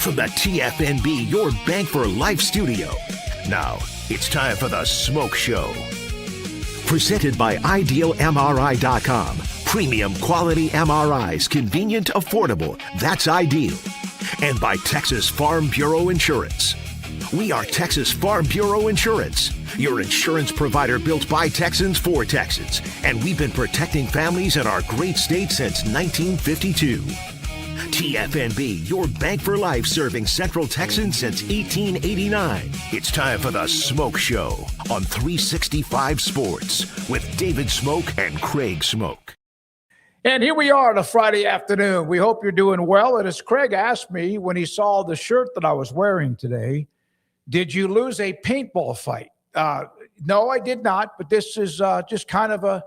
from the TFNB Your Bank for Life studio. Now, it's time for the SMOAK Show. Presented by IdealMRI.com. Premium quality MRIs, convenient, affordable. That's ideal. And by Texas Farm Bureau Insurance. We are Texas Farm Bureau Insurance, your insurance provider built by Texans for Texans. And we've been protecting families in our great state since 1952. TFNB, your bank for life, serving Central Texans since 1889. It's time for the SMOAK Show on 365 Sports with David Smoke and Craig Smoke. And here we are on a Friday afternoon. We hope you're doing well. And as Craig asked me when he saw the shirt that I was wearing today, did you lose a paintball fight? No, I did not. But this is just kind of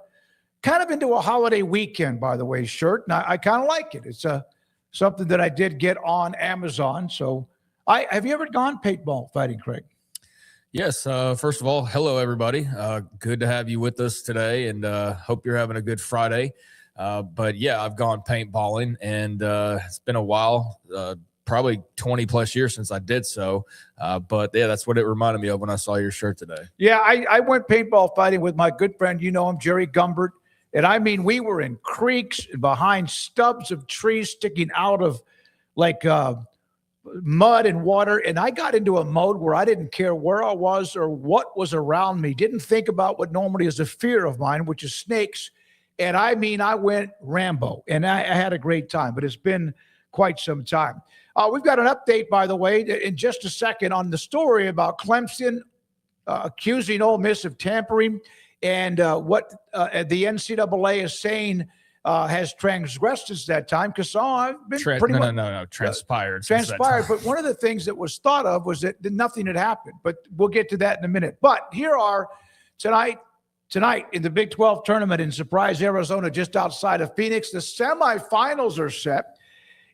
into a holiday weekend, by the way, shirt. And I kind of like it. It's something that I did get on Amazon. So have you ever gone paintball fighting, Craig? Yes. First of all, hello, everybody. Good to have you with us today, and hope you're having a good Friday. But yeah, I've gone paintballing, and it's been a while, probably 20 plus years since I did so. But yeah, that's what it reminded me of when I saw your shirt today. Yeah, I went paintball fighting with my good friend, you know him, Jerry Gumbert. And I mean, we were in creeks and behind stubs of trees sticking out of like mud and water. And I got into a mode where I didn't care where I was or what was around me. Didn't think about what normally is a fear of mine, which is snakes. And I mean, I went Rambo, and I had a great time. But it's been quite some time. We've got an update, by the way, in just a second on the story about Clemson accusing Ole Miss of tampering. And what the NCAA is saying has transgressed since that time. Because I've been transpired. Transpired. But one of the things that was thought of was that nothing had happened. But we'll get to that in a minute. But here are tonight in the Big 12 tournament in Surprise, Arizona, just outside of Phoenix. The semifinals are set.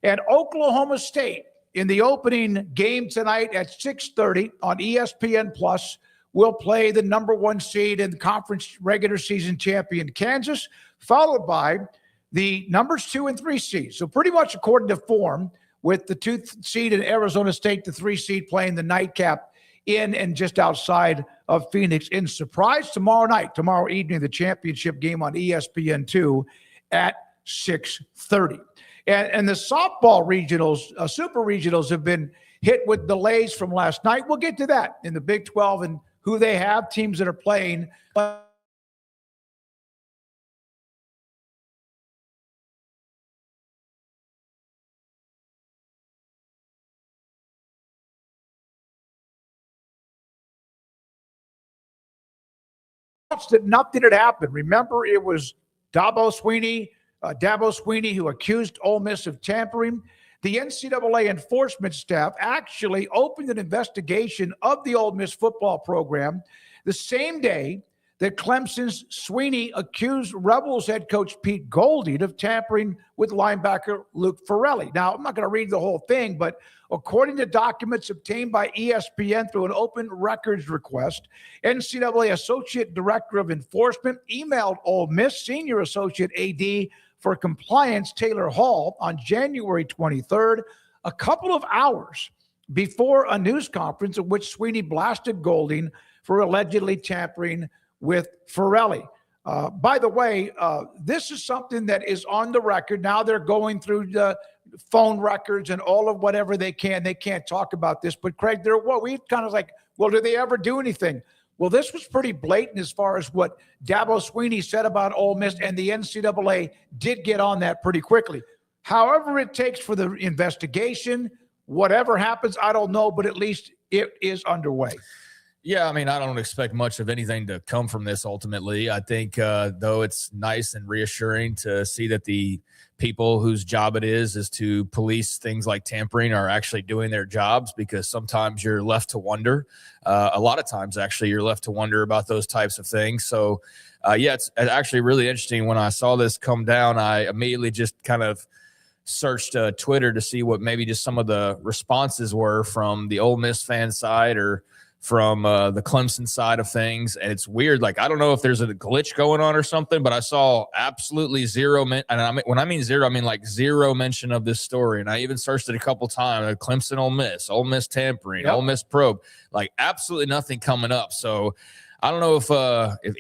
And Oklahoma State in the opening game tonight at 6:30 on ESPN Plus will play the number one seed in the conference regular season champion Kansas, followed by the numbers 2 and 3 seeds. So pretty much according to form, with the 2 seed in Arizona State, the 3 seed playing the nightcap in and just outside of Phoenix in Surprise tomorrow evening, the championship game on ESPN2 at 6:30. And the softball regionals, super regionals, have been hit with delays from last night. We'll get to that in the Big 12 and who they have, teams that are playing. That nothing had happened. Remember, it was Dabo Swinney, who accused Ole Miss of tampering. The NCAA enforcement staff actually opened an investigation of the Ole Miss football program the same day that Clemson's Swinney accused Rebels head coach Pete Golding of tampering with linebacker Luke Farrelly. Now, I'm not going to read the whole thing, but according to documents obtained by ESPN through an open records request, NCAA Associate Director of Enforcement emailed Ole Miss Senior Associate AD for compliance Taylor Hall on January 23rd, a couple of hours before a news conference in which Swinney blasted Golding for allegedly tampering with Farrelly. By the way, this is something that is on the record. Now they're going through the phone records and all of whatever they can. They can't talk about this. But, Craig, we kind of like, well, do they ever do anything? Well, this was pretty blatant as far as what Dabo Swinney said about Ole Miss, and the NCAA did get on that pretty quickly. However it takes for the investigation, whatever happens, I don't know, but at least it is underway. Yeah, I mean, I don't expect much of anything to come from this ultimately. I think, though, it's nice and reassuring to see that the people whose job it is to police things like tampering are actually doing their jobs, because sometimes you're left to wonder. A lot of times, actually, you're left to wonder about those types of things. So, yeah, it's actually really interesting. When I saw this come down, I immediately just kind of searched Twitter to see what maybe just some of the responses were from the Ole Miss fan side or from the Clemson side of things. And it's weird. Like, I don't know if there's a glitch going on or something, but I saw absolutely zero. When I mean zero, I mean like zero mention of this story. And I even searched it a couple times. Clemson, Ole Miss tampering, Ole Miss probe, like absolutely nothing coming up. So I don't know if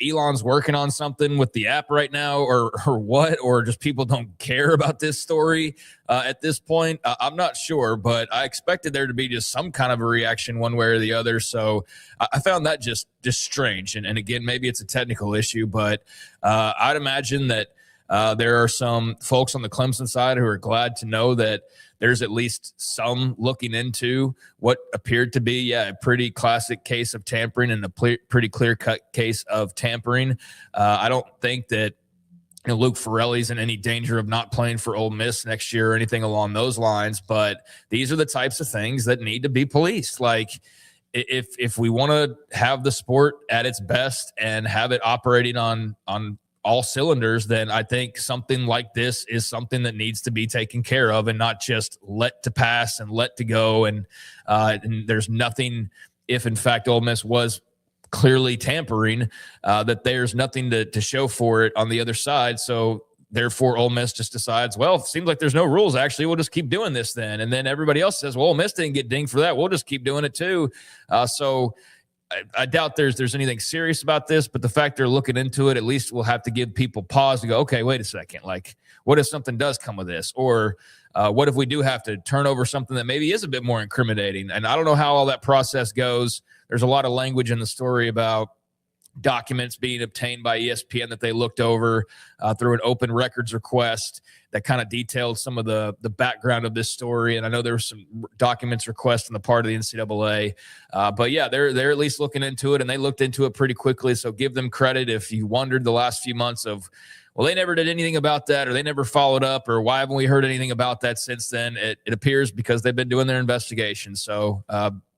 Elon's working on something with the app right now or what, or just people don't care about this story at this point. I'm not sure, but I expected there to be just some kind of a reaction one way or the other. So I found that just strange. And again, maybe it's a technical issue, but I'd imagine that there are some folks on the Clemson side who are glad to know that there's at least some looking into what appeared to be, a pretty classic case of tampering and a pretty clear-cut case of tampering. I don't think that Luke Farrelly's in any danger of not playing for Ole Miss next year or anything along those lines, but these are the types of things that need to be policed. Like, if we want to have the sport at its best and have it operating on all cylinders, then I think something like this is something that needs to be taken care of and not just let to pass and let to go. And there's nothing, if in fact Ole Miss was clearly tampering, that there's nothing to show for it on the other side. So therefore Ole Miss just decides, well, it seems like there's no rules. Actually, we'll just keep doing this then. And then everybody else says, well, Ole Miss didn't get dinged for that. We'll just keep doing it too. So I doubt there's anything serious about this, but the fact they're looking into it, at least we'll have to give people pause to go, okay, wait a second. Like, what if something does come of this? Or what if we do have to turn over something that maybe is a bit more incriminating? And I don't know how all that process goes. There's a lot of language in the story about documents being obtained by ESPN that they looked over through an open records request that kind of detailed some of the background of this story. And I know there were some documents requests on the part of the NCAA. But yeah, they're at least looking into it, and they looked into it pretty quickly. So give them credit if you wondered the last few months of, well, they never did anything about that, or they never followed up, or why haven't we heard anything about that since then? It appears because they've been doing their investigation. So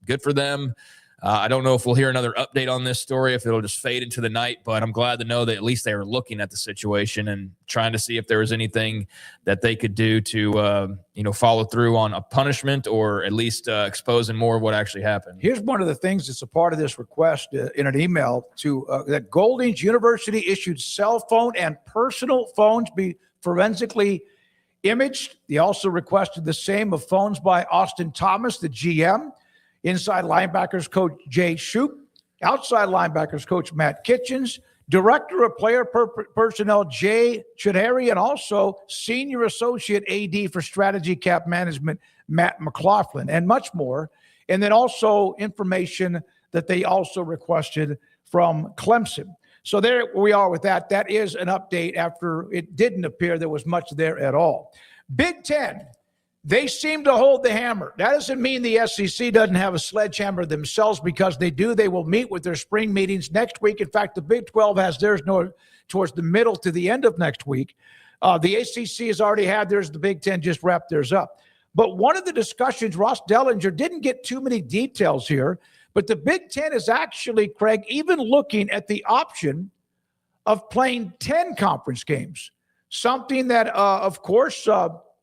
good for them. I don't know if we'll hear another update on this story, if it'll just fade into the night, but I'm glad to know that at least they were looking at the situation and trying to see if there was anything that they could do to, follow through on a punishment or at least exposing more of what actually happened. Here's one of the things that's a part of this request in an email to that Golding's University issued cell phone and personal phones be forensically imaged. They also requested the same of phones by Austin Thomas, the GM, inside linebackers coach Jay Shoup, outside linebackers coach Matt Kitchens, director of player personnel Jay Chudhary, and also senior associate AD for strategy cap management Matt McLaughlin, and much more. And then also information that they also requested from Clemson. So there we are with that. That is an update after it didn't appear there was much there at all. Big Ten. They seem to hold the hammer. That doesn't mean the SEC doesn't have a sledgehammer themselves, because they do. They will meet with their spring meetings next week. In fact, the Big 12 has theirs towards the middle to the end of next week. The ACC has already had theirs. The Big Ten just wrapped theirs up. But one of the discussions, Ross Dellinger didn't get too many details here, but the Big Ten is actually, Craig, even looking at the option of playing 10 conference games, something that, of course,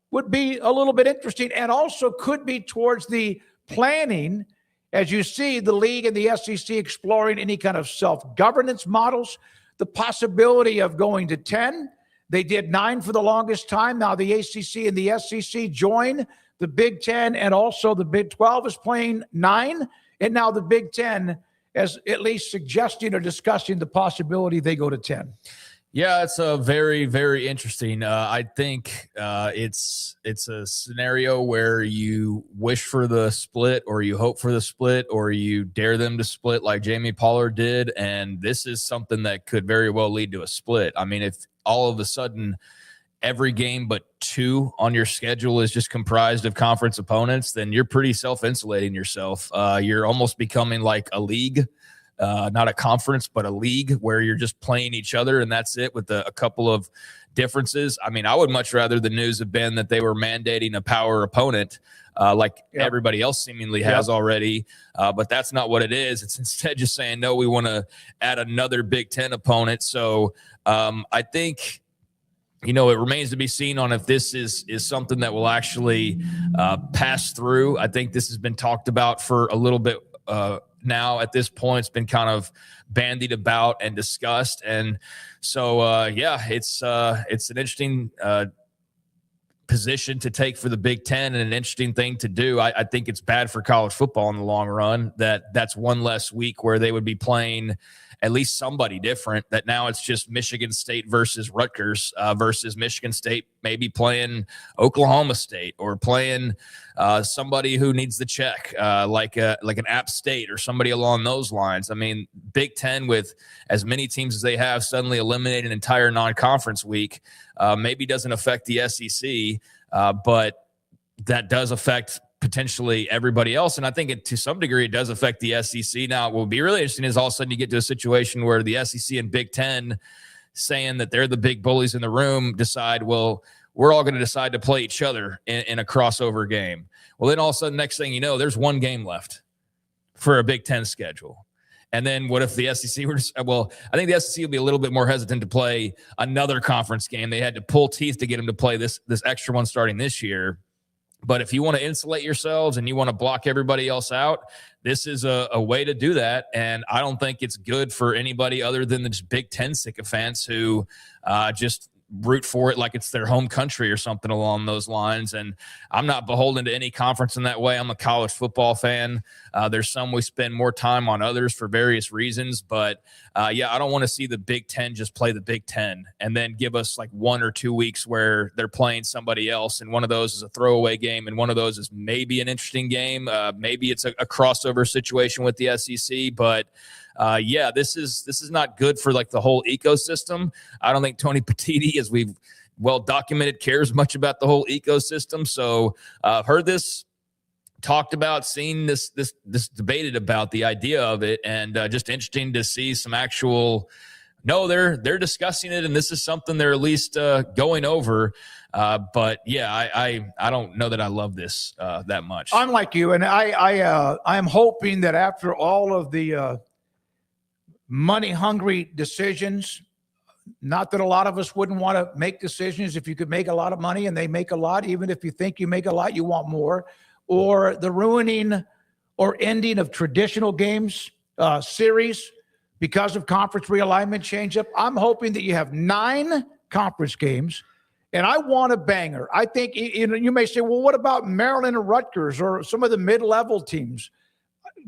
would be a little bit interesting, and also could be towards the planning, as you see the league and the SEC exploring any kind of self-governance models, the possibility of going to 10. They did 9 for the longest time. Now the ACC and the SEC join the Big Ten, and also the Big 12 is playing 9, and now the Big Ten is at least suggesting or discussing the possibility they go to 10. Yeah, it's a very, very interesting. I think it's a scenario where you wish for the split, or you hope for the split, or you dare them to split like Jamie Pollard did. And this is something that could very well lead to a split. I mean, if all of a sudden every game but 2 on your schedule is just comprised of conference opponents, then you're pretty self-insulating yourself. You're almost becoming like a league. Not a conference, but a league where you're just playing each other, and that's it, with a couple of differences. I mean, I would much rather the news have been that they were mandating a power opponent everybody else seemingly has already, but that's not what it is. It's instead just saying, no, we want to add another Big Ten opponent. So I think, it remains to be seen on if this is something that will actually pass through. I think this has been talked about for a little bit now at this point. It's been kind of bandied about and discussed. And so, it's an interesting position to take for the Big Ten and an interesting thing to do. I think it's bad for college football in the long run that's one less week where they would be playing at least somebody different, that now it's just Michigan State versus Rutgers versus Michigan State maybe playing Oklahoma State or playing somebody who needs the check like an App State or somebody along those lines. I mean, Big Ten with as many teams as they have suddenly eliminate an entire non-conference week maybe doesn't affect the SEC, but that does affect potentially everybody else. And I think to some degree it does affect the SEC. Now, what will be really interesting is all of a sudden you get to a situation where the SEC and Big Ten, saying that they're the big bullies in the room, decide, well, we're all going to decide to play each other in a crossover game. Well, then all of a sudden, next thing you know, there's one game left for a Big Ten schedule. And then what if the SEC were I think the SEC will be a little bit more hesitant to play another conference game. They had to pull teeth to get them to play this extra one starting this year. But if you want to insulate yourselves and you want to block everybody else out, this is a way to do that. And I don't think it's good for anybody other than the Big Ten sycophants who just root for it like it's their home country or something along those lines. And I'm not beholden to any conference in that way. I'm a college football fan. There's some we spend more time on others for various reasons. But, I don't want to see the Big Ten just play the Big Ten and then give us like 1 or 2 weeks where they're playing somebody else. And one of those is a throwaway game. And one of those is maybe an interesting game. Maybe it's a crossover situation with the SEC. But, this is not good for like the whole ecosystem. I don't think Tony Petitti, as we've well documented, cares much about the whole ecosystem. So I've heard this talked about, seen this debated about the idea of it, and just interesting to see some actual. No, they're discussing it, and this is something they're at least going over. But I don't know that I love this that much. I'm like you, and I am hoping that after all of the money-hungry decisions, not that a lot of us wouldn't want to make decisions if you could make a lot of money, and they make a lot. Even if you think you make a lot, you want more. Or the ruining or ending of traditional games, series, because of conference realignment change-up. I'm hoping that you have 9 conference games, and I want a banger. I think you may say, well, what about Maryland or Rutgers or some of the mid-level teams?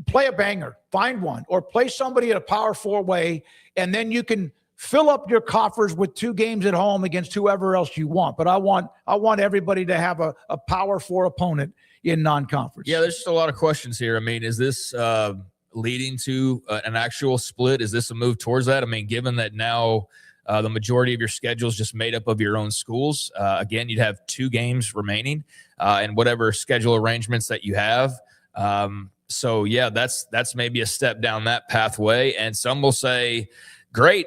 Play a banger, find one, or play somebody at a Power 4 way, and then you can fill up your coffers with 2 games at home against whoever else you want. But I want everybody to have a Power 4 opponent in non-conference. Yeah, there's just a lot of questions here. I mean, is this leading to an actual split? Is this a move towards that? I mean, given that now the majority of your schedule is just made up of your own schools, again, you'd have 2 games remaining and whatever schedule arrangements that you have. So that's maybe a step down that pathway. And some will say, great,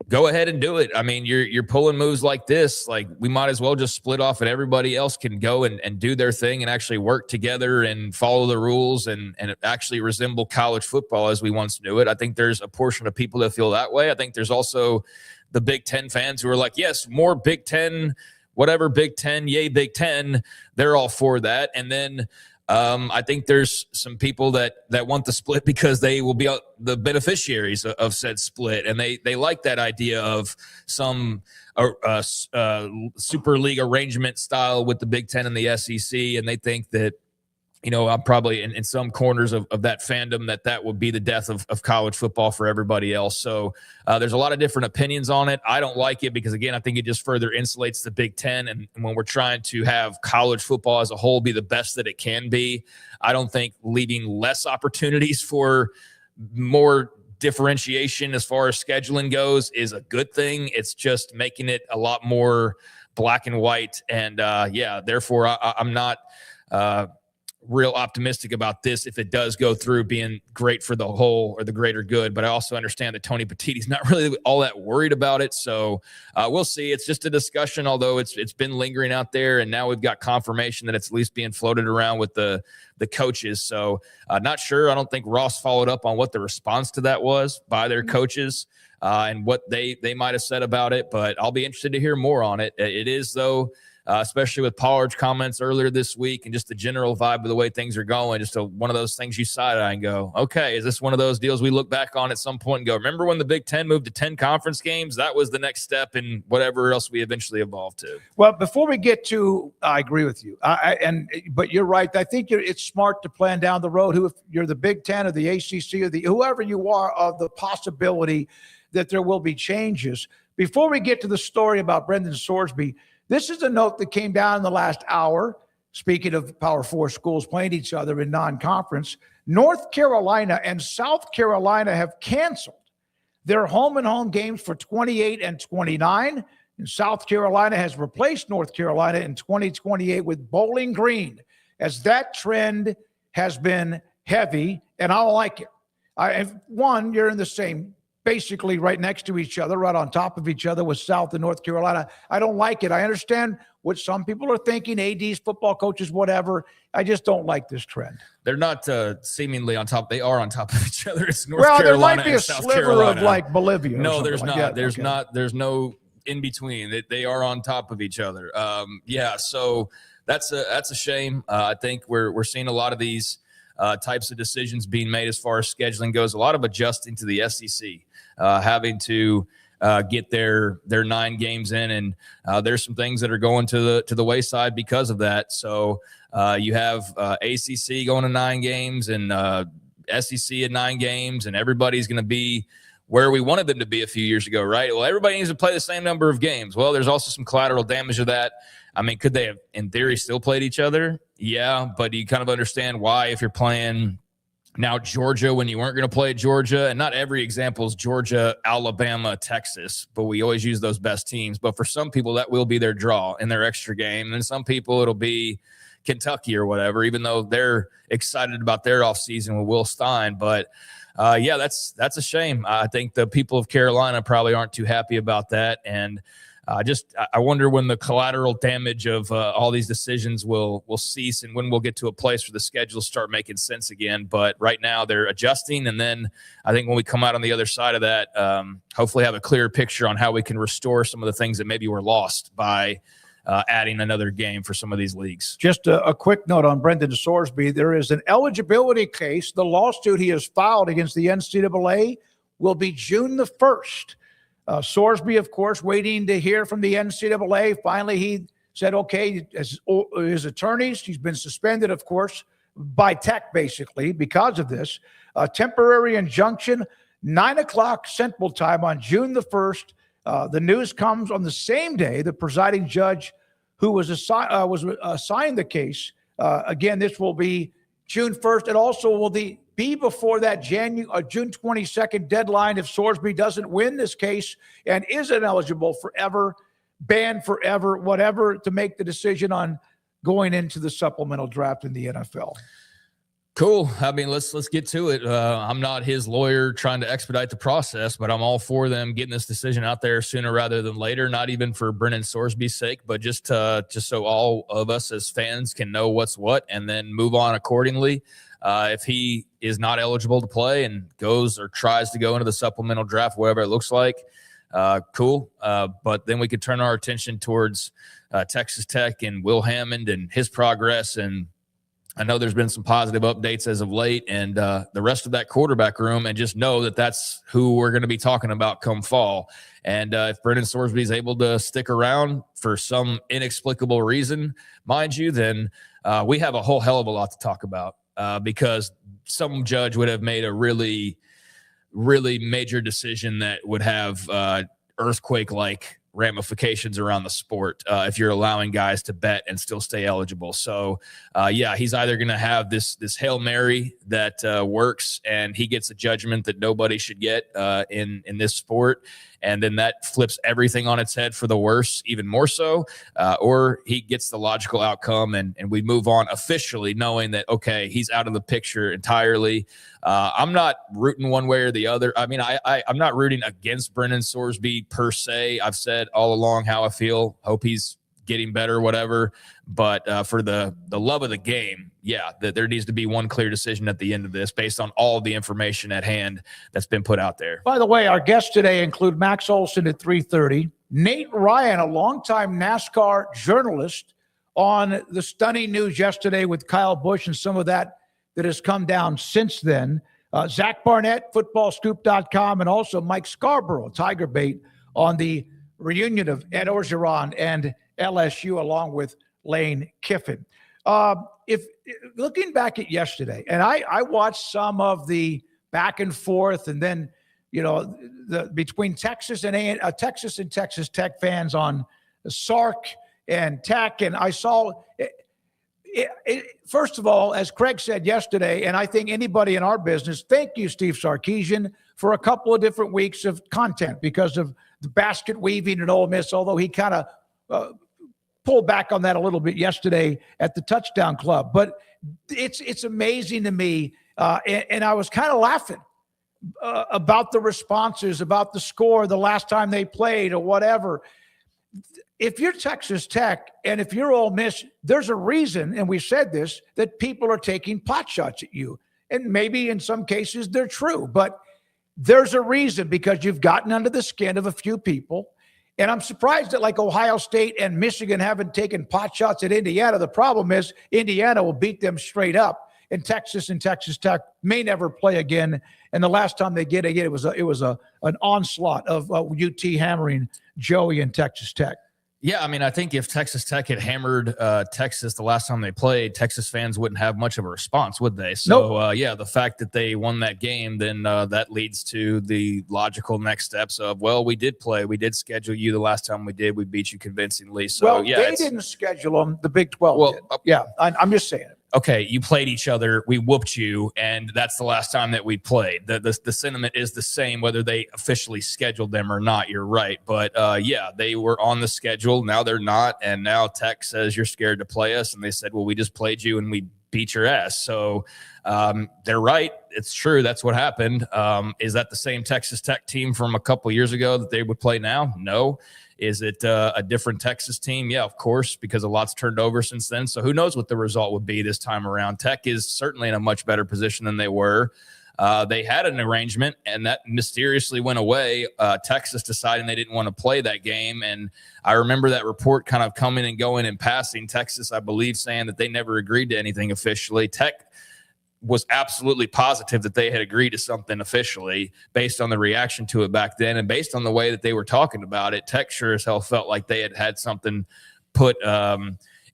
go ahead and do it. I mean, you're pulling moves like this, like we might as well just split off and everybody else can go and do their thing and actually work together and follow the rules and actually resemble college football as we once knew it. I think there's a portion of people that feel that way. I think there's also the Big Ten fans who are like, yes, more Big Ten, whatever Big Ten, yay Big Ten. They're all for that. And then I think there's some people that want the split because they will be the beneficiaries of said split. And they like that idea of some Super League arrangement style with the Big Ten and the SEC. And they think that, I'm probably in some corners of that fandom that would be the death of college football for everybody else. So there's a lot of different opinions on it. I don't like it because, again, I think it just further insulates the Big Ten. And when we're trying to have college football as a whole be the best that it can be, I don't think leaving less opportunities for more differentiation as far as scheduling goes is a good thing. It's just making it a lot more black and white. And, therefore, I'm not real optimistic about this if it does go through being great for the whole or the greater good. But I also understand that Tony Petitti's not really all that worried about it. So we'll see. It's just a discussion, although it's been lingering out there. And now we've got confirmation that it's at least being floated around with the coaches. So not sure. I don't think Ross followed up on what the response to that was by their coaches and what they might have said about it. But I'll be interested to hear more on it. It is, though, especially with Pollard's comments earlier this week and just the general vibe of the way things are going. Just one of those things you side-eye and go, okay, is this one of those deals we look back on at some point and go, remember when the Big Ten moved to 10 conference games? That was the next step in whatever else we eventually evolved to. Well, before we get to, I agree with you. But you're right. I think it's smart to plan down the road. If you're the Big Ten or the ACC or whoever you are, of the possibility that there will be changes. Before we get to the story about Brennan Sorsby, this is a note that came down in the last hour. Speaking of Power 4 schools playing each other in non-conference, North Carolina and South Carolina have canceled their home-and-home games for 28 and 29. And South Carolina has replaced North Carolina in 2028 with Bowling Green, as that trend has been heavy, and I don't like it. You're in the same, basically right next to each other, right on top of each other with South and North Carolina. I don't like it. I understand what some people are thinking, ADs, football coaches, whatever. I just don't like this trend. They're not seemingly on top. They are on top of each other. It's North Carolina. There might be a South sliver Carolina. of like Bolivia. No, there's like not. That. There's no in between. They are on top of each other. So that's a shame. I think we're seeing a lot of these types of decisions being made as far as scheduling goes. A lot of adjusting to the SEC, having to get their 9 games in, and there's some things that are going to the wayside because of that. So you have ACC going to 9 games and SEC at 9 games, and everybody's going to be where we wanted them to be a few years ago, right? Well, everybody needs to play the same number of games. Well, there's also some collateral damage to that. I mean, could they have, in theory, still played each other? Yeah, but you kind of understand why if you're playing now Georgia when you weren't going to play Georgia. And not every example is Georgia, Alabama, Texas, but we always use those best teams. But for some people, that will be their draw in their extra game. And some people, it'll be Kentucky or whatever, even though they're excited about their offseason with Will Stein. But, that's a shame. I think the people of Carolina probably aren't too happy about that. And I wonder when the collateral damage of all these decisions will cease and when we'll get to a place where the schedules start making sense again. But right now they're adjusting. And then I think when we come out on the other side of that, hopefully have a clearer picture on how we can restore some of the things that maybe were lost by adding another game for some of these leagues. Just a quick note on Brennan Sorsby. There is an eligibility case. The lawsuit he has filed against the NCAA will be June the 1st. Sorsby, of course, waiting to hear from the NCAA. Finally, he said, okay, as his attorneys, he's been suspended, of course, by tech, basically, because of this. Temporary injunction, 9 o'clock Central Time on June the 1st. The news comes on the same day the presiding judge who was assigned the case. Again, this will be June 1st. It also will be before that June 22nd deadline if Sorsby doesn't win this case and is ineligible forever, banned forever, whatever, to make the decision on going into the supplemental draft in the NFL. Cool. I mean, let's get to it. I'm not his lawyer trying to expedite the process, but I'm all for them getting this decision out there sooner rather than later. Not even for Brennan Sorsby's sake, but just so all of us as fans can know what's what and then move on accordingly. If he is not eligible to play and goes or tries to go into the supplemental draft, whatever it looks like, cool. But then we could turn our attention towards Texas Tech and Will Hammond and his progress. And I know there's been some positive updates as of late and the rest of that quarterback room, and just know that that's who we're going to be talking about come fall. And if Brennan Sorsby is able to stick around for some inexplicable reason, mind you, then we have a whole hell of a lot to talk about because some judge would have made a really, really major decision that would have earthquake-like ramifications around the sport if you're allowing guys to bet and still stay eligible. So he's either going to have this Hail Mary that works and he gets a judgment that nobody should get in this sport, and then that flips everything on its head for the worse, even more so, or he gets the logical outcome and we move on officially knowing that, okay, he's out of the picture entirely. I'm not rooting one way or the other. I mean, I'm not rooting against Brennan Sorsby per se. I've said all along how I feel. Hope he's getting better, whatever. But for the love of the game, that there needs to be one clear decision at the end of this based on all the information at hand that's been put out there. By the way, our guests today include Max Olson at 3:30. Nate Ryan, a longtime NASCAR journalist, on the stunning news yesterday with Kyle Busch and some of that has come down since then. Zack Barnett, footballscoop.com, and also Mike Scarboro, Tiger Bait, on the reunion of Ed Orgeron and LSU, along with Lane Kiffin. If looking back at yesterday, and I watched some of the back and forth, and then between Texas and Texas Tech fans on Sark and Tech, and I saw first of all, as Craig said yesterday, and I think anybody in our business, thank you, Steve Sarkeesian, for a couple of different weeks of content because of the basket weaving at Ole Miss, although he kind of pulled back on that a little bit yesterday at the Touchdown Club. But it's amazing to me, and I was kind of laughing about the responses, about the score the last time they played or whatever. If you're Texas Tech and if you're Ole Miss, there's a reason, and we said this, that people are taking pot shots at you. And maybe in some cases they're true, but there's a reason, because you've gotten under the skin of a few people. And I'm surprised that like Ohio State and Michigan haven't taken pot shots at Indiana. The problem is Indiana will beat them straight up. And Texas Tech may never play again. And the last time they did again, it was an onslaught of UT hammering Joey and Texas Tech. Yeah, I mean, I think if Texas Tech had hammered Texas the last time they played, Texas fans wouldn't have much of a response, would they? So, nope. The fact that they won that game, then that leads to the logical next steps of, well, we did play. We did schedule you the last time we did. We beat you convincingly. So, they didn't schedule them. The Big 12 did. I'm just saying it. Okay, you played each other, we whooped you, and that's the last time that we played. The sentiment is the same whether they officially scheduled them or not. You're right. But, they were on the schedule. Now they're not, and now Tech says you're scared to play us, and they said, well, we just played you, and we beat your ass. So they're right. It's true. That's what happened. Is that the same Texas Tech team from a couple years ago that they would play now? No. Is it a different Texas team? Yeah, of course, because a lot's turned over since then. So who knows what the result would be this time around. Tech is certainly in a much better position than they were. They had an arrangement, and that mysteriously went away. Texas deciding they didn't want to play that game. And I remember that report kind of coming and going in passing. Texas, I believe, saying that they never agreed to anything officially. Tech was absolutely positive that they had agreed to something officially based on the reaction to it back then. And based on the way that they were talking about it, Tech sure as hell felt like they had something put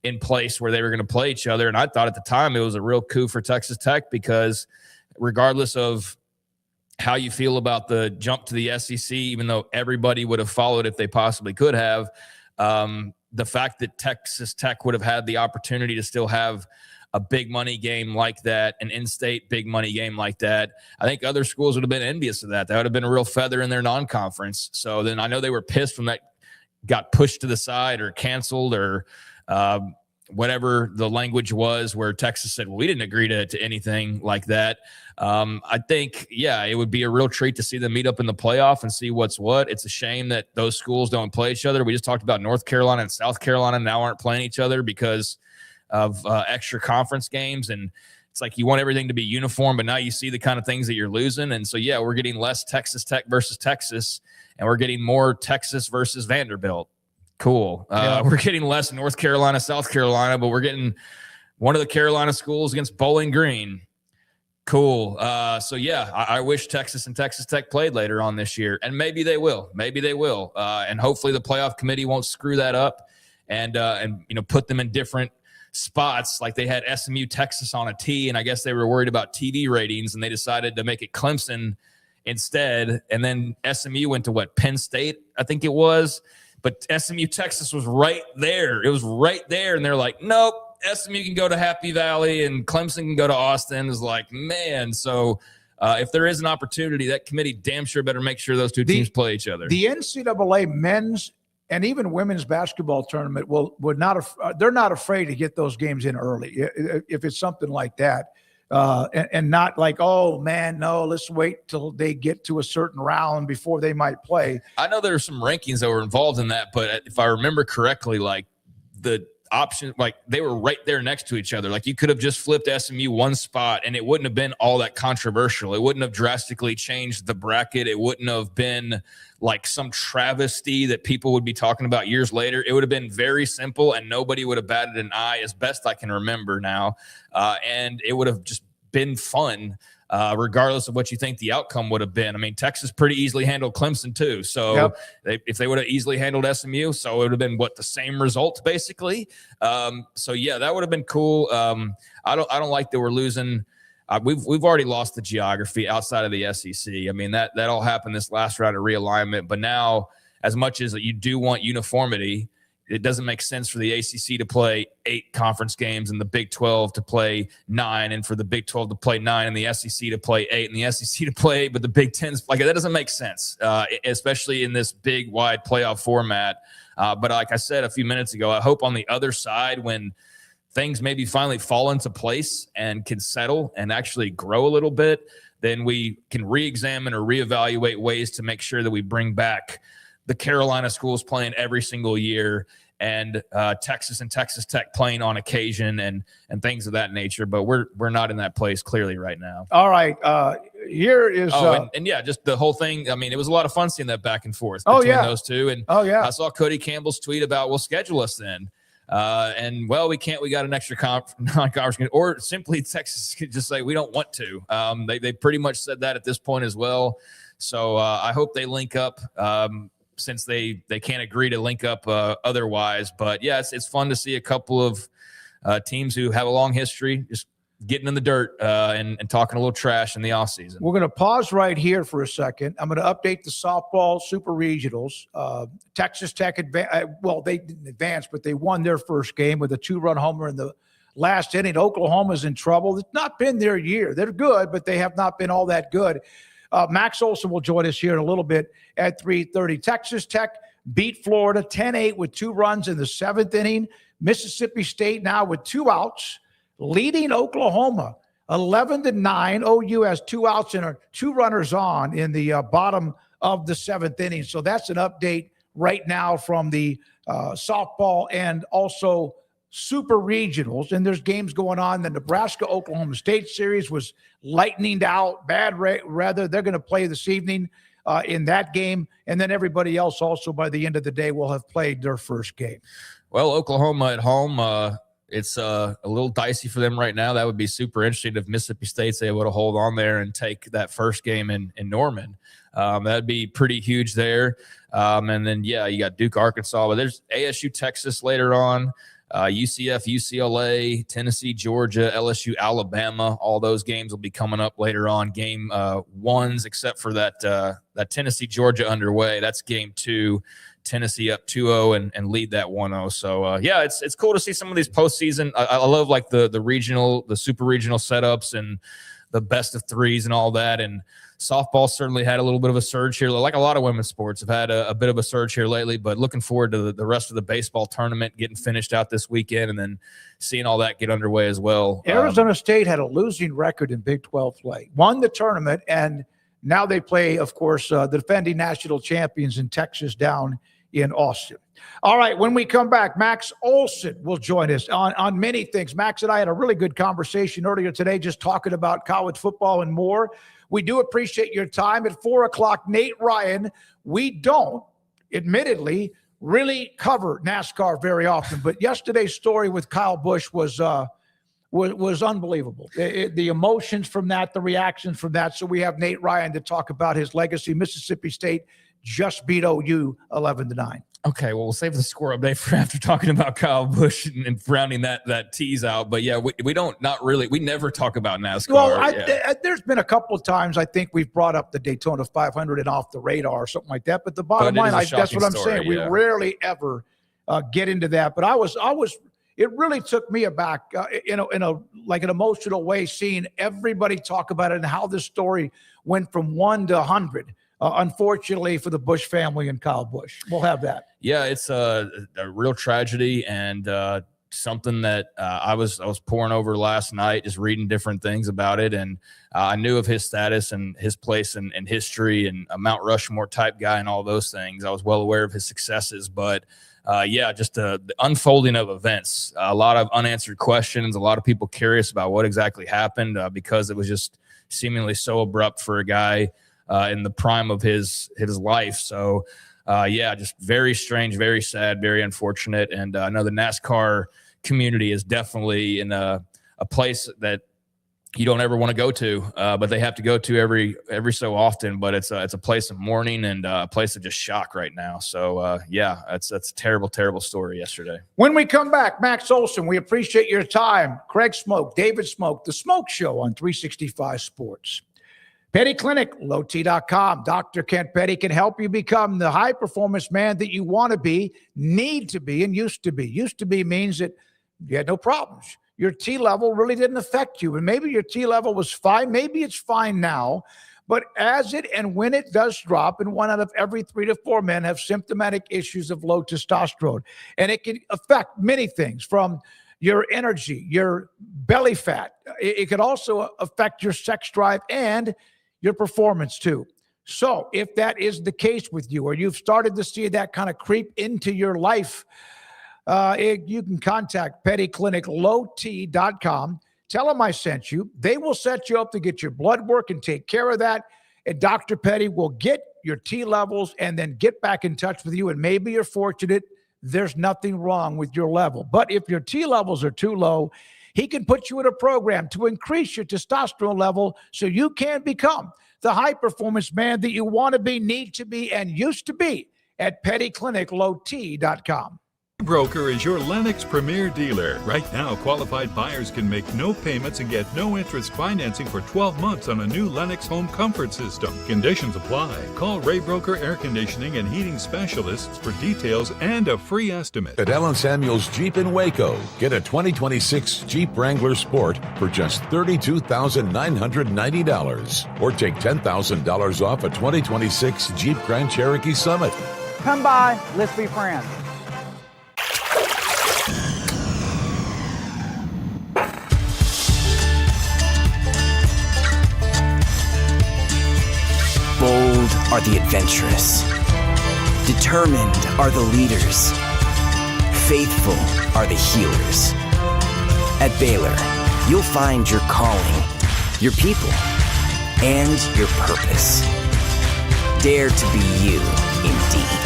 in place where they were going to play each other. And I thought at the time it was a real coup for Texas Tech, because regardless of how you feel about the jump to the SEC, even though everybody would have followed if they possibly could have, the fact that Texas Tech would have had the opportunity to still have a big money game like that, an in-state big money game like that, I think other schools would have been envious of that. That would have been a real feather in their non-conference. So then I know they were pissed when that got pushed to the side or canceled or whatever the language was, where Texas said, well, we didn't agree to anything like that. I think, it would be a real treat to see them meet up in the playoff and see what's what. It's a shame that those schools don't play each other. We just talked about North Carolina and South Carolina now aren't playing each other because of extra conference games. And it's like you want everything to be uniform, but now you see the kind of things that you're losing. And so, we're getting less Texas Tech versus Texas, and we're getting more Texas versus Vanderbilt. Cool. We're getting less North Carolina, South Carolina, but we're getting one of the Carolina schools against Bowling Green. Cool. I wish Texas and Texas Tech played later on this year, and maybe they will. And hopefully the playoff committee won't screw that up and put them in different spots. Like they had SMU Texas on a T, and I guess they were worried about TV ratings, and they decided to make it Clemson instead. And then SMU went to Penn State, I think it was. But SMU Texas was right there. It was right there. And they're like, nope, SMU can go to Happy Valley and Clemson can go to Austin. It's like, man. So if there is an opportunity, that committee damn sure better make sure those two teams play each other. The NCAA men's and even women's basketball tournament they're not afraid to get those games in early if it's something like that. And not like, oh, man, no, let's wait till they get to a certain round before they might play. I know there are some rankings that were involved in that, but if I remember correctly, like options, like they were right there next to each other. Like you could have just flipped SMU one spot and it wouldn't have been all that controversial. It wouldn't have drastically changed the bracket. It wouldn't have been like some travesty that people would be talking about years later. It would have been very simple and nobody would have batted an eye, as best I can remember now. And it would have just been fun. Regardless of what you think the outcome would have been. I mean, Texas pretty easily handled Clemson too. So if they would have easily handled SMU, so it would have been the same result basically. So yeah, that would have been cool. I don't like that we're losing. We've already lost the geography outside of the SEC. I mean, that all happened this last round of realignment, but now as much as you do want uniformity, it doesn't make sense for the ACC to play 8 conference games and the Big 12 to play 9, and for the Big 12 to play 9 and the SEC to play 8 and the SEC to play 8, but the Big 10's like that doesn't make sense, especially in this big, wide playoff format. But like I said a few minutes ago, I hope on the other side when things maybe finally fall into place and can settle and actually grow a little bit, then we can re-examine or reevaluate ways to make sure that we bring back the Carolina schools playing every single year, and Texas and Texas Tech playing on occasion, and things of that nature. But we're not in that place clearly right now. All right, here is and yeah, just the whole thing. I mean, it was a lot of fun seeing that back and forth between those two. And I saw Cody Campbell's tweet about we'll schedule us then. And well, we can't. We got an extra non-conference, or simply Texas could just say we don't want to. They pretty much said that at this point as well. So I hope they link up. Since they can't agree to link up otherwise. But yeah, it's fun to see a couple of teams who have a long history just getting in the dirt and talking a little trash in the offseason. We're going to pause right here for a second. I'm going to update the softball super regionals. Texas Tech, they didn't advance, but they won their first game with a 2-run homer in the last inning. Oklahoma's in trouble. It's not been their year. They're good, but they have not been all that good. Max Olson will join us here in a little bit at 3:30. Texas Tech beat Florida 10-8 with 2 runs in the 7th inning. Mississippi State now with 2 outs, leading Oklahoma 11-9. OU has 2 outs and 2 runners on in the bottom of the 7th inning. So that's an update right now from the softball and also super regionals, and there's games going on. The Nebraska-Oklahoma State series was lightninged out, bad weather. They're going to play this evening in that game, and then everybody else also by the end of the day will have played their first game. Well, Oklahoma at home, it's a little dicey for them right now. That would be super interesting if Mississippi State's able to hold on there and take that first game in Norman. That'd be pretty huge there. And then, yeah, you got Duke, Arkansas, but there's ASU, Texas later on. UCF, UCLA, Tennessee, Georgia, LSU, Alabama. All those games will be coming up later on. Game 1s, except for that Tennessee, Georgia underway. That's game 2. Tennessee up 2-0 and lead that 1-0. So yeah, it's cool to see some of these postseason. I love like the regional, the super regional setups and the best of 3s and all that. And softball certainly had a little bit of a surge here. Like a lot of women's sports have had a bit of a surge here lately, but looking forward to the rest of the baseball tournament getting finished out this weekend and then seeing all that get underway as well. Arizona State had a losing record in Big 12 play, won the tournament, and now they play, of course, the defending national champions in Texas down in Austin. All right, when we come back, Max Olson will join us on many things. Max and I had a really good conversation earlier today just talking about college football and more. We do appreciate your time. At 4 o'clock, Nate Ryan. We don't, admittedly, really cover NASCAR very often, but yesterday's story with Kyle Busch was unbelievable. The emotions from that, the reactions from that. So we have Nate Ryan to talk about his legacy. Mississippi State just beat OU 11-9. Okay, well, we'll save the score update for after talking about Kyle Busch and rounding that tease out. But yeah, we never talk about NASCAR. Well, there's been a couple of times I think we've brought up the Daytona 500 and off the radar or something like that. But the bottom line, that's what I'm saying. We rarely ever get into that. But it really took me aback, in a like an emotional way, seeing everybody talk about it and how this story went from 1 to 100. Unfortunately for the Busch family and Kyle Busch. We'll have that. Yeah, it's a real tragedy and something that I was poring over last night, just reading different things about it. And I knew of his status and his place in history and a Mount Rushmore type guy and all those things. I was well aware of his successes, but just the unfolding of events, a lot of unanswered questions, a lot of people curious about what exactly happened because it was just seemingly so abrupt for a guy in the prime of his life. So, just very strange, very sad, very unfortunate. And I know the NASCAR community is definitely in a place that you don't ever want to go to, but they have to go to every so often. But it's a place of mourning and a place of just shock right now. So that's a terrible, terrible story yesterday. When we come back, Max Olson, we appreciate your time. Craig Smoak, David Smoak, the SMOAK Show on 365 Sports. Petty Clinic, lowt.com. Dr. Kent Petty can help you become the high-performance man that you want to be, need to be, and used to be. Used to be means that you had no problems. Your T level really didn't affect you. And maybe your T level was fine. Maybe it's fine now. But as it and when it does drop, and 1 out of every 3 to 4 men have symptomatic issues of low testosterone. And it can affect many things, from your energy, your belly fat. It could also affect your sex drive and your performance too. So if that is the case with you, or you've started to see that kind of creep into your life, you can contact Petty Clinic, lowt.com. Tell them I sent you. They will set you up to get your blood work and take care of that. And Dr. Petty will get your T levels and then get back in touch with you. And maybe you're fortunate, there's nothing wrong with your level. But if your T levels are too low, he can put you in a program to increase your testosterone level so you can become the high-performance man that you want to be, need to be, and used to be at pettycliniclowt.com. Broker is your Lennox Premier dealer. Right now, qualified buyers can make no payments and get no interest financing for 12 months on a new Lennox home comfort system. Conditions apply. Call Ray Broker Air Conditioning and Heating Specialists for details and a free estimate. At Allen Samuels Jeep in Waco, get a 2026 Jeep Wrangler Sport for just $32,990. Or take $10,000 off a 2026 Jeep Grand Cherokee Summit. Come by, let's be friends. Bold are the adventurous. Determined are the leaders. Faithful are the healers. At Baylor, you'll find your calling, your people, and your purpose. Dare to be you, indeed.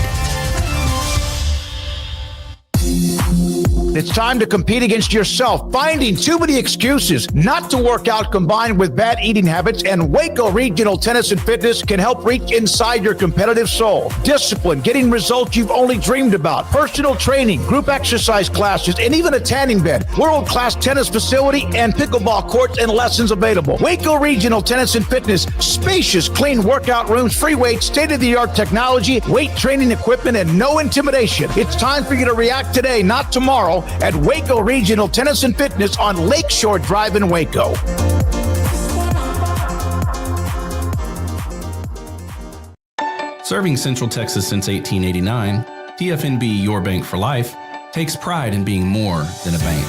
It's time to compete against yourself, finding too many excuses not to work out combined with bad eating habits, and Waco Regional Tennis and Fitness can help reach inside your competitive soul. Discipline, getting results you've only dreamed about, personal training, group exercise classes, and even a tanning bed, world-class tennis facility, and pickleball courts and lessons available. Waco Regional Tennis and Fitness, spacious, clean workout rooms, free weights, state-of-the-art technology, weight training equipment, and no intimidation. It's time for you to react today, not tomorrow, at Waco Regional Tennis and Fitness on Lakeshore Drive in Waco. Serving Central Texas since 1889, TFNB Your Bank for Life takes pride in being more than a bank.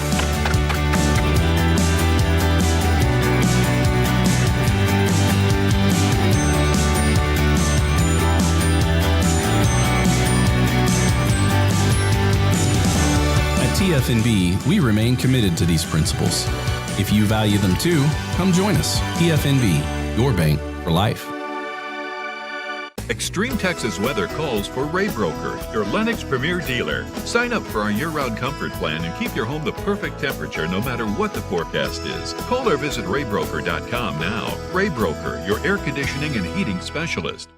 TFNB, we remain committed to these principles. If you value them too, come join us. TFNB, your bank for life. Extreme Texas weather calls for Ray Broker, your Lennox Premier dealer. Sign up for our year-round comfort plan and keep your home the perfect temperature no matter what the forecast is. Call or visit raybroker.com now. Ray Broker, your air conditioning and heating specialist.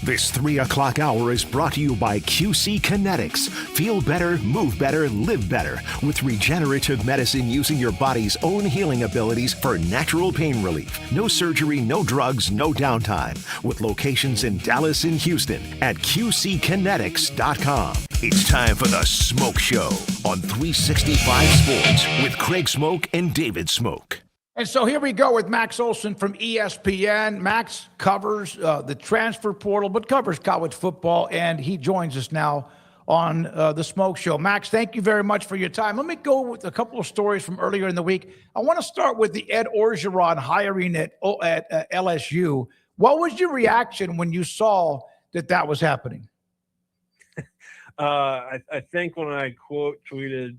This 3 o'clock hour is brought to you by QC Kinetics. Feel better, move better, live better with regenerative medicine using your body's own healing abilities for natural pain relief. No surgery, no drugs, no downtime. With locations in Dallas and Houston at QCkinetics.com. It's time for the SMOAK Show on 365 Sports with Craig Smoak and David Smoak. And so here we go with Max Olson from ESPN. Max covers the transfer portal, but covers college football, and he joins us now on the SMOAK Show. Max, thank you very much for your time. Let me go with a couple of stories from earlier in the week. I want to start with the Ed Orgeron hiring at LSU. What was your reaction when you saw that was happening? I think when I quote tweeted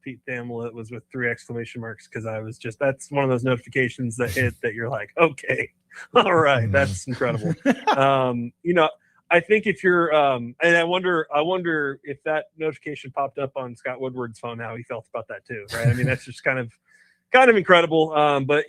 Pete Thamel, it was with 3 exclamation marks, because I was just, that's one of those notifications that hit that you're like, okay, all right, that's incredible. I think if you're and I wonder if that notification popped up on Scott Woodward's phone, how he felt about that too, right? I mean, that's just kind of incredible. But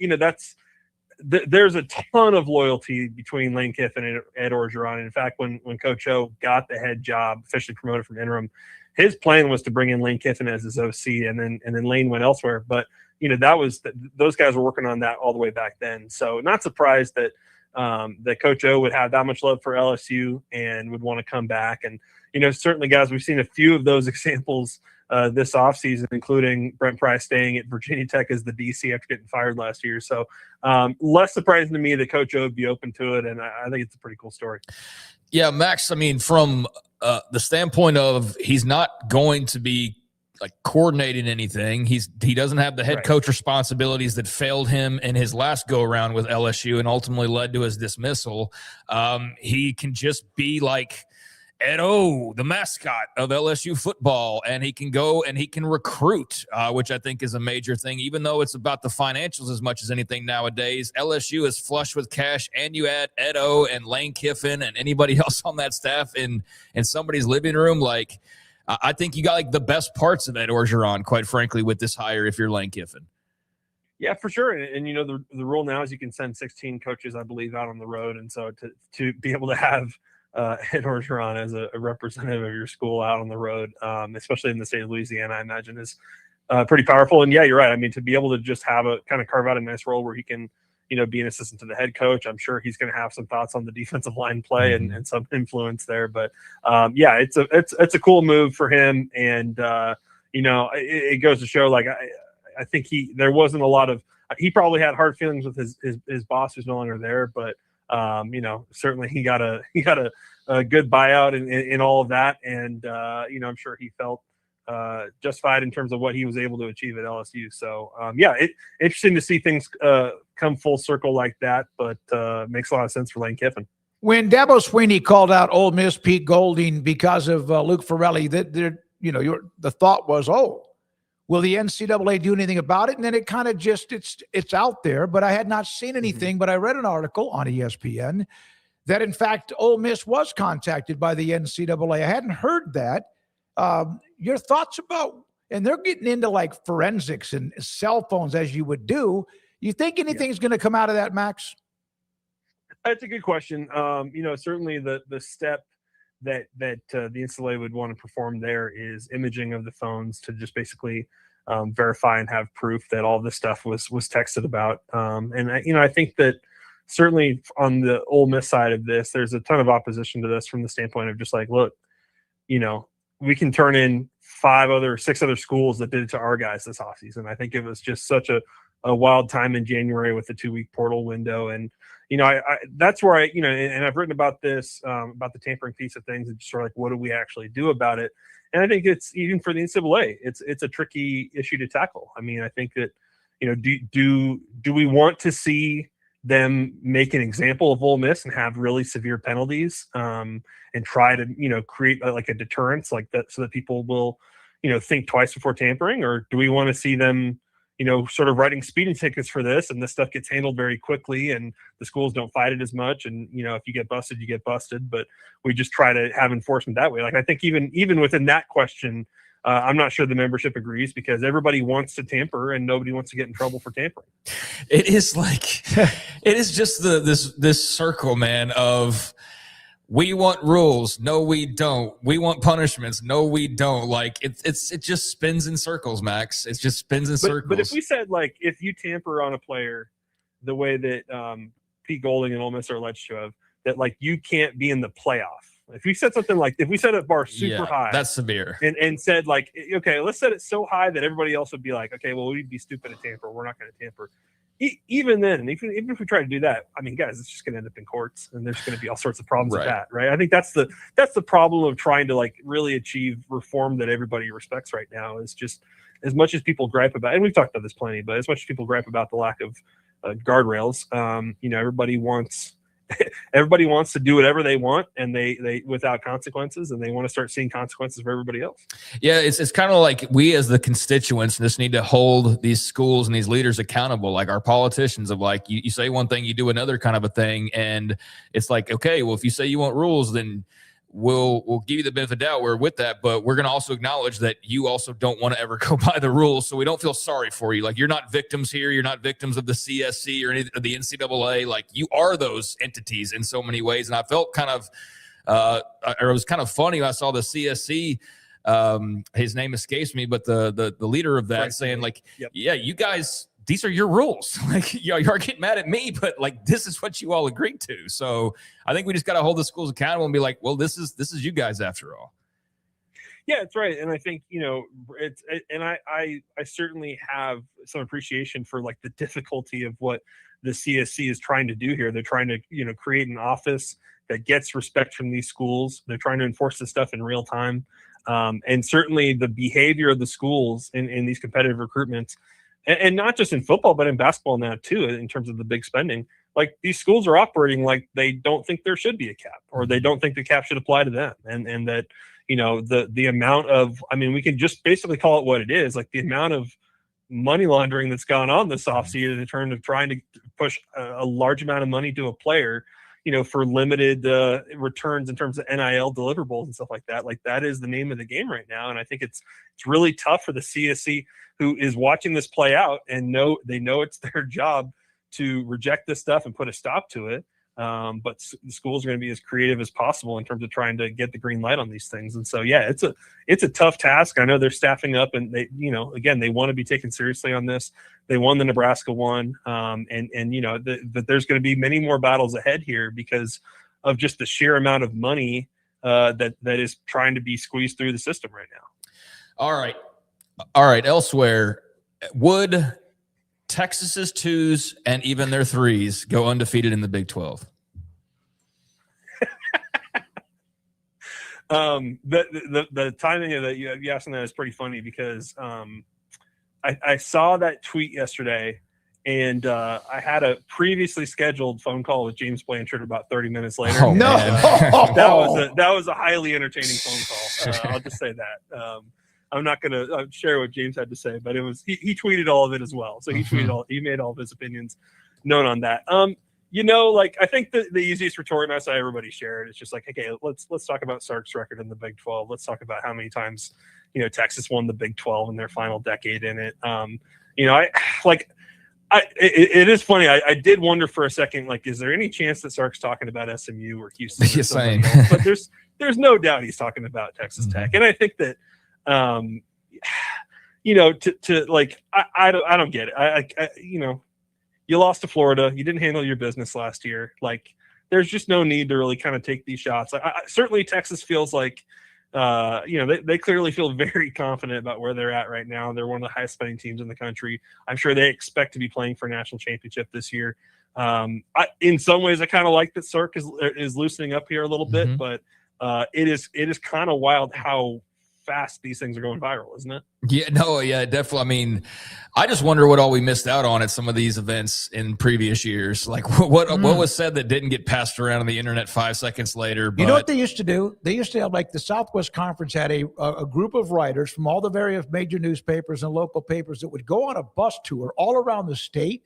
there's a ton of loyalty between Lane Kiffin and Ed Orgeron. In fact, when Coach O got the head job, officially promoted from interim, his plan was to bring in Lane Kiffin as his OC, and then Lane went elsewhere. But those guys were working on that all the way back then. So not surprised that that Coach O would have that much love for LSU and would want to come back. And certainly, guys, we've seen a few of those examples this offseason, including Brent Pry staying at Virginia Tech as the DC after getting fired last year. So less surprising to me that Coach O would be open to it, and I think it's a pretty cool story. Yeah, Max, I mean, from the standpoint of he's not going to be like coordinating anything. He doesn't have the head coach responsibilities that failed him in his last go around with LSU and ultimately led to his dismissal. He can just be like Ed O, the mascot of LSU football, and he can go and he can recruit, which I think is a major thing. Even though it's about the financials as much as anything nowadays, LSU is flush with cash, and you add Ed O and Lane Kiffin and anybody else on that staff in somebody's living room. Like, I think you got like the best parts of Ed Orgeron, quite frankly, with this hire if you're Lane Kiffin. Yeah, for sure. And the rule now is you can send 16 coaches, I believe, out on the road. And so to be able to have Ed Orgeron as a representative of your school out on the road, especially in the state of Louisiana, I imagine is pretty powerful. And yeah, you're right. I mean, to be able to just have a kind of carve out a nice role where he can, be an assistant to the head coach. I'm sure he's going to have some thoughts on the defensive line play and some influence there. But yeah, it's a cool move for him. And it goes to show, like, I think there wasn't a lot of, he probably had hard feelings with his boss who's no longer there, but certainly he got a good buyout in all of that. And I'm sure he felt justified in terms of what he was able to achieve at LSU. So interesting to see things come full circle like that, but makes a lot of sense for Lane Kiffin. When Dabo Swinney called out Ole Miss Pete Golding because of Luke Farrelly, the thought was, will the NCAA do anything about it? And then it kind of just, it's out there, but I had not seen anything. But I read an article on ESPN that, in fact, Ole Miss was contacted by the NCAA. I hadn't heard that. Your thoughts about, and they're getting into like forensics and cell phones as you would do. You think anything's going to come out of that, Max? That's a good question. Certainly the step that the NCAA would want to perform there is imaging of the phones to just basically verify and have proof that all this stuff was texted about. And I think that certainly on the Ole Miss side of this, there's a ton of opposition to this from the standpoint of just like, look, we can turn in 6 other schools that did it to our guys this offseason. I think it was just such a wild time in January with the 2-week portal window. And, that's where and I've written about this, about the tampering piece of things, and just sort of like, what do we actually do about it? And I think it's, even for the NCAA, it's a tricky issue to tackle. I mean, I think that, do we want to see them make an example of Ole Miss and have really severe penalties, and try to, create like a deterrence like that so that people will, think twice before tampering? Or do we want to see them, sort of writing speeding tickets for this, and this stuff gets handled very quickly and the schools don't fight it as much? And, if you get busted, you get busted, but we just try to have enforcement that way. Like, I think even within that question, I'm not sure the membership agrees, because everybody wants to tamper and nobody wants to get in trouble for tampering. It is like, it is just this circle, man, of we want rules. No, we don't. We want punishments. No, we don't. Like, it just spins in circles, Max. It just spins in circles. But if we said, like, if you tamper on a player the way that Pete Golding and Ole Miss are alleged to have, that, like, you can't be in the playoff. If we said something like, if we set a bar super high, that's severe, and said, like, okay, let's set it so high that everybody else would be like, okay, well, we'd be stupid to tamper. We're not going to tamper. Even then, even if we try to do that, I mean, guys, it's just going to end up in courts, and there's going to be all sorts of problems with that, right? I think that's the problem of trying to, like, really achieve reform that everybody respects right now, is just, as much as people gripe about, and we've talked about this plenty, but as much as people gripe about the lack of guardrails, everybody wants everybody wants to do whatever they want, and they without consequences, and they want to start seeing consequences for everybody else. Yeah, it's kind of like we as the constituents just need to hold these schools and these leaders accountable, like our politicians, of like, you say one thing, you do another kind of a thing. And it's like, okay, well, if you say you want rules, then we'll give you the benefit of the doubt. We're with that, but we're going to also acknowledge that you also don't want to ever go by the rules. So we don't feel sorry for you. Like, you're not victims here. You're not victims of the CSC or any of the NCAA. Like, you are those entities in so many ways. And I felt kind of, or it was kind of funny when I saw the CSC, his name escapes me, but the leader of that Right. saying like, Yep. yeah, you guys, these are your rules. Like, you are getting mad at me, but like, this is what you all agreed to. So I think we just got to hold the schools accountable and be like, well, this is you guys after all. Yeah, that's right. And I think, I certainly have some appreciation for like the difficulty of what the CSC is trying to do here. They're trying to, create an office that gets respect from these schools. They're trying to enforce this stuff in real time. And certainly the behavior of the schools in these competitive recruitments, and not just in football, but in basketball now too, in terms of the big spending. Like, these schools are operating like they don't think there should be a cap, or they don't think the cap should apply to them. And that, the amount of, we can just basically call it what it is, like the amount of money laundering that's gone on this offseason in terms of trying to push a large amount of money to a player, for limited returns in terms of NIL deliverables and stuff like that. Like, that is the name of the game right now. And I think it's really tough for the CSC, who is watching this play out and they know it's their job to reject this stuff and put a stop to it. But the schools are going to be as creative as possible in terms of trying to get the green light on these things. And so, yeah, it's a tough task. I know they're staffing up, and they, again, they want to be taken seriously on this. They won the Nebraska one. But there's going to be many more battles ahead here because of just the sheer amount of money that is trying to be squeezed through the system right now. All right. Elsewhere, would Texas's 2s and even their 3s go undefeated in the Big 12? The timing of that you asking that is pretty funny because I saw that tweet yesterday, and I had a previously scheduled phone call with James Blanchard about 30 minutes later. Oh, No. that was a highly entertaining phone call. I'll just say that. I'm not going to share what James had to say, but it was he tweeted all of it as well. So he made all of his opinions known on that. I think the easiest retort, and I saw everybody share it, it's just like, okay, let's talk about Sark's record in the Big 12. Let's talk about how many times Texas won the Big 12 in their final decade in it. It is funny. I did wonder for a second, like, is there any chance that Sark's talking about SMU or Houston? Or Same. else? But there's no doubt he's talking about Texas Tech, and I think that. I don't get it. You lost to Florida. You didn't handle your business last year. Like, there's just no need to really kind of take these shots. Certainly Texas feels like, they clearly feel very confident about where they're at right now. They're one of the highest spending teams in the country. I'm sure they expect to be playing for a national championship this year. In some ways, I kind of like that Sark is loosening up here a little bit, but it is kind of wild how fast these things are going viral, isn't it? Yeah, definitely. I just wonder what all we missed out on at some of these events in previous years. Like, what was said that didn't get passed around on the internet 5 seconds later. But... You know what they used to do? They used to have, like, the Southwest Conference had a group of writers from all the various major newspapers and local papers that would go on a bus tour all around the state,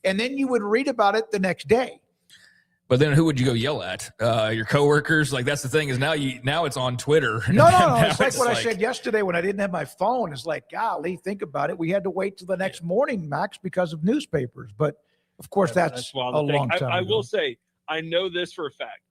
and then you would read about it the next day. But then who would you go yell at? Your coworkers? Like, that's the thing is now it's on Twitter. No. It's like what I said yesterday when I didn't have my phone. It's like, golly, think about it. We had to wait till the next morning, Max, because of newspapers. But, of course, that's a long time I ago. will say, I know this for a fact.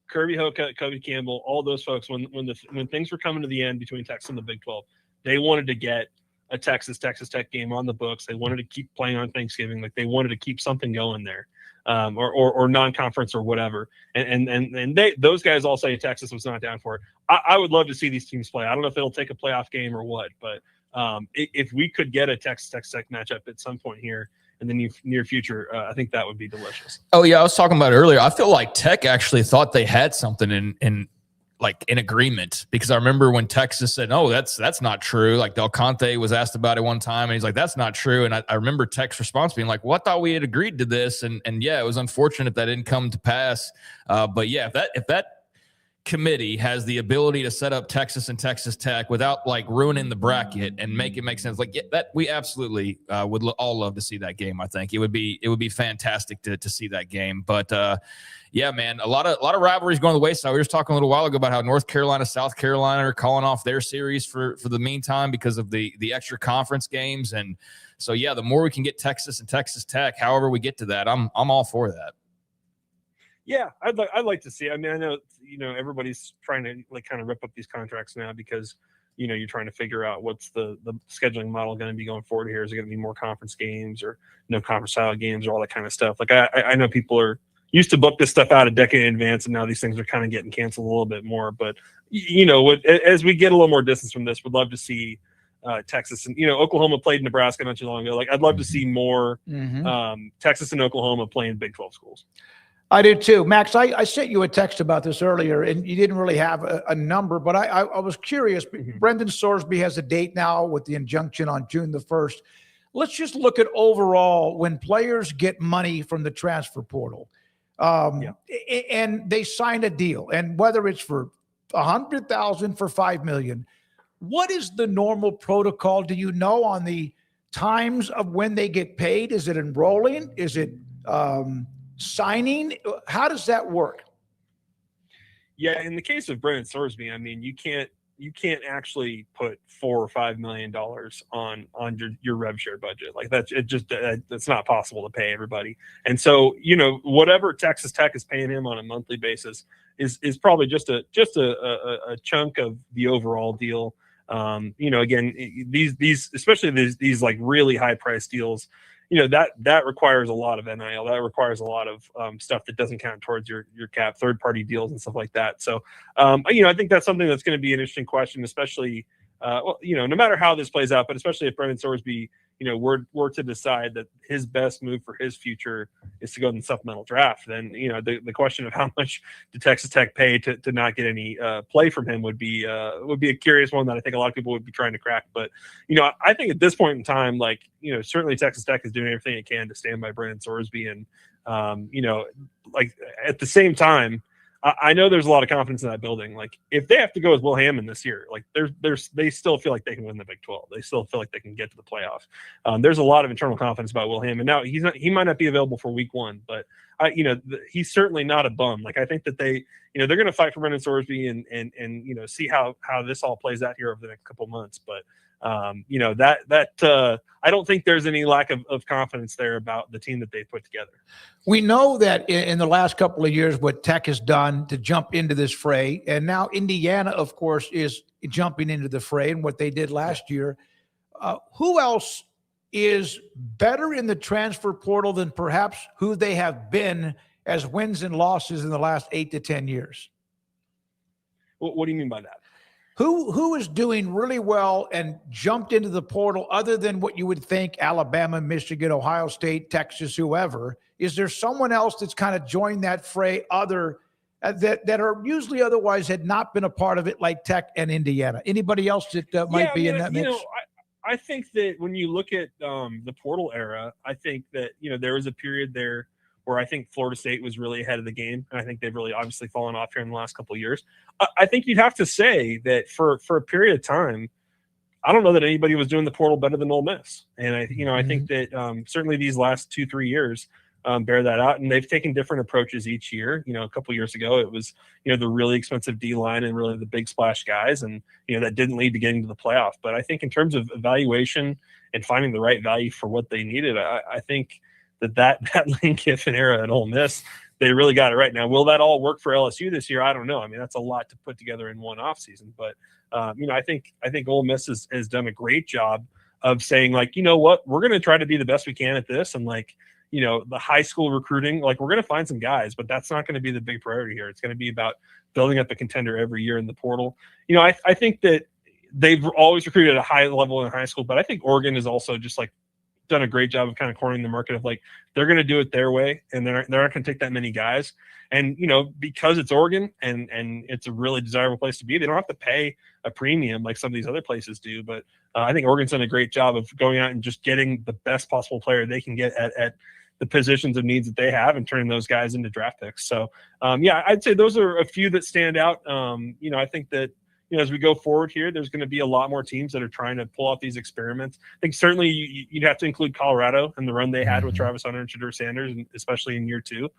Kirby Hocutt, Kobe Campbell, all those folks, when things were coming to the end between Texas and the Big 12, they wanted to get a Texas Tech game on the books. They wanted to keep playing on Thanksgiving. Like, they wanted to keep something going there. Or non-conference or whatever, and those guys all say Texas was not down for it. I would love to see these teams play. I don't know if it'll take a playoff game or what, but if we could get a Texas Tech matchup at some point here in the near future, I think that would be delicious. Oh yeah, I was talking about it earlier. I feel like Tech actually thought they had something in like in agreement, because I remember when Texas said, "Oh, that's not true." Like Del Conte was asked about it one time, and he's like, "That's not true." And I remember Tech's response being like, "Well, I thought we had agreed to this." And yeah, it was unfortunate that didn't come to pass. But yeah, if that committee has the ability to set up Texas and Texas Tech without like ruining the bracket and make it make sense, like that we absolutely would all love to see that game. I think it would be fantastic to see that game. But yeah, man, a lot of rivalries going the wayside. We were just talking a little while ago about how North Carolina, South Carolina are calling off their series for the meantime because of the extra conference games. And so yeah, the more we can get Texas and Texas Tech, however we get to that, I'm all for that. Yeah, I'd like to see. I mean, I know, everybody's trying to like kind of rip up these contracts now because, you're trying to figure out what's the scheduling model going to be going forward here. Is it going to be more conference games or no conference style games or all that kind of stuff? Like I know people are used to book this stuff out a decade in advance, and now these things are kind of getting canceled a little bit more. But, as we get a little more distance from this, would love to see Texas and, Oklahoma played Nebraska not too long ago. Like I'd love to see more Texas and Oklahoma playing Big 12 schools. I did too. Max, I sent you a text about this earlier, and you didn't really have a number, but I was curious. Brennan Sorsby has a date now with the injunction on June the 1st. Let's just look at overall when players get money from the transfer portal and they sign a deal, and whether it's for $100,000 for $5 million, what is the normal protocol? Do you know on the times of when they get paid? Is it enrolling? Is it signing? How does that work? Yeah, in the case of Brennan Sorsby, I mean, you can't actually put $4 or $5 million on your rev share budget. Like that's not possible to pay everybody. And so, whatever Texas Tech is paying him on a monthly basis is probably just a chunk of the overall deal. Again, these especially these like really high price deals, that requires a lot of NIL. That requires a lot of stuff that doesn't count towards your cap, third-party deals and stuff like that. So, I think that's something that's going to be an interesting question, especially, no matter how this plays out, but especially if Brennan Sorsby, were to decide that his best move for his future is to go in the supplemental draft, then, the question of how much did Texas Tech pay to not get any play from him would be a curious one that I think a lot of people would be trying to crack. But, I think at this point in time, like, certainly Texas Tech is doing everything it can to stand by Brennan Sorsby. And, like at the same time, I know there's a lot of confidence in that building. Like if they have to go with Will Hammond this year, like they still feel like they can win the Big 12. They still feel like they can get to the playoffs. There's a lot of internal confidence about Will Hammond. Now he might not be available for week 1, but he's certainly not a bum. Like I think that they're going to fight for Brennan Sorsby and see how this all plays out here over the next couple of months. But I don't think there's any lack of confidence there about the team that they put together. We know that in the last couple of years, what Tech has done to jump into this fray, and now Indiana, of course, is jumping into the fray and what they did last year. Who else is better in the transfer portal than perhaps who they have been as wins and losses in the last 8 to 10 years? What do you mean by that? Who is doing really well and jumped into the portal other than what you would think Alabama, Michigan, Ohio State, Texas, whoever? Is there someone else that's kind of joined that fray that are usually otherwise had not been a part of it, like Tech and Indiana? Anybody else that might be in that mix? I think that when you look at the portal era, I think that, there was a period there where I think Florida State was really ahead of the game. And I think they've really obviously fallen off here in the last couple of years. I think you'd have to say that for a period of time, I don't know that anybody was doing the portal better than Ole Miss. And I think that certainly these last 2-3 years bear that out. And they've taken different approaches each year. A couple of years ago, it was, the really expensive D-line and really the big splash guys. And, that didn't lead to getting to the playoff. But I think in terms of evaluation and finding the right value for what they needed, I think that Lane Kiffin era at Ole Miss, they really got it right. Now, will that all work for LSU this year? I don't know. I mean, that's a lot to put together in one offseason. But, I think Ole Miss has done a great job of saying, like, you know what, we're going to try to be the best we can at this. And, like, the high school recruiting, like, we're going to find some guys, but that's not going to be the big priority here. It's going to be about building up a contender every year in the portal. I think that they've always recruited at a high level in high school, but I think Oregon is also just, like, done a great job of kind of cornering the market of like, they're going to do it their way, and they're not going to take that many guys. And, because it's Oregon and it's a really desirable place to be, they don't have to pay a premium like some of these other places do. But I think Oregon's done a great job of going out and just getting the best possible player they can get at the positions of needs that they have and turning those guys into draft picks. So, I'd say those are a few that stand out. I think that, as we go forward here, there's going to be a lot more teams that are trying to pull off these experiments. I think certainly you'd have to include Colorado and the run they had with Travis Hunter and Shedeur Sanders, and especially in year 2.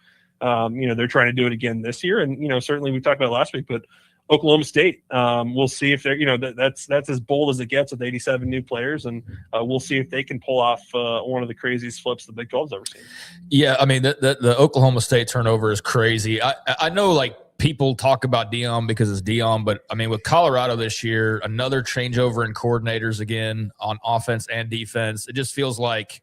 They're trying to do it again this year. And, certainly we talked about it last week, but Oklahoma State, we'll see if they're, that's as bold as it gets with 87 new players. And we'll see if they can pull off one of the craziest flips the Big 12's ever seen. Yeah. I mean, the Oklahoma State turnover is crazy. I know, like, people talk about Dion because it's Dion, but I mean, with Colorado this year, another changeover in coordinators again on offense and defense. It just feels like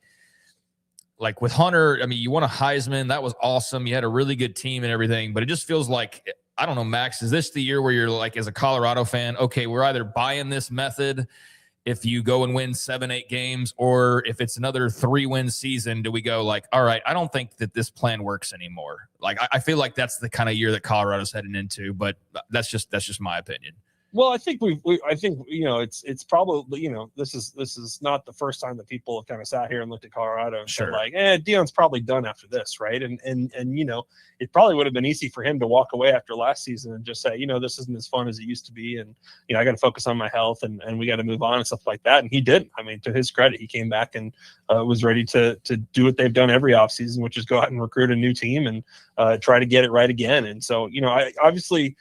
with Hunter, I mean, you won a Heisman. That was awesome. You had a really good team and everything, but it just feels like, I don't know, Max, is this the year where you're like, as a Colorado fan, okay, we're either buying this method if you go and win 7-8 games, or if it's another 3-win season, do we go like, all right, I don't think that this plan works anymore. Like, I feel like that's the kind of year that Colorado's heading into, but that's just my opinion. Well, I think it's probably, this is not the first time that people have kind of sat here and looked at Colorado and said like, Dion's probably done after this, right? And it probably would have been easy for him to walk away after last season and just say, this isn't as fun as it used to be, and I got to focus on my health and we got to move on and stuff like that. And he didn't. I mean, to his credit, he came back and was ready to do what they've done every offseason, which is go out and recruit a new team and try to get it right again. And so, obviously,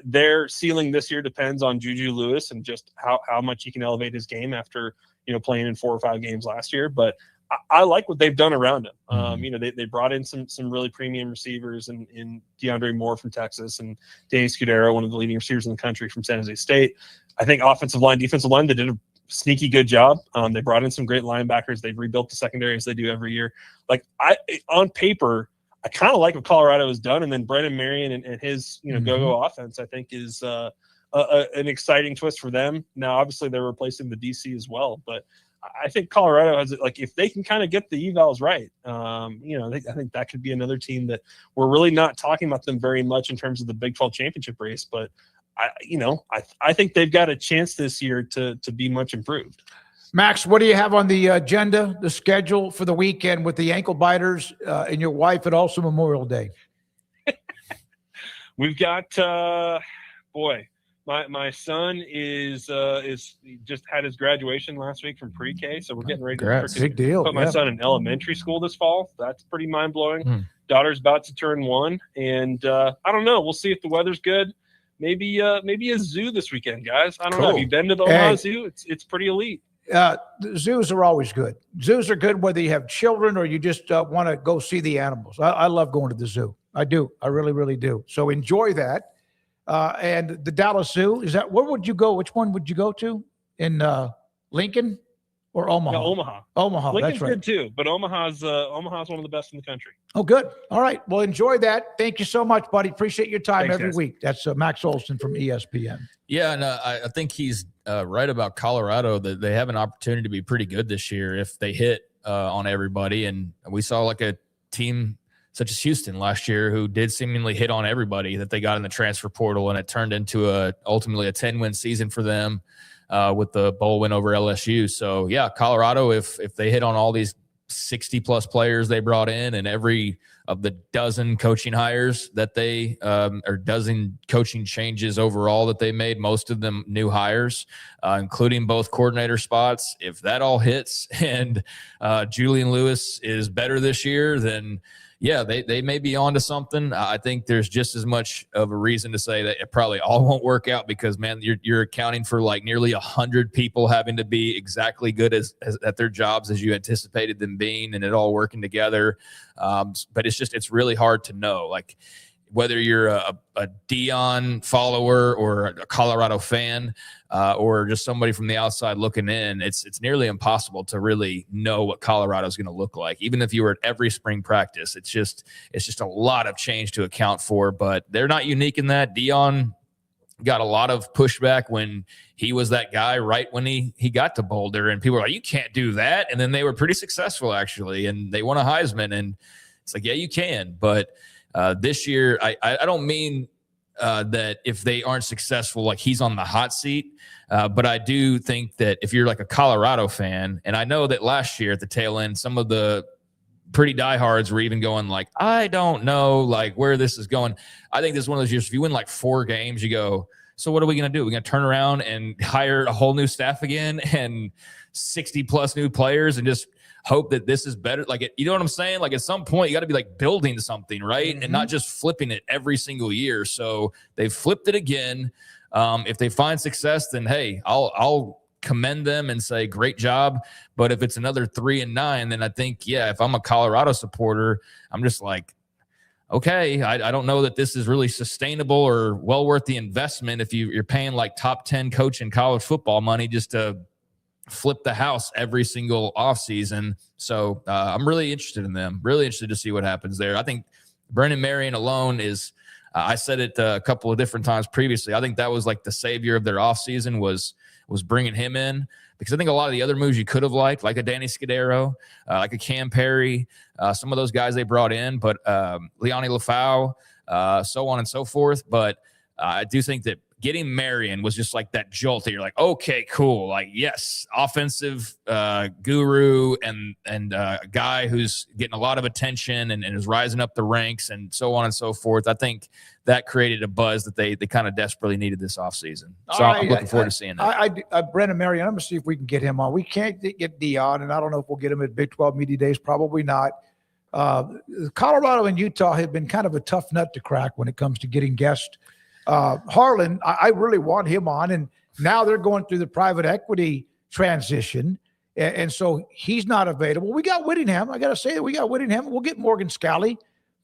their ceiling this year depends on Juju Lewis and just how much he can elevate his game after, playing in 4 or 5 games last year. But I like what they've done around him. They brought in some really premium receivers in DeAndre Moore from Texas and Danny Scudero, one of the leading receivers in the country from San Jose State. I think offensive line, defensive line, they did a sneaky good job. They brought in some great linebackers. They've rebuilt the secondary as they do every year. Like, on paper, I kind of like what Colorado has done, and then Brennan Marion and his go-go offense, I think, is an exciting twist for them. Now, obviously, they're replacing the DC as well, but I think Colorado has, like, if they can kind of get the evals right, I think that could be another team that we're really not talking about them very much in terms of the Big 12 championship race, but I think they've got a chance this year to be much improved. Max, what do you have on the agenda, the schedule for the weekend with the ankle biters and your wife, and also Memorial Day? We've got, my son is just had his graduation last week from pre-K, so we're getting ready to put my son in elementary school this fall. That's pretty mind-blowing. Daughter's about to turn 1, and I don't know. We'll see if the weather's good. Maybe a zoo this weekend, guys. I don't know. Have you been to the Omaha Zoo? It's pretty elite. The zoos are always good. Zoos are good whether you have children or you just want to go see the animals. I love going to the zoo. I do. I really, really do. So enjoy that. And the Dallas Zoo, where would you go? Which one would you go to? In Lincoln or Omaha? No, Omaha. Omaha. Lincoln's that's right. good too, but Omaha's one of the best in the country. Oh, good. All right. Well, enjoy that. Thank you so much, buddy. Appreciate your time. Thanks, every guys. week. That's Max Olson from ESPN. Yeah, and I think he's right about Colorado, that they have an opportunity to be pretty good this year if they hit on everybody. And we saw like a team such as Houston last year who did seemingly hit on everybody that they got in the transfer portal, and it turned into ultimately a 10-win season for them with the bowl win over LSU. So, yeah, Colorado, if they hit on all these 60-plus players they brought in and every of the dozen coaching hires that they or dozen coaching changes overall that they made, most of them new hires, including both coordinator spots. If that all hits and Julian Lewis is better this year, then yeah, they may be onto something. I think there's just as much of a reason to say that it probably all won't work out because, man, you're accounting for like nearly 100 people having to be exactly good as at their jobs as you anticipated them being, and it all working together. But it's really hard to know, like, whether you're a Dion follower or a Colorado fan or just somebody from the outside looking in, it's nearly impossible to really know what Colorado is going to look like. Even if you were at every spring practice, it's just a lot of change to account for. But they're not unique in that. Dion got a lot of pushback when he was that guy right when he got to Boulder, and people were like, you can't do that. And then they were pretty successful, actually, and they won a Heisman. And it's like, yeah, you can. But this year, I don't mean that if they aren't successful, like he's on the hot seat. But I do think that if you're like a Colorado fan, and I know that last year at the tail end, some of the pretty diehards were even going like, I don't know, like where this is going. I think this is one of those years, if you win like 4 games, you go, so what are we going to do? We're going to turn around and hire a whole new staff again and 60 plus new players and just hope that this is better. Like, you know what I'm saying? Like at some point you got to be like building something, right? And not just flipping it every single year. So they've flipped it again. If they find success, then hey, I'll commend them and say great job. But if it's another 3-9, then I think, yeah, if I'm a Colorado supporter, I'm just like, okay, I don't know that this is really sustainable or well worth the investment if you're paying like top 10 coach in college football money just to flip the house every single offseason. So I'm really interested in them, really interested to see what happens there. I think Brennan Marion alone is, I said it a couple of different times previously, I think that was like the savior of their offseason was bringing him in, because I think a lot of the other moves you could have liked, like a Danny Scudero, like a Cam Perry, some of those guys they brought in, but Leone Lafau, so on and so forth. But I do think that getting Marion was just like that jolt that you're like, okay, cool. Like, yes, offensive guru and a guy who's getting a lot of attention and is rising up the ranks and so on and so forth. I think that created a buzz that they kind of desperately needed this offseason. So I'm looking forward to seeing that. Brennan Marion, I'm going to see if we can get him on. We can't get Dion, and I don't know if we'll get him at Big 12 Media Days. Probably not. Colorado and Utah have been kind of a tough nut to crack when it comes to getting guests. Harlan, I really want him on, and now they're going through the private equity transition, and so he's not available. We got Whittingham. I got to say that we got Whittingham. We'll get Morgan Scally,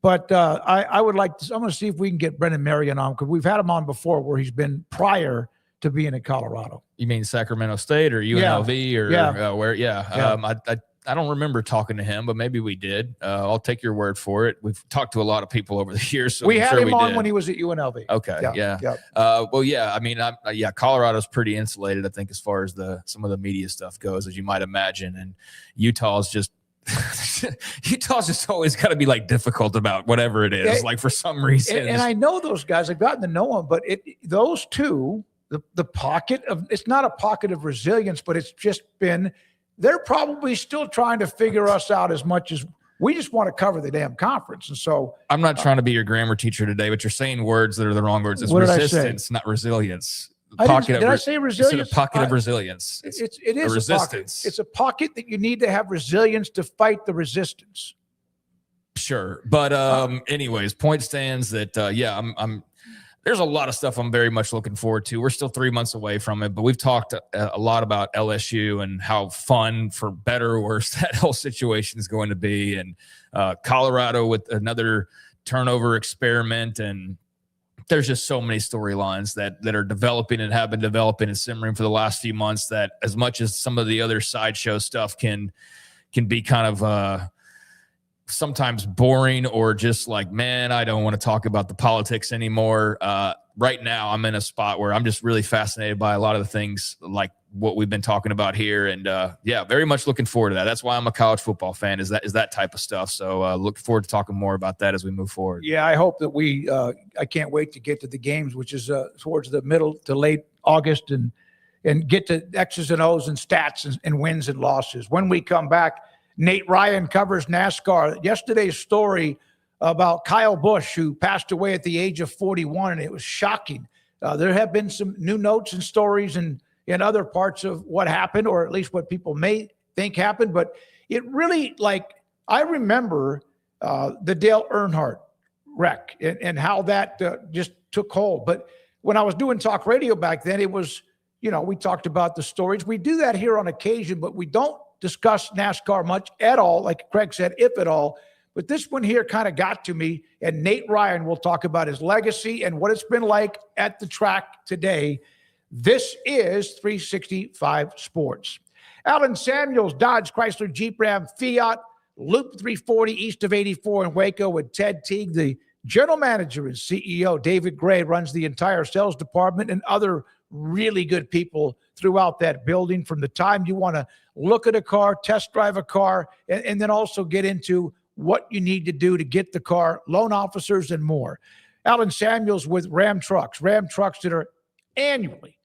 but I would like to. I'm going to see if we can get Brennan Marion on, because we've had him on before where he's been prior to being in Colorado. You mean Sacramento State or UNLV or where? Yeah. I don't remember talking to him, but maybe we did. I'll take your word for it. We've talked to a lot of people over the years. So we had him on when he was at UNLV. Okay. Yeah. Well, yeah. I mean, Colorado's pretty insulated, I think, as far as some of the media stuff goes, as you might imagine. And Utah's just always got to be like difficult about whatever it is, like for some reason. And I know those guys. I've gotten to know them, but those two, the pocket of, it's not a pocket of resilience, but it's just been. They're probably still trying to figure us out as much as we just want to cover the damn conference. And so I'm not trying to be your grammar teacher today, but you're saying words that are the wrong words. It's resistance, not resilience. Did I say resilience? It's a pocket of resilience. It is a resistance. Pocket. It's a pocket that you need to have resilience to fight the resistance. Sure. But anyways, point stands that, I'm there's a lot of stuff I'm very much looking forward to. We're still 3 months away from it, but we've talked a lot about LSU and how fun, for better or worse, that whole situation is going to be. And Colorado with another turnover experiment. And there's just so many storylines that are developing and have been developing and simmering for the last few months, that as much as some of the other sideshow stuff can be kind of sometimes boring or just like, man, I don't want to talk about the politics anymore. Right now I'm in a spot where I'm just really fascinated by a lot of the things like what we've been talking about here. And very much looking forward to that. That's why I'm a college football fan, is that type of stuff. So look forward to talking more about that as we move forward. Yeah, I hope that I can't wait to get to the games, which is towards the middle to late August, and get to X's and O's and stats and wins and losses. When we come back, Nate Ryan covers NASCAR. Yesterday's story about Kyle Busch, who passed away at the age of 41, and it was shocking. There have been some new notes and stories in other parts of what happened, or at least what people may think happened. But it really, I remember the Dale Earnhardt wreck and how that just took hold. But when I was doing talk radio back then, it was, we talked about the stories. We do that here on occasion, but we don't discuss NASCAR much at all, like Craig said, if at all. But this one here kind of got to me, and Nate Ryan will talk about his legacy and what it's been like at the track today. This is 365 Sports. Alan Samuels, Dodge, Chrysler, Jeep, Ram, Fiat, Loop 340 east of 84 in Waco with Ted Teague, the General Manager and CEO David Gray runs the entire sales department and other really good people throughout that building from the time you want to look at a car, test drive a car, and then also get into what you need to do to get the car, loan officers, and more. Alan Samuels with Ram Trucks that are annually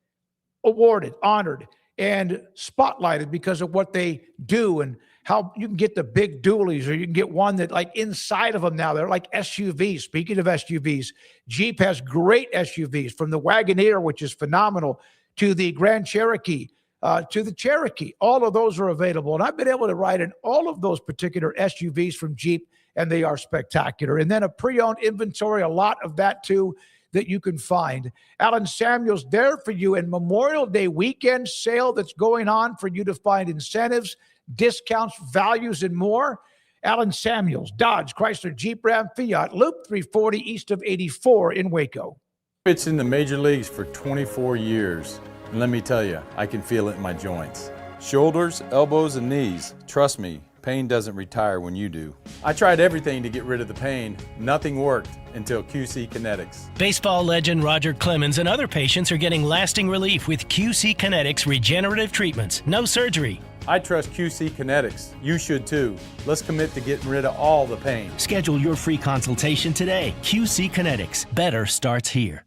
awarded, honored, and spotlighted because of what they do and how you can get the big dualies, or you can get one that, like, inside of them now, they're like SUVs. Speaking of SUVs, Jeep has great SUVs, from the Wagoneer, which is phenomenal, to the Grand Cherokee, to the Cherokee. All of those are available. And I've been able to ride in all of those particular SUVs from Jeep, and they are spectacular. And then a pre-owned inventory, a lot of that too, that you can find. Alan Samuels there for you in Memorial Day weekend sale that's going on for you to find incentives, discounts, values, and more. Alan Samuels, Dodge, Chrysler, Jeep, Ram, Fiat, Loop 340 east of 84 in Waco. It's in the major leagues for 24 years. And let me tell you, I can feel it in my joints. Shoulders, elbows, and knees. Trust me, pain doesn't retire when you do. I tried everything to get rid of the pain. Nothing worked until QC Kinetics. Baseball legend Roger Clemens and other patients are getting lasting relief with QC Kinetics regenerative treatments. No surgery. I trust QC Kinetics. You should too. Let's commit to getting rid of all the pain. Schedule your free consultation today. QC Kinetics. Better starts here.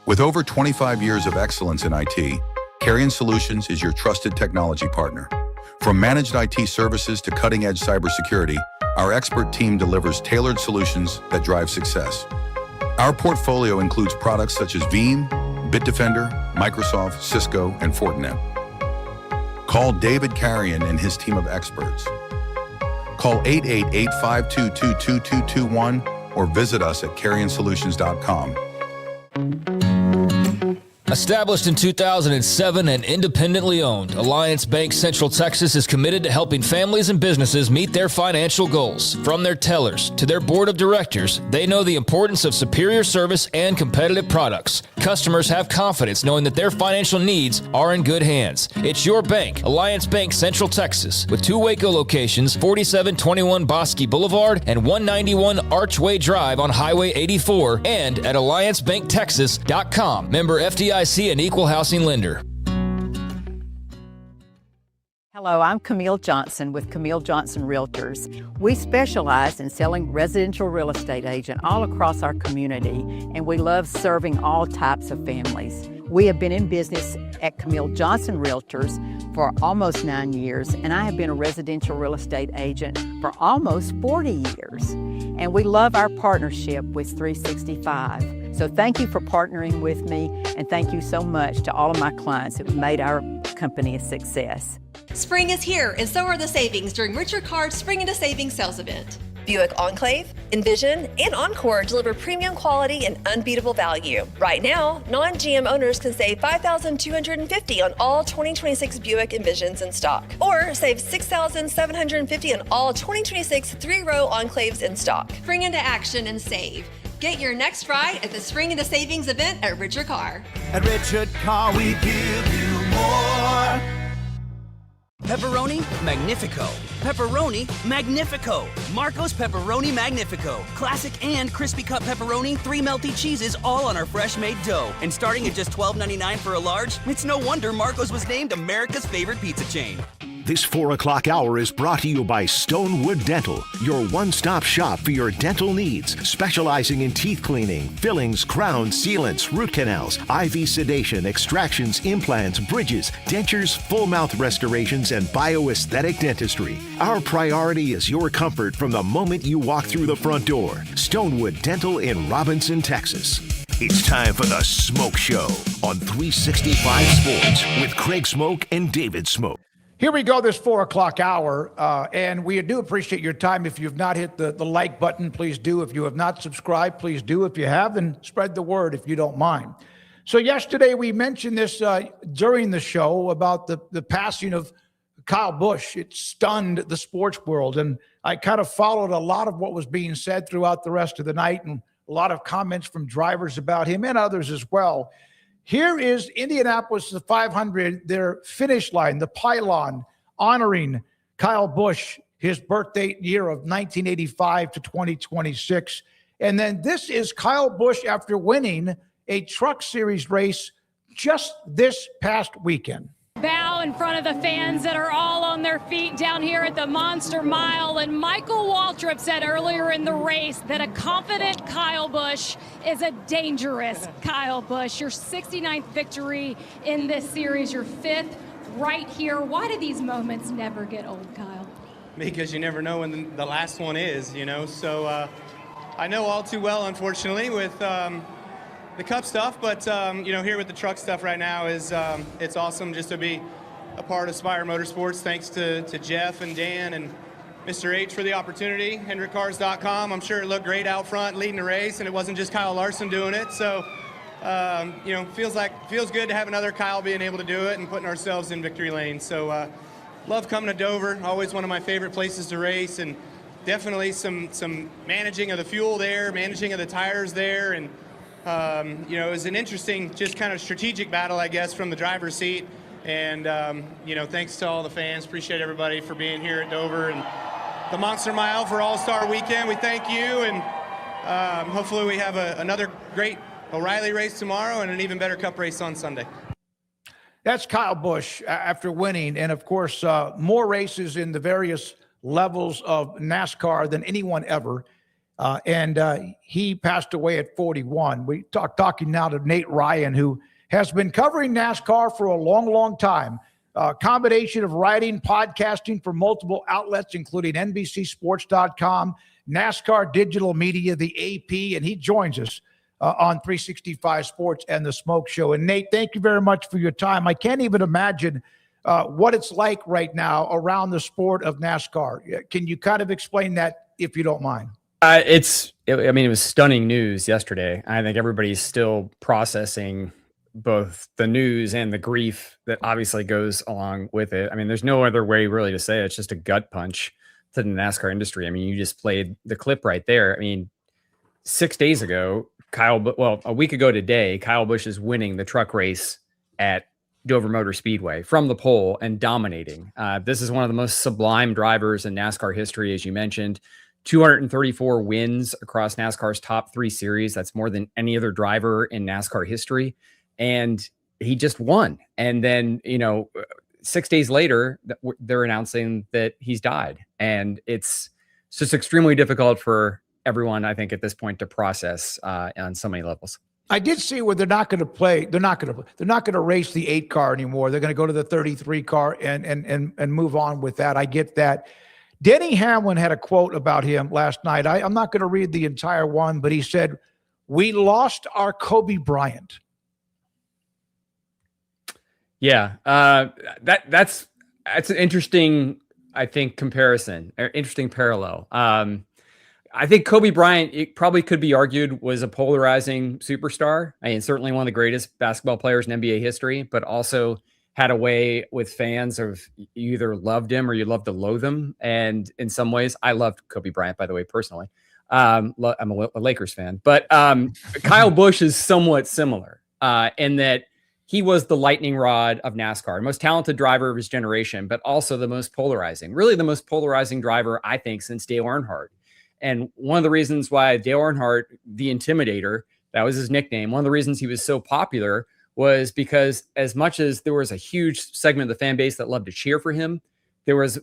With over 25 years of excellence in IT, Carrion Solutions is your trusted technology partner. From managed IT services to cutting-edge cybersecurity, our expert team delivers tailored solutions that drive success. Our portfolio includes products such as Veeam, Bitdefender, Microsoft, Cisco, and Fortinet. Call David Carrion and his team of experts. Call 888-522-2221 or visit us at carrionsolutions.com. Established in 2007 and independently owned, Alliance Bank Central Texas is committed to helping families and businesses meet their financial goals. From their tellers to their board of directors, they know the importance of superior service and competitive products. Customers have confidence knowing that their financial needs are in good hands. It's your bank, Alliance Bank Central Texas, with 2 Waco locations, 4721 Bosque Boulevard and 191 Archway Drive on Highway 84, and at alliancebanktexas.com. Member FDIC and equal housing lender. Hello, I'm Camille Johnson with Camille Johnson Realtors. We specialize in selling residential real estate agent all across our community, and we love serving all types of families. We have been in business at Camille Johnson Realtors for almost 9 years, and I have been a residential real estate agent for almost 40 years. And we love our partnership with 365. So thank you for partnering with me, and thank you so much to all of my clients who have made our company a success. Spring is here, and so are the savings during Richard Card's Spring into Savings sales event. Buick Enclave, Envision, and Encore deliver premium quality and unbeatable value. Right now, non-GM owners can save $5,250 on all 2026 Buick Envisions in stock, or save $6,750 on all 2026 3-row Enclaves in stock. Spring into action and save. Get your next ride at the Spring into Savings event at Richard Car. At Richard Car, we give you more. Pepperoni Magnifico. Pepperoni Magnifico. Marco's Pepperoni Magnifico. Classic and crispy cut pepperoni, 3 melty cheeses, all on our fresh made dough. And starting at just $12.99 for a large, it's no wonder Marco's was named America's favorite pizza chain. This 4 o'clock hour is brought to you by Stonewood Dental, your one-stop shop for your dental needs, specializing in teeth cleaning, fillings, crowns, sealants, root canals, IV sedation, extractions, implants, bridges, dentures, full mouth restorations, and bioaesthetic dentistry. Our priority is your comfort from the moment you walk through the front door. Stonewood Dental in Robinson, Texas. It's time for the Smoke Show on 365 Sports with Craig Smoke and David Smoke. Here we go, this 4 o'clock hour, and we do appreciate your time. If you've not hit the like button, please do. If you have not subscribed, please do. If you have, then spread the word if you don't mind. So yesterday we mentioned this during the show about the passing of Kyle Busch. It stunned the sports world, and I kind of followed a lot of what was being said throughout the rest of the night, and a lot of comments from drivers about him and others as well. Here is Indianapolis 500, their finish line, the pylon, honoring Kyle Busch, his birthday year of 1985 to 2026. And then this is Kyle Busch after winning a Truck Series race just this past weekend. Bow in front of the fans that are all on their feet down here at the Monster Mile. And Michael Waltrip said earlier in the race that a confident Kyle Busch is a dangerous Kyle Busch. Your 69th victory in this series, your 5th right here. Why do these moments never get old, Kyle? Because you never know when the last one is, you know. So I know all too well, unfortunately, with the Cup stuff, but you know, here with the truck stuff right now is it's awesome just to be a part of Spire Motorsports. Thanks to Jeff and Dan and Mr. H for the opportunity. HendrickCars.com. I'm sure it looked great out front leading the race, and it wasn't just Kyle Larson doing it. So you know, feels good to have another Kyle being able to do it and putting ourselves in victory lane. So love coming to Dover. Always one of my favorite places to race, and definitely some managing of the fuel there, managing of the tires there, and you know, it was an interesting, just kind of strategic battle, I guess, from the driver's seat. And, you know, thanks to all the fans. Appreciate everybody for being here at Dover and the Monster Mile for All-Star Weekend. We thank you. And hopefully we have another great O'Reilly race tomorrow and an even better Cup race on Sunday. That's Kyle Busch after winning. And, of course, more races in the various levels of NASCAR than anyone ever. And he passed away at 41. We talking now to Nate Ryan, who has been covering NASCAR for a long, long time. Combination of writing, podcasting for multiple outlets, including NBCSports.com, NASCAR Digital Media, the AP, and he joins us on 365 Sports and the Smoke Show. And Nate, thank you very much for your time. I can't even imagine what it's like right now around the sport of NASCAR. Can you kind of explain that, if you don't mind? I mean, it was stunning news yesterday. I think everybody's still processing both the news and the grief that obviously goes along with it. I mean, there's no other way really to say it. It's just a gut punch to the NASCAR industry. I mean, you just played the clip right there. I mean, 6 days ago, a week ago today, Kyle Busch is winning the truck race at Dover Motor Speedway from the pole and dominating. This is one of the most sublime drivers in NASCAR history, as you mentioned. 234 wins across NASCAR's top 3 series. That's more than any other driver in NASCAR history. And he just won. And then, you know, 6 days later, they're announcing that he's died. And it's just extremely difficult for everyone, I think, at this point to process on so many levels. I did see where they're not going to play. They're not going to race the 8 car anymore. They're going to go to the 33 car and move on with that. I get that. Denny Hamlin had a quote about him last night. I'm not going to read the entire one, but he said, "We lost our Kobe Bryant." Yeah, that's an interesting, I think, comparison, or interesting parallel. I think Kobe Bryant, it probably could be argued, was a polarizing superstar. I mean, certainly one of the greatest basketball players in NBA history, but also had a way with fans of you either loved him or you loved to loathe him. And in some ways, I loved Kobe Bryant, by the way, personally. I'm a Lakers fan. But Kyle Busch is somewhat similar in that he was the lightning rod of NASCAR, most talented driver of his generation, but also the most polarizing, really the most polarizing driver, I think, since Dale Earnhardt. And one of the reasons why Dale Earnhardt, the Intimidator, that was his nickname, one of the reasons he was so popular was because as much as there was a huge segment of the fan base that loved to cheer for him, there was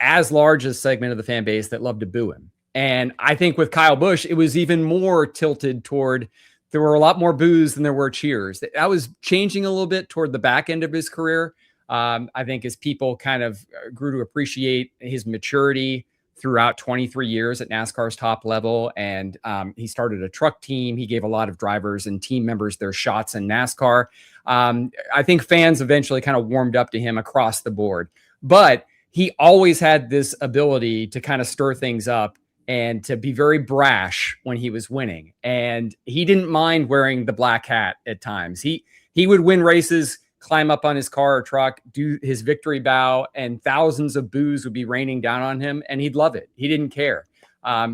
as large a segment of the fan base that loved to boo him. And I think with Kyle Busch, it was even more tilted toward, there were a lot more boos than there were cheers. That was changing a little bit toward the back end of his career. I think as people kind of grew to appreciate his maturity throughout 23 years at NASCAR's top level. And he started a truck team. He gave a lot of drivers and team members their shots in NASCAR. I think fans eventually kind of warmed up to him across the board, but he always had this ability to kind of stir things up and to be very brash when he was winning. And he didn't mind wearing the black hat at times. He would win races, climb up on his car or truck, do his victory bow, and thousands of boos would be raining down on him, and he'd love it. He didn't care.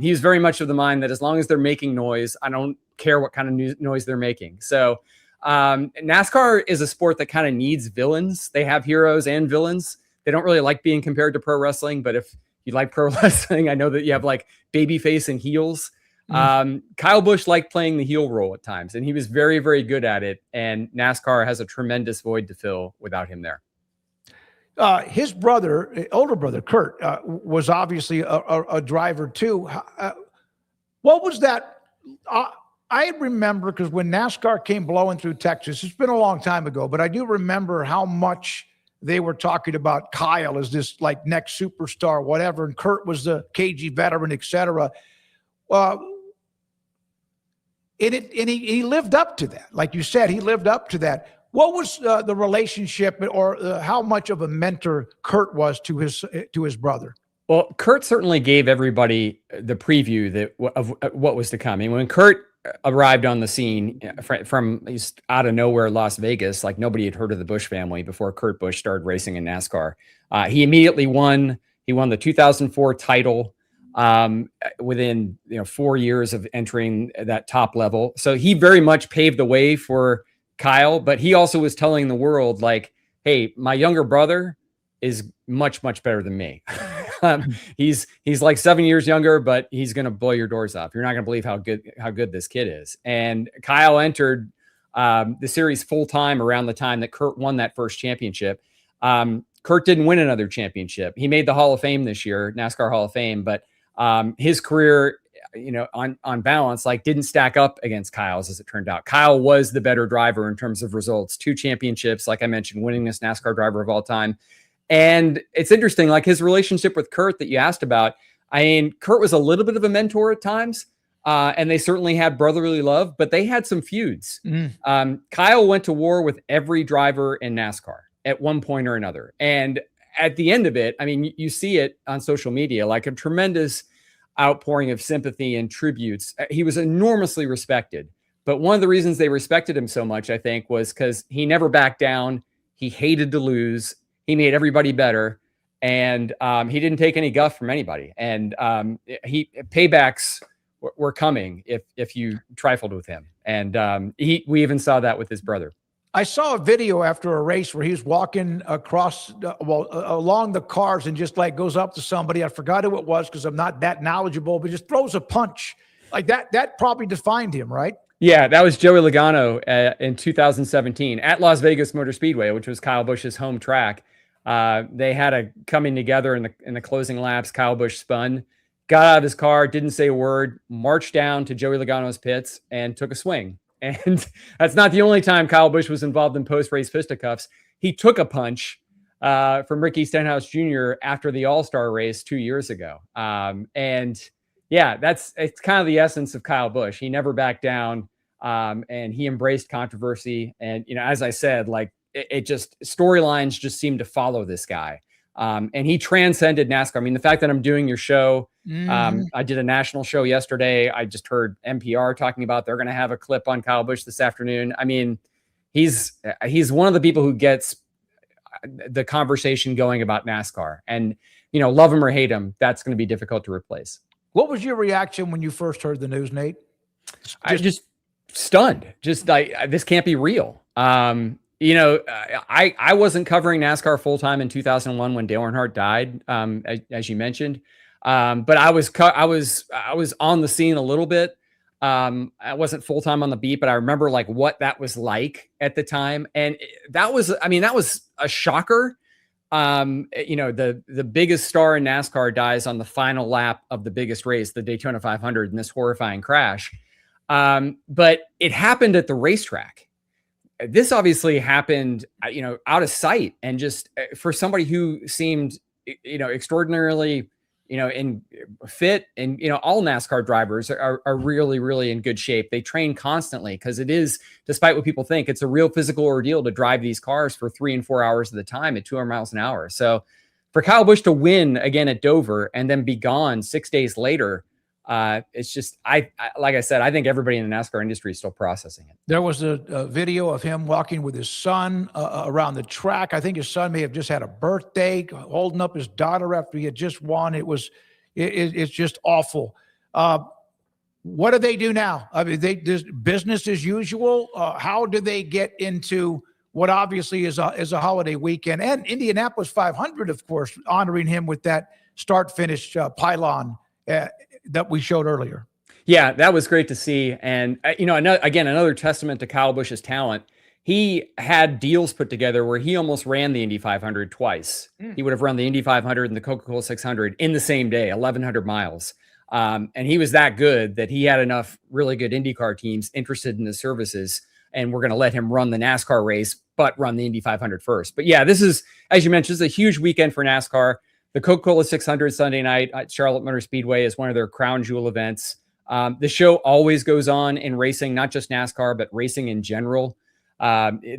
He was very much of the mind that as long as they're making noise, I don't care what kind of noise they're making. So NASCAR is a sport that kind of needs villains. They have heroes and villains. They don't really like being compared to pro wrestling, but if you like pro wrestling, I know that you have like babyface and heels. Kyle Busch liked playing the heel role at times, and he was very, very good at it. And NASCAR has a tremendous void to fill without him there. His brother, older brother, Kurt, was obviously a driver too. What was that? I remember, because when NASCAR came blowing through Texas, it's been a long time ago, but I do remember how much they were talking about Kyle as this like next superstar, whatever. And Kurt was the KG veteran, et cetera. And he lived up to that. Like you said, he lived up to that. What was the relationship, or how much of a mentor Kurt was to his brother? Well, Kurt certainly gave everybody the preview of what was to come. And when Kurt arrived on the scene from out of nowhere, Las Vegas, like nobody had heard of the Busch family before Kurt Busch started racing in NASCAR. He immediately won. He won the 2004 title within 4 years of entering that top level. So he very much paved the way for Kyle, but he also was telling the world, like, hey, my younger brother is much, much better than me. He's like 7 years younger, but he's going to blow your doors off. You're not going to believe how good this kid is. And Kyle entered the series full time around the time that Kurt won that first championship. Kurt didn't win another championship. He made the Hall of Fame this year, NASCAR Hall of Fame, but his career, on balance, like didn't stack up against Kyle's, as it turned out. Kyle was the better driver in terms of results. 2 championships, like I mentioned, winningest NASCAR driver of all time. And it's interesting, like his relationship with Kurt that you asked about. I mean, Kurt was a little bit of a mentor at times, and they certainly had brotherly love, but they had some feuds. Kyle went to war with every driver in NASCAR at one point or another. And at the end of it, I mean, you see it on social media, like a tremendous outpouring of sympathy and tributes. He was enormously respected. But one of the reasons they respected him so much, I think, was because he never backed down. He hated to lose. He made everybody better. And he didn't take any guff from anybody. And paybacks were coming if you trifled with him. And we even saw that with his brother. I saw a video after a race where he was walking across, along the cars and just like goes up to somebody. I forgot who it was because I'm not that knowledgeable, but just throws a punch like that. That probably defined him, right? Yeah, that was Joey Logano in 2017 at Las Vegas Motor Speedway, which was Kyle Busch's home track. They had a coming together in the closing laps. Kyle Busch spun, got out of his car, didn't say a word, marched down to Joey Logano's pits and took a swing. And that's not the only time Kyle Busch was involved in post-race fisticuffs. He took a punch from Ricky Stenhouse Jr. after the All-Star race 2 years ago. And yeah, it's kind of the essence of Kyle Busch. He never backed down, and he embraced controversy. And, as I said, like it just storylines just seem to follow this guy. And he transcended NASCAR. I mean, the fact that I'm doing your show, I did a national show yesterday. I just heard NPR talking about they're going to have a clip on Kyle Busch this afternoon. I mean, he's one of the people who gets the conversation going about NASCAR. And, love him or hate him, that's going to be difficult to replace. What was your reaction when you first heard the news, Nate? I just stunned. Just like, this can't be real. I wasn't covering NASCAR full time in 2001 when Dale Earnhardt died, as you mentioned. But I was on the scene a little bit. I wasn't full time on the beat, but I remember like what that was like at the time, and that was a shocker. The biggest star in NASCAR dies on the final lap of the biggest race, the Daytona 500, in this horrifying crash. But it happened at the racetrack. This obviously happened, out of sight, and just for somebody who seemed, extraordinarily, in fit, and, all NASCAR drivers are really, really in good shape. They train constantly because it is, despite what people think, it's a real physical ordeal to drive these cars for 3 and 4 hours at a time at 200 miles an hour. So for Kyle Busch to win again at Dover and then be gone 6 days later, it's just, like I said, I think everybody in the NASCAR industry is still processing it. There was a video of him walking with his son around the track. I think his son may have just had a birthday, holding up his daughter after he had just won. It's just awful. What do they do now? I mean, business as usual. How do they get into what obviously is a holiday weekend? And Indianapolis 500, of course, honoring him with that start-finish pylon that we showed earlier. Yeah, that was great to see. And, another testament to Kyle Busch's talent. He had deals put together where he almost ran the Indy 500 twice. He would have run the Indy 500 and the Coca-Cola 600 in the same day, 1,100 miles. And he was that good that he had enough really good IndyCar teams interested in his services. And we're going to let him run the NASCAR race, but run the Indy 500 first. But yeah, this is, as you mentioned, this is a huge weekend for NASCAR. The Coca-Cola 600 Sunday night at Charlotte Motor Speedway is one of their crown jewel events. The show always goes on in racing, not just NASCAR, but racing in general.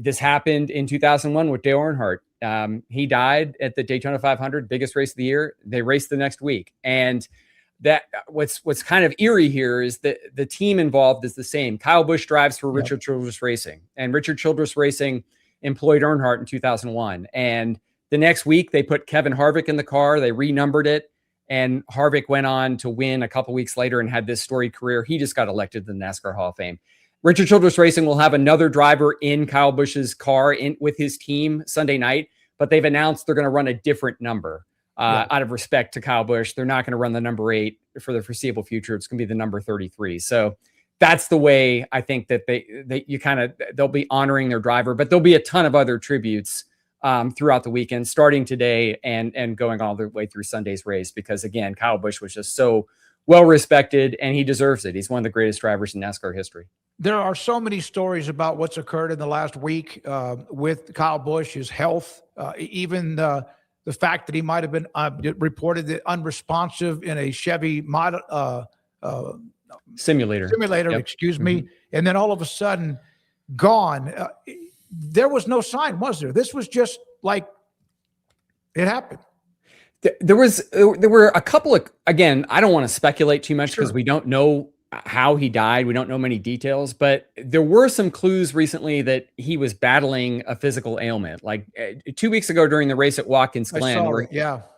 This happened in 2001 with Dale Earnhardt. He died at the Daytona 500, biggest race of the year. They raced the next week. And that what's kind of eerie here is that the team involved is the same. Kyle Busch drives for Richard Childress Racing, and Richard Childress Racing employed Earnhardt in 2001. And the next week they put Kevin Harvick in the car. They renumbered it. And Harvick went on to win a couple weeks later and had this storied career. He just got elected to the NASCAR Hall of Fame. Richard Childress Racing will have another driver in Kyle Busch's car with his team Sunday night, but they've announced they're going to run a different number out of respect to Kyle Busch. They're not going to run the number 8 for the foreseeable future. It's going to be the number 33. So that's the way I think that they'll be honoring their driver, but there'll be a ton of other tributes throughout the weekend, starting today and going all the way through Sunday's race, because again, Kyle Busch was just so well respected and he deserves it. He's one of the greatest drivers in NASCAR history. There are so many stories about what's occurred in the last week with Kyle Busch, his health, even the fact that he might have been reported that unresponsive in a Chevy simulator, excuse me. And then all of a sudden gone. There was no sign, was there? This was just like it happened. There were a couple of, again, I don't want to speculate too much because we don't know how he died. We don't know many details, but there were some clues recently that he was battling a physical ailment. Like 2 weeks ago during the race at Watkins Glen,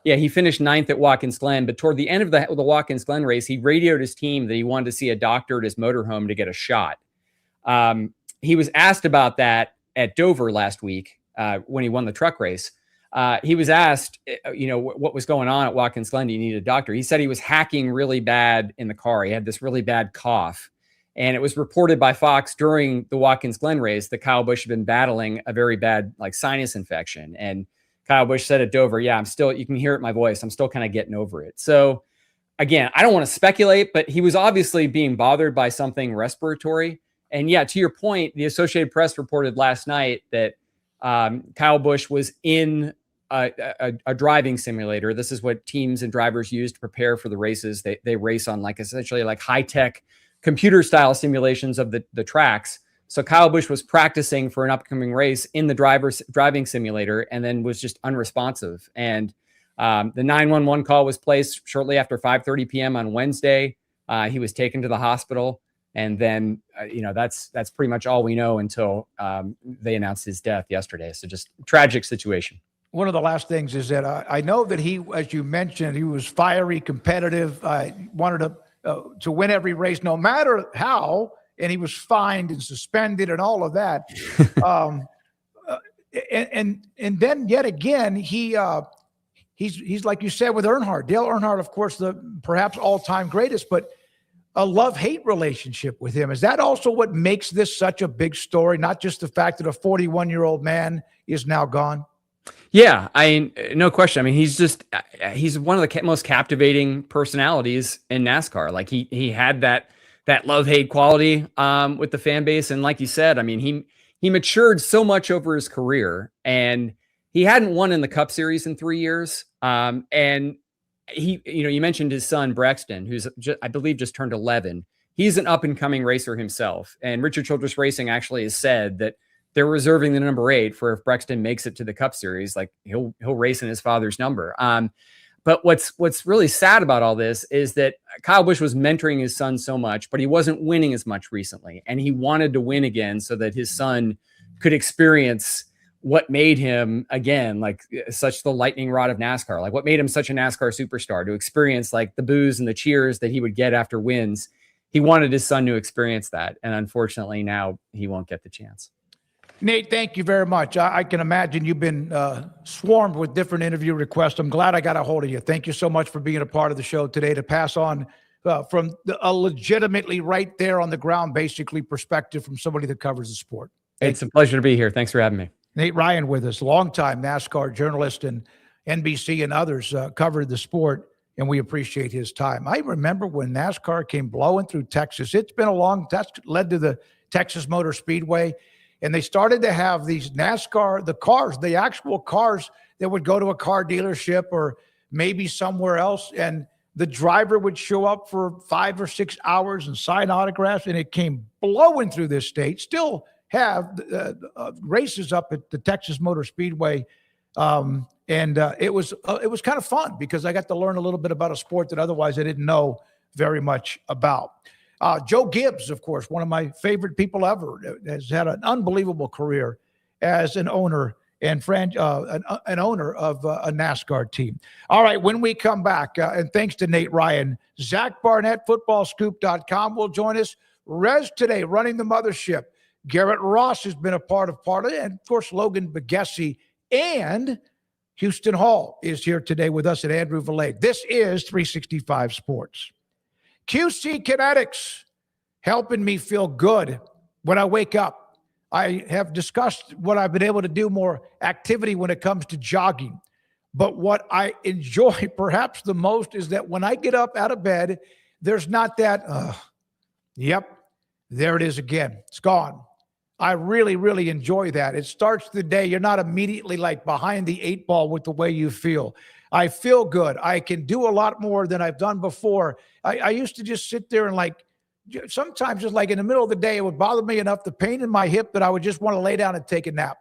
he finished 9th at Watkins Glen, but toward the end of the Watkins Glen race, he radioed his team that he wanted to see a doctor at his motorhome to get a shot. He was asked about that at Dover last week when he won the truck race. He was asked, what was going on at Watkins Glen? Do you need a doctor? He said he was hacking really bad in the car. He had this really bad cough. And it was reported by Fox during the Watkins Glen race that Kyle Busch had been battling a very bad sinus infection. And Kyle Busch said at Dover, you can hear it in my voice. I'm still kind of getting over it. So again, I don't want to speculate, but he was obviously being bothered by something respiratory. And to your point, the Associated Press reported last night that Kyle Busch was in a driving simulator. This is what teams and drivers use to prepare for the races. They race on essentially high-tech computer style simulations of the tracks. So Kyle Busch was practicing for an upcoming race in the driving simulator and then was just unresponsive. And the 911 call was placed shortly after 5:30 p.m. on Wednesday. He was taken to the hospital. And then, that's pretty much all we know until they announced his death yesterday. So just tragic situation. One of the last things is that I know that he, as you mentioned, he was fiery, competitive, wanted to win every race, no matter how, and he was fined and suspended and all of that. And then yet again, he's like you said with Earnhardt, Dale Earnhardt, of course, the perhaps all-time greatest, but a love-hate relationship with him. Is that also what makes this such a big story? Not just the fact that a 41-year-old man is now gone? Yeah, no question. I mean, he's one of the most captivating personalities in NASCAR. Like he had that love-hate quality with the fan base. And like you said, I mean, he matured so much over his career, and he hadn't won in the Cup Series in 3 years. And he, you mentioned his son, Braxton, who's I believe just turned 11. He's an up and coming racer himself. And Richard Childress Racing actually has said that they're reserving the number 8 for if Braxton makes it to the Cup Series, like he'll race in his father's number. But what's really sad about all this is that Kyle Busch was mentoring his son so much, but he wasn't winning as much recently. And he wanted to win again so that his son could experience what made him, again, such the lightning rod of NASCAR, like what made him such a NASCAR superstar, to experience the boos and the cheers that he would get after wins. He wanted his son to experience that. And unfortunately, now he won't get the chance. Nate, thank you very much. I can imagine you've been swarmed with different interview requests. I'm glad I got a hold of you. Thank you so much for being a part of the show today to pass on from a legitimately right there on the ground, basically perspective from somebody that covers the sport. It's a pleasure to be here. Thanks for having me. Nate Ryan with us, longtime NASCAR journalist, and NBC and others covered the sport, and we appreciate his time. I remember when NASCAR came blowing through Texas. It's been a long, that's led to the Texas Motor Speedway, and they started to have these NASCAR, the cars, the actual cars that would go to a car dealership or maybe somewhere else, and the driver would show up for 5 or 6 hours and sign autographs, and it came blowing through this state. Still have races up at the Texas Motor Speedway, and it was kind of fun because I got to learn a little bit about a sport that otherwise I didn't know very much about. Joe Gibbs, of course, one of my favorite people ever, has had an unbelievable career as an owner and an owner of a NASCAR team. All right, when we come back, and thanks to Nate Ryan, Zack Barnett, footballscoop.com will join us. Rez today running the mothership. Garrett Ross has been a part of it, and of course, Logan Begesi and Houston Hall is here today with us at Andrew Valet. This is 365 Sports. QC Kinetics, helping me feel good when I wake up. I have discussed what I've been able to do more activity when it comes to jogging. But what I enjoy perhaps the most is that when I get up out of bed, there's not that, yep, there it is again. It's gone. I really, really enjoy that. It starts the day. You're not immediately like behind the 8 ball with the way you feel. I feel good. I can do a lot more than I've done before. I used to just sit there and like, sometimes just like in the middle of the day, it would bother me enough, the pain in my hip, that I would just want to lay down and take a nap.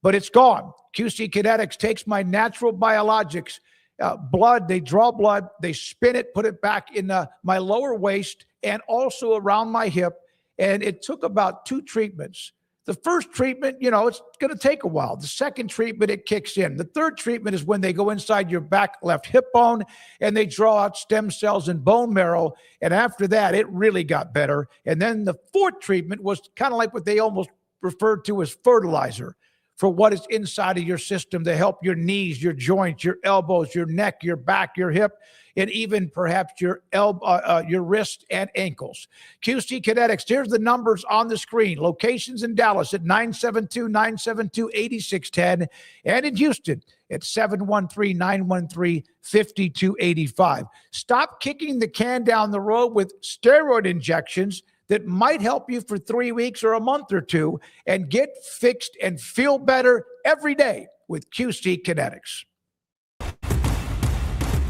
But it's gone. QC Kinetics takes my natural biologics, blood, they draw blood, they spin it, put it back in my lower waist and also around my hip. And it took about 2 treatments. The first treatment, it's going to take a while. The second treatment, it kicks in. The third treatment is when they go inside your back left hip bone and they draw out stem cells and bone marrow. And after that, it really got better. And then the fourth treatment was kind of like what they almost referred to as fertilizer for what is inside of your system to help your knees, your joints, your elbows, your neck, your back, your hip, and even perhaps your wrist and ankles. QC Kinetics, here's the numbers on the screen. Locations in Dallas at 972-972-8610 and in Houston at 713-913-5285. Stop kicking the can down the road with steroid injections that might help you for 3 weeks or a month or 2 and get fixed and feel better every day with QC Kinetics.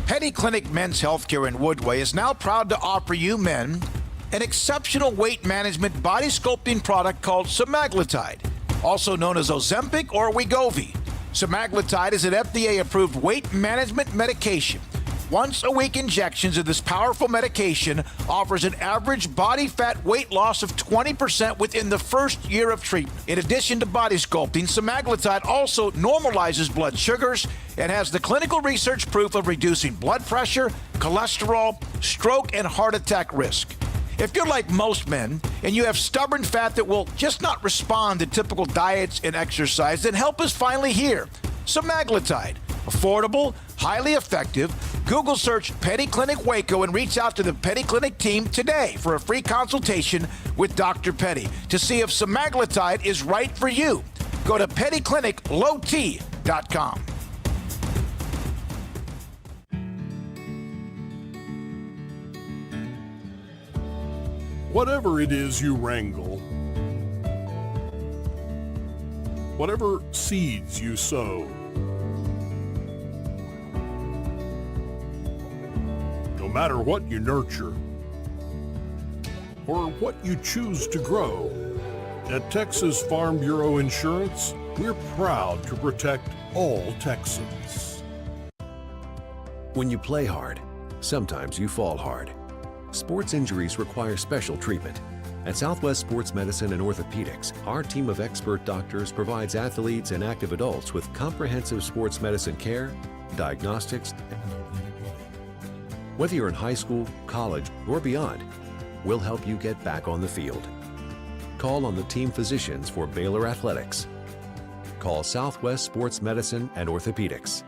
Petty Clinic Men's Healthcare in Woodway is now proud to offer you men an exceptional weight management body sculpting product called semaglutide, also known as Ozempic or Wegovy. Semaglutide is an FDA-approved weight management medication. Once-a-week injections of this powerful medication offers an average body fat weight loss of 20% within the first year of treatment. In addition to body sculpting, semaglutide also normalizes blood sugars and has the clinical research proof of reducing blood pressure, cholesterol, stroke, and heart attack risk. If you're like most men and you have stubborn fat that will just not respond to typical diets and exercise, then help is finally here. Semaglutide. Affordable, highly effective. Google search Petty Clinic Waco and reach out to the Petty Clinic team today for a free consultation with Dr. Petty to see if semaglutide is right for you. Go to pettycliniclowt.com. Whatever it is you wrangle, whatever seeds you sow, no matter what you nurture or what you choose to grow, at Texas Farm Bureau Insurance, we're proud to protect all Texans. When you play hard, sometimes you fall hard. Sports injuries require special treatment. At Southwest Sports Medicine and Orthopedics, our team of expert doctors provides athletes and active adults with comprehensive sports medicine care, diagnostics. Whether you're in high school, college, or beyond, we'll help you get back on the field. Call on the team physicians for Baylor Athletics. Call Southwest Sports Medicine and Orthopedics.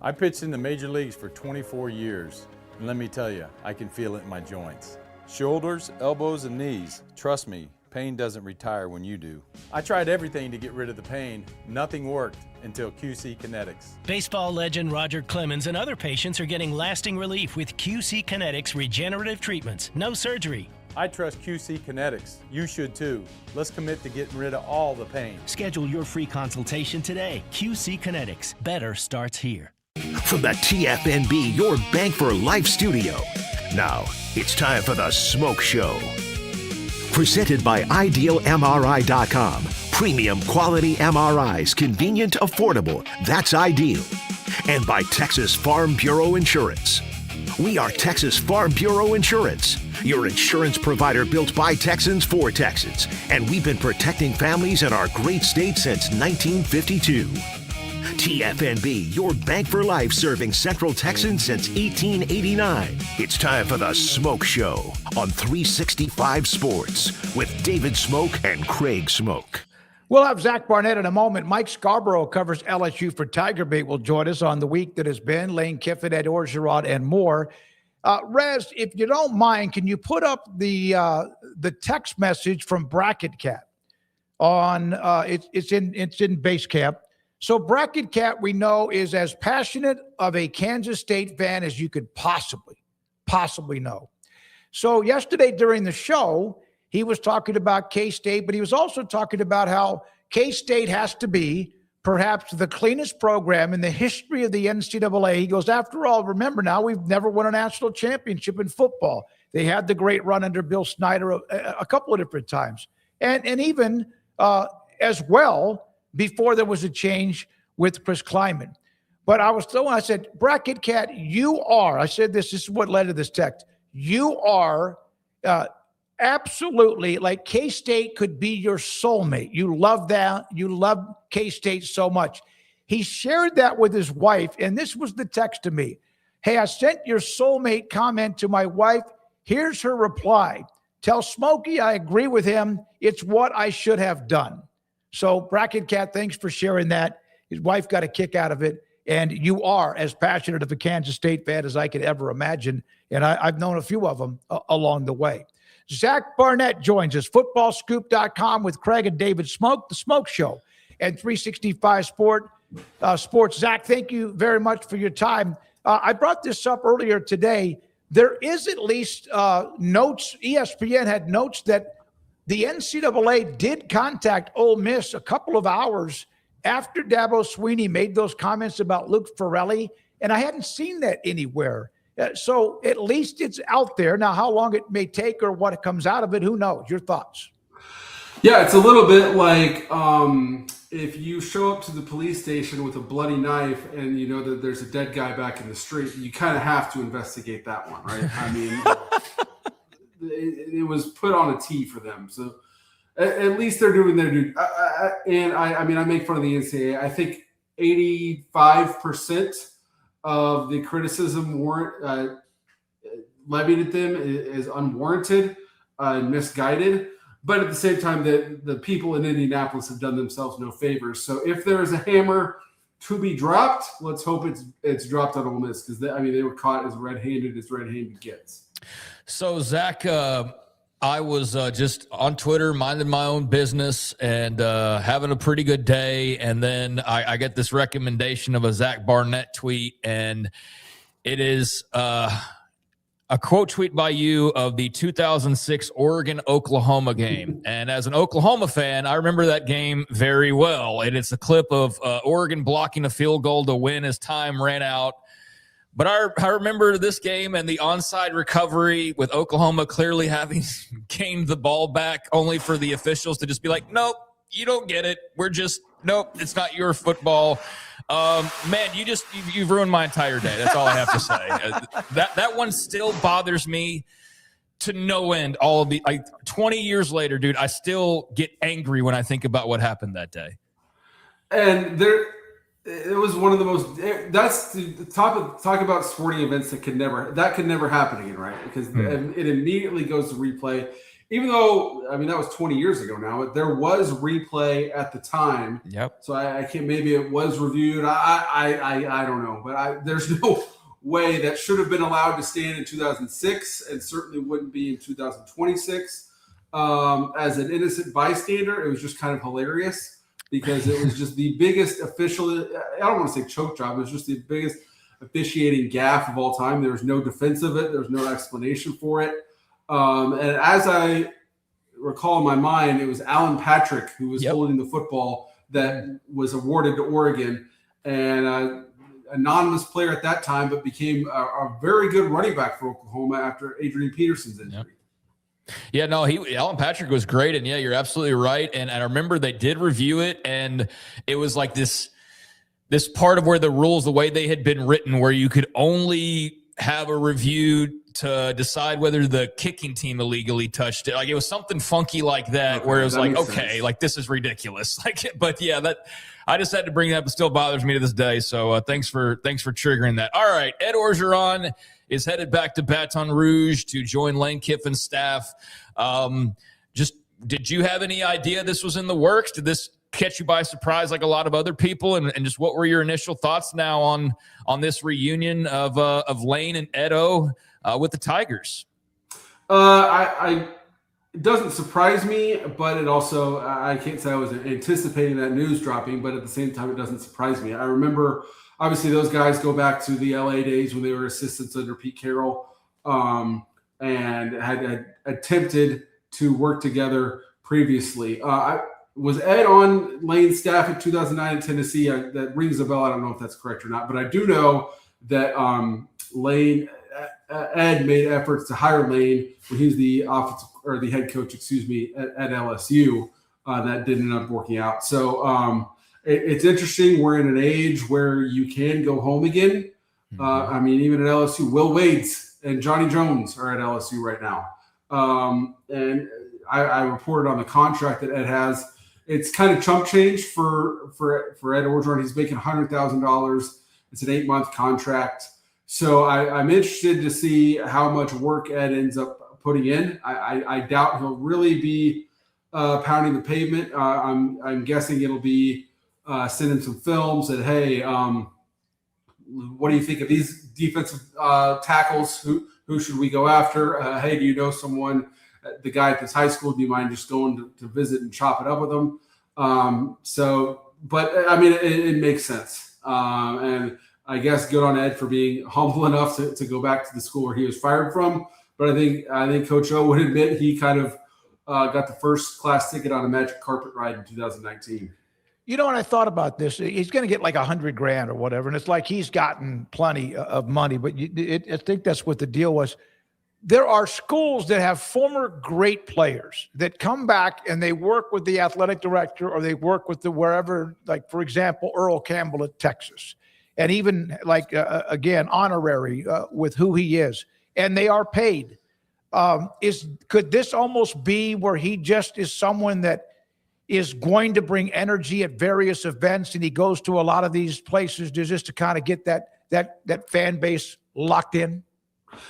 I pitched in the major leagues for 24 years, and let me tell you, I can feel it in my joints. Shoulders, elbows, and knees. Trust me, pain doesn't retire when you do. I tried everything to get rid of the pain. Nothing worked until QC Kinetics. Baseball legend Roger Clemens and other patients are getting lasting relief with QC Kinetics regenerative treatments. No surgery. I trust QC Kinetics. You should too. Let's commit to getting rid of all the pain. Schedule your free consultation today. QC Kinetics. Better starts here. From the TFNB Your Bank for Life studio. Now, it's time for the SMOAK Show. Presented by IdealMRI.com. Premium quality MRIs, convenient, affordable. That's ideal. And by Texas Farm Bureau Insurance. We are Texas Farm Bureau Insurance, your insurance provider built by Texans for Texans. And we've been protecting families in our great state since 1952. TFNB, your bank for life, serving Central Texans since 1889. It's time for the SMOAK Show on 365 Sports with David Smoke and Craig Smoke. We'll have Zack Barnett in a moment. Mike Scarboro covers LSU for Tiger Bait will join us on the week that has been. Lane Kiffin, Ed Orgeron, and more. Rez, if you don't mind, can you put up the text message from Bracketcat on it's in base camp. So Bracketcat, we know, is as passionate of a Kansas State fan as you could possibly know. So yesterday during the show, he was talking about K-State, but he was also talking about how K-State has to be perhaps the cleanest program in the history of the NCAA. He goes, after all, remember now, we've never won a national championship in football. They had the great run under Bill Snyder a couple of different times. And even as well, before there was a change with Chris Kleiman. But I said, Bracketcat, I said this is what led to this text. You are absolutely, like, K-State could be your soulmate. You love that. You love K-State so much. He shared that with his wife, and this was the text to me. Hey, I sent your soulmate comment to my wife. Here's her reply. Tell Smokey I agree with him. It's what I should have done. So, Bracketcat, thanks for sharing that. His wife got a kick out of it, and you are as passionate of a Kansas State fan as I could ever imagine, and I've known a few of them along the way. Zack Barnett joins us, footballscoop.com with Craig and David Smoke, the Smoke Show, and 365 Sports. Zack, thank you very much for your time. I brought this up earlier today. There is at least notes, ESPN had notes that the NCAA did contact Ole Miss a couple of hours after Dabo Swinney made those comments about Luke Farrelly, and I hadn't seen that anywhere. So at least it's out there. Now, how long it may take or what comes out of it, who knows? Your thoughts? Yeah, it's a little bit like if you show up to the police station with a bloody knife and you know that there's a dead guy back in the street, you kind of have to investigate that one, right? I mean, it was put on a tee for them. So at least they're doing their due. I mean, I make fun of the NCAA. I think 85% of the criticism levied at them is unwarranted and misguided. But at the same time, the people in Indianapolis have done themselves no favors. So if there is a hammer to be dropped, let's hope it's dropped on Ole Miss, because they were caught as red-handed gets. So, Zack, I was just on Twitter minding my own business and having a pretty good day, and then I get this recommendation of a Zack Barnett tweet, and it is a quote tweet by you of the 2006 Oregon-Oklahoma game. And as an Oklahoma fan, I remember that game very well, and it's a clip of Oregon blocking a field goal to win as time ran out. But I remember this game and the onside recovery with Oklahoma clearly having gained the ball back, only for the officials to just be like, nope, you don't get it. Nope, it's not your football. Man, you've ruined my entire day. That's all I have to say. That one still bothers me to no end. 20 years later, dude, I still get angry when I think about what happened that day. And it was one of the most. That's the talk about sporting events that could never happen again, right? Because it immediately goes to replay. even though, I mean, that was 20 years ago now, there was replay at the time. Yep. So I can't, maybe it was reviewed. I don't know, but there's no way that should have been allowed to stand in 2006 and certainly wouldn't be in 2026. As an innocent bystander, it was just kind of hilarious because it was just the biggest official, I don't want to say choke job, it was just the biggest officiating gaffe of all time. There was no defense of it. There was no explanation for it. And as I recall in my mind, it was Alan Patrick who was holding the football that was awarded to Oregon, and anonymous player at that time, but became a very good running back for Oklahoma after Adrian Peterson's injury. Yeah, no, Alan Patrick was great, and yeah, you're absolutely right. And I remember they did review it, and it was like this part of where the rules, the way they had been written, where you could only have a review to decide whether the kicking team illegally touched it. Like it was something funky like that, okay, where it was like, okay, sense. Like this is ridiculous. Like, but yeah, that I just had to bring that up. It still bothers me to this day. So thanks for triggering that. All right, Ed Orgeron is headed back to Baton Rouge to join Lane Kiffin's staff. Did you have any idea this was in the works? Did this catch you by surprise like a lot of other people? And just what were your initial thoughts now on this reunion of Lane and Edo with the Tigers? It doesn't surprise me, but it also, I can't say I was anticipating that news dropping, but at the same time, it doesn't surprise me. I remember, obviously, those guys go back to the LA days when they were assistants under Pete Carroll, and had attempted to work together previously. Was Ed on Lane's staff in 2009 in Tennessee? That rings a bell. I don't know if that's correct or not, but I do know that Ed made efforts to hire Lane when he was the offensive or the head coach, at LSU. That didn't end up working out. So it's interesting. We're in an age where you can go home again. I mean, even at LSU, Will Wade's and Johnny Jones are at LSU right now. And I reported on the contract that Ed has. It's kind of chump change for Ed Orgeron. He's making $100,000. It's an 8-month contract. So I'm interested to see how much work Ed ends up putting in. I doubt he'll really be pounding the pavement. I'm guessing it'll be sending some films that, hey, what do you think of these defensive tackles? Who should we go after? Hey, do you know someone, the guy at this high school? Do you mind just going to visit and chop it up with them? But I mean, it makes sense. And I guess good on Ed for being humble enough to go back to the school where he was fired from. But I think Coach O would admit he kind of got the first class ticket on a magic carpet ride in 2019. You know, when I thought about this, he's going to get like $100,000 or whatever. And it's like he's gotten plenty of money, but I think that's what the deal was. There are schools that have former great players that come back and they work with the athletic director or they work with the wherever, like, for example, Earl Campbell at Texas. And even like, again, honorary with who he is. And they are paid. Could this almost be where he just is someone that is going to bring energy at various events and he goes to a lot of these places just to kind of get that fan base locked in?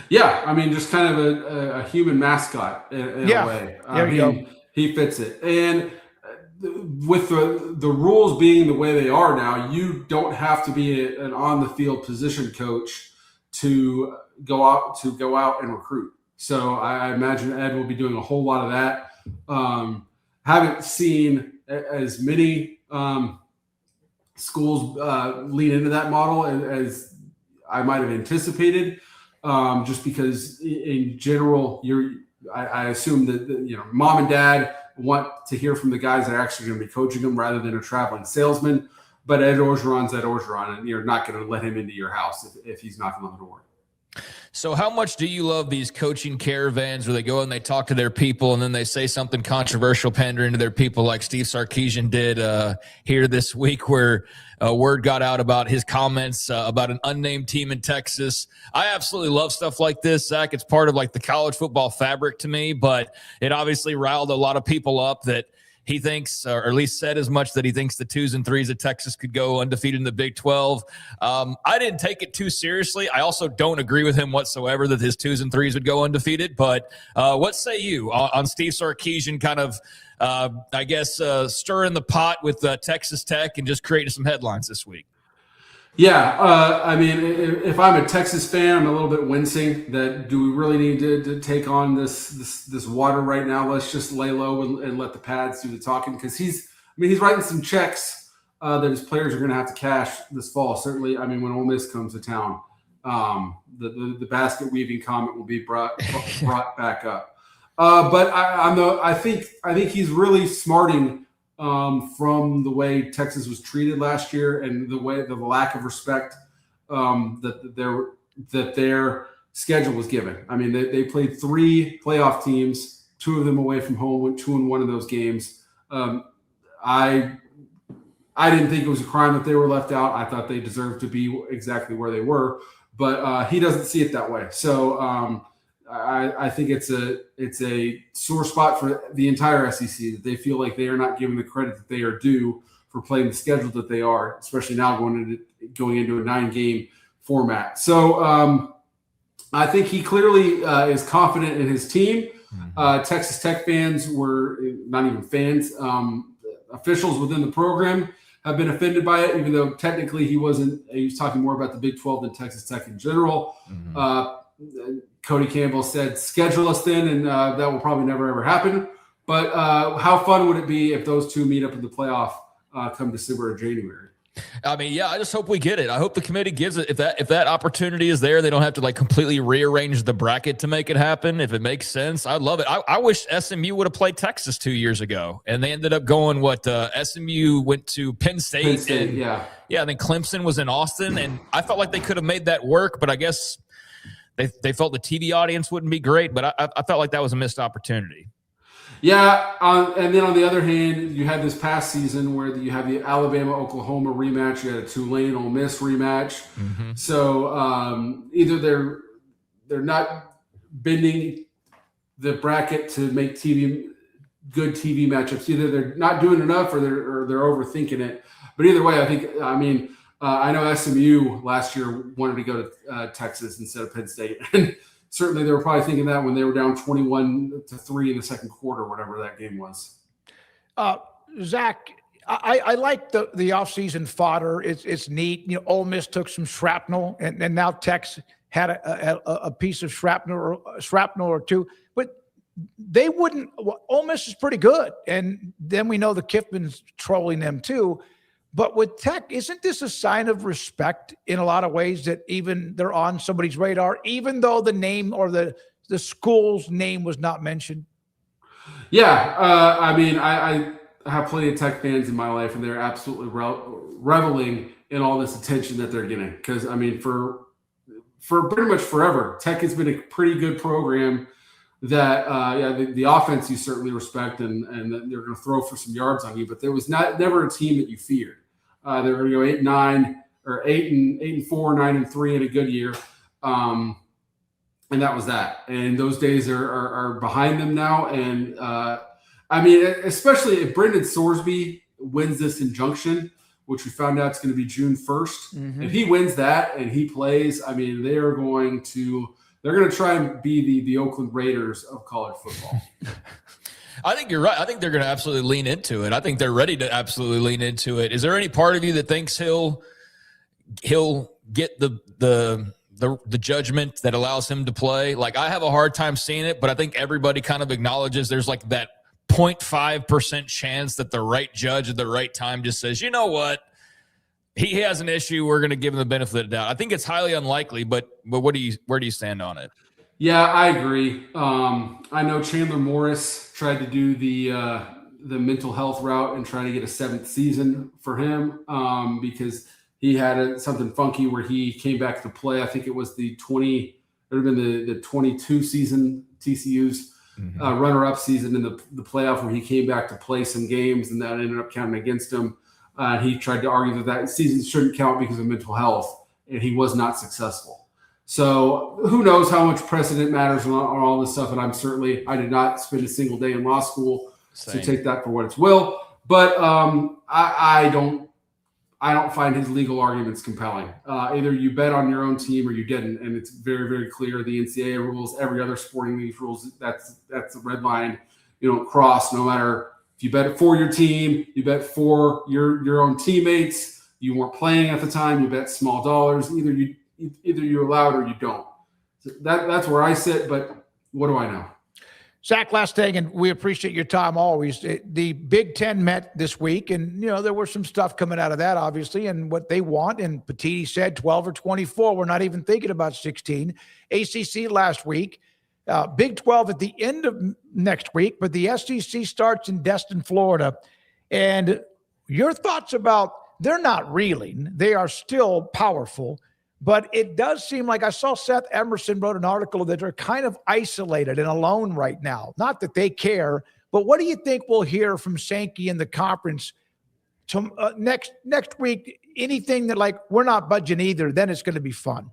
Yeah, I mean, just kind of a human mascot in a way. There you go. He fits it. And with the rules being the way they are now, you don't have to be an on-the-field position coach to go out and recruit. So I imagine Ed will be doing a whole lot of that. Haven't seen as many schools lean into that model as I might have anticipated. Just because in general, I assume that mom and dad want to hear from the guys that are actually going to be coaching them rather than a traveling salesman. But Ed Orgeron's Ed Orgeron, and you're not going to let him into your house if he's knocking on the door. So how much do you love these coaching caravans where they go and they talk to their people and then they say something controversial pandering to their people like Steve Sarkeesian did here this week where word got out about his comments about an unnamed team in Texas. I absolutely love stuff like this, Zach. It's part of like the college football fabric to me, but it obviously riled a lot of people up that he thinks, or at least said as much, that he thinks the 2s and 3s of Texas could go undefeated in the Big 12. I didn't take it too seriously. I also don't agree with him whatsoever that his 2s and 3s would go undefeated. But what say you on Steve Sarkeesian kind of, stirring the pot with Texas Tech and just creating some headlines this week? Yeah, I mean, if I'm a Texas fan, I'm a little bit wincing that do we really need to take on this water right now? Let's just lay low and let the pads do the talking, because he's writing some checks that his players are going to have to cash this fall. Certainly, I mean, when Ole Miss comes to town, the basket weaving comment will be brought back up. But I think he's really smarting from the way Texas was treated last year and the lack of respect that their schedule was given. I mean, they played 3 playoff teams, 2 of them away from home, went 2-1 in those games. I didn't think it was a crime that they were left out. I thought they deserved to be exactly where they were, but he doesn't see it that way. So I think it's a sore spot for the entire SEC, that they feel like they are not given the credit that they are due for playing the schedule that they are, especially now going into a 9-game format. So I think he clearly is confident in his team. Texas Tech fans were not even fans. Officials within the program have been offended by it, even though technically he wasn't. He was talking more about the Big 12 than Texas Tech in general. Cody Campbell said, schedule us then, and that will probably never, ever happen. But how fun would it be if those 2 meet up in the playoff come December or January? I mean, yeah, I just hope we get it. I hope the committee gives it. If that opportunity is there, they don't have to completely rearrange the bracket to make it happen. If it makes sense, I'd love it. I wish SMU would have played Texas 2 years ago, and they ended up going SMU went to Penn State. And, yeah. And then Clemson was in Austin, and I felt like they could have made that work, but I guess they felt the TV audience wouldn't be great, but I felt like that was a missed opportunity. Yeah, and then on the other hand, you had this past season where you have the Alabama-Oklahoma rematch. You had a Tulane-Ole Miss rematch. So either they're not bending the bracket to make good TV matchups. Either they're not doing enough or they're overthinking it. But either way, I know SMU last year wanted to go to Texas instead of Penn State. And certainly they were probably thinking that when they were down 21-3 in the second quarter, whatever that game was. Zach, I like the offseason fodder. It's neat. Ole Miss took some shrapnel, and now Tex had a piece of shrapnel or 2. But they wouldn't – Ole Miss is pretty good. And then we know the Kiffman's trolling them too. But with Tech, isn't this a sign of respect in a lot of ways, that even they're on somebody's radar, even though the name or the school's name was not mentioned? Yeah. I have plenty of Tech fans in my life, and they're absolutely reveling in all this attention that they're getting. Because, for pretty much forever, Tech has been a pretty good program that, the offense you certainly respect, and they're going to throw for some yards on you. But there was never a team that you feared. They were going to go 8-9 or 8-4, 9-3 in a good year, and that was that. And those days are behind them now. And especially if Brennan Sorsby wins this injunction, which we found out is going to be June 1st. If he wins that and he plays, they're going to try and be the Oakland Raiders of college football. I think you're right. I think they're going to absolutely lean into it. I think they're ready to absolutely lean into it. Is there any part of you that thinks he'll get the judgment that allows him to play? I have a hard time seeing it, but I think everybody kind of acknowledges there's that 0.5% chance that the right judge at the right time just says, you know what? He has an issue. We're going to give him the benefit of the doubt. I think it's highly unlikely, but where do you stand on it? Yeah, I agree. I know Chandler Morris tried to do the mental health route and try to get a 7th season for him because he had something funky where he came back to play. I think it was the 22 season, TCU's runner-up season in the playoff, where he came back to play some games, and that ended up counting against him. He tried to argue that season shouldn't count because of mental health, and he was not successful. So who knows how much precedent matters on all this stuff. And I did not spend a single day in law school, So take that for what it's will. But I don't find his legal arguments compelling. Either you bet on your own team or you didn't, and it's very, very clear. The NCAA rules, every other sporting league rules. That's the red line you don't cross. No matter if you bet for your team, you bet for your own teammates. You weren't playing at the time. You bet small dollars. Either you allow it or you don't. So that's where I sit. But what do I know? Zach, last thing, and we appreciate your time always. The Big Ten met this week, and, there was some stuff coming out of that, obviously, and what they want. And Petiti said 12 or 24. We're not even thinking about 16. ACC last week. Big 12 at the end of next week, but the SEC starts in Destin, Florida. And your thoughts about, they're not reeling. They are still powerful. But it does seem like I saw Seth Emerson wrote an article that they're kind of isolated and alone right now. Not that they care, but what do you think we'll hear from Sankey in the conference next week? Anything that we're not budging either, then it's going to be fun.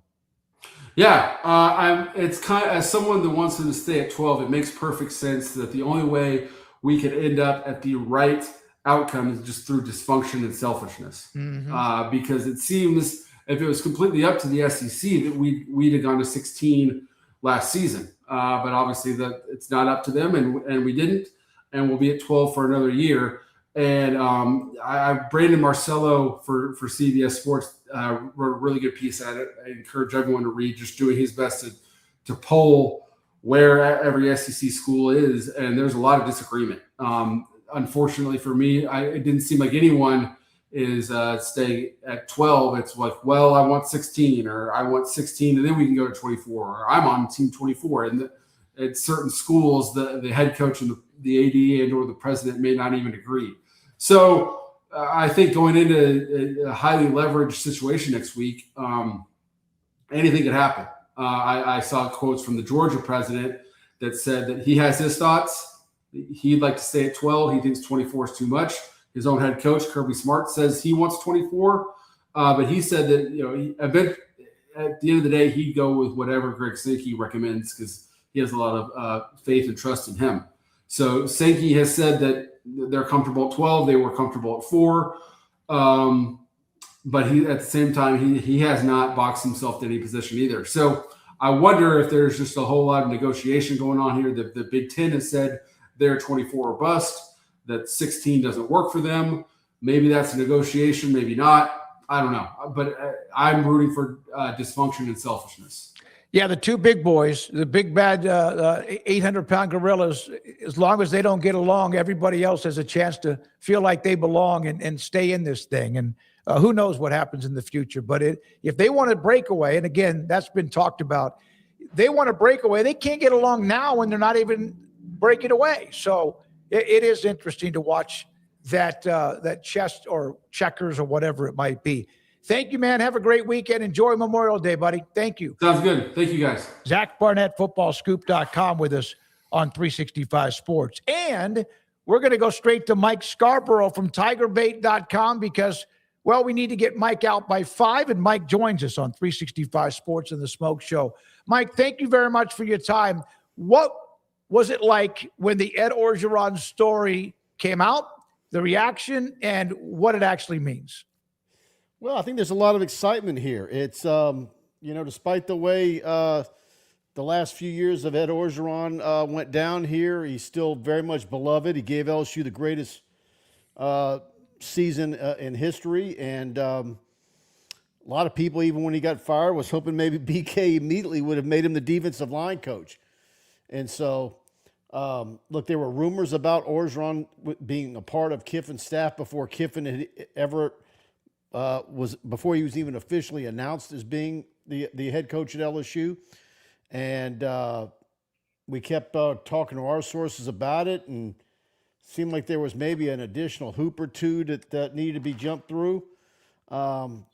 Yeah, it's kind of, as someone that wants them to stay at 12, it makes perfect sense that the only way we could end up at the right outcome is just through dysfunction and selfishness. Mm-hmm. Because it seems, if it was completely up to the SEC, that we'd have gone to 16 last season. But obviously that it's not up to them, and we didn't, and we'll be at 12 for another year. And Brandon Marcello for CBS Sports wrote a really good piece at it. I encourage everyone to read, just doing his best to poll where every SEC school is, and there's a lot of disagreement. Unfortunately for me, it didn't seem like anyone is staying at 12. It's like, well, I want 16, or I want 16, and then we can go to 24, or I'm on team 24. And at certain schools, the head coach and the AD and or the president may not even agree. So I think going into a highly leveraged situation next week, anything could happen. I saw quotes from the Georgia president that said that he has his thoughts. He'd like to stay at 12. He thinks 24 is too much. His own head coach, Kirby Smart, says he wants 24. But he said that, at the end of the day, he'd go with whatever Greg Sankey recommends because he has a lot of faith and trust in him. So Sankey has said that they're comfortable at 12. They were comfortable at 4. But he, at the same time, he has not boxed himself to any position either. So I wonder if there's just a whole lot of negotiation going on here. The Big Ten has said they're 24 or bust, that 16 doesn't work for them. Maybe that's a negotiation, maybe not. I don't know. But I'm rooting for dysfunction and selfishness. Yeah, the two big boys, the big bad 800-pound gorillas, as long as they don't get along, everybody else has a chance to feel like they belong and stay in this thing. And who knows what happens in the future. But if they want to break away, and again, that's been talked about, they want to break away. They can't get along now when they're not even breaking away. So it is interesting to watch that chess or checkers or whatever it might be. Thank you, man. Have a great weekend. Enjoy Memorial Day, buddy. Thank you. Sounds good. Thank you, guys. Zack Barnett, footballscoop.com with us on 365 Sports. And we're going to go straight to Mike Scarboro from tigerbait.com because, well, we need to get Mike out by 5, and Mike joins us on 365 Sports and the Smoke Show. Mike, thank you very much for your time. What was it like when the Ed Orgeron story came out, the reaction, and what it actually means? Well, I think there's a lot of excitement here. It's, despite the way the last few years of Ed Orgeron went down here, he's still very much beloved. He gave LSU the greatest season in history. And a lot of people, even when he got fired, was hoping maybe BK immediately would have made him the defensive line coach. And so, look, there were rumors about Orgeron being a part of Kiffin's staff before Kiffin had ever before he was even officially announced as being the head coach at LSU. And we kept talking to our sources about it, and seemed like there was maybe an additional hoop or two that needed to be jumped through. So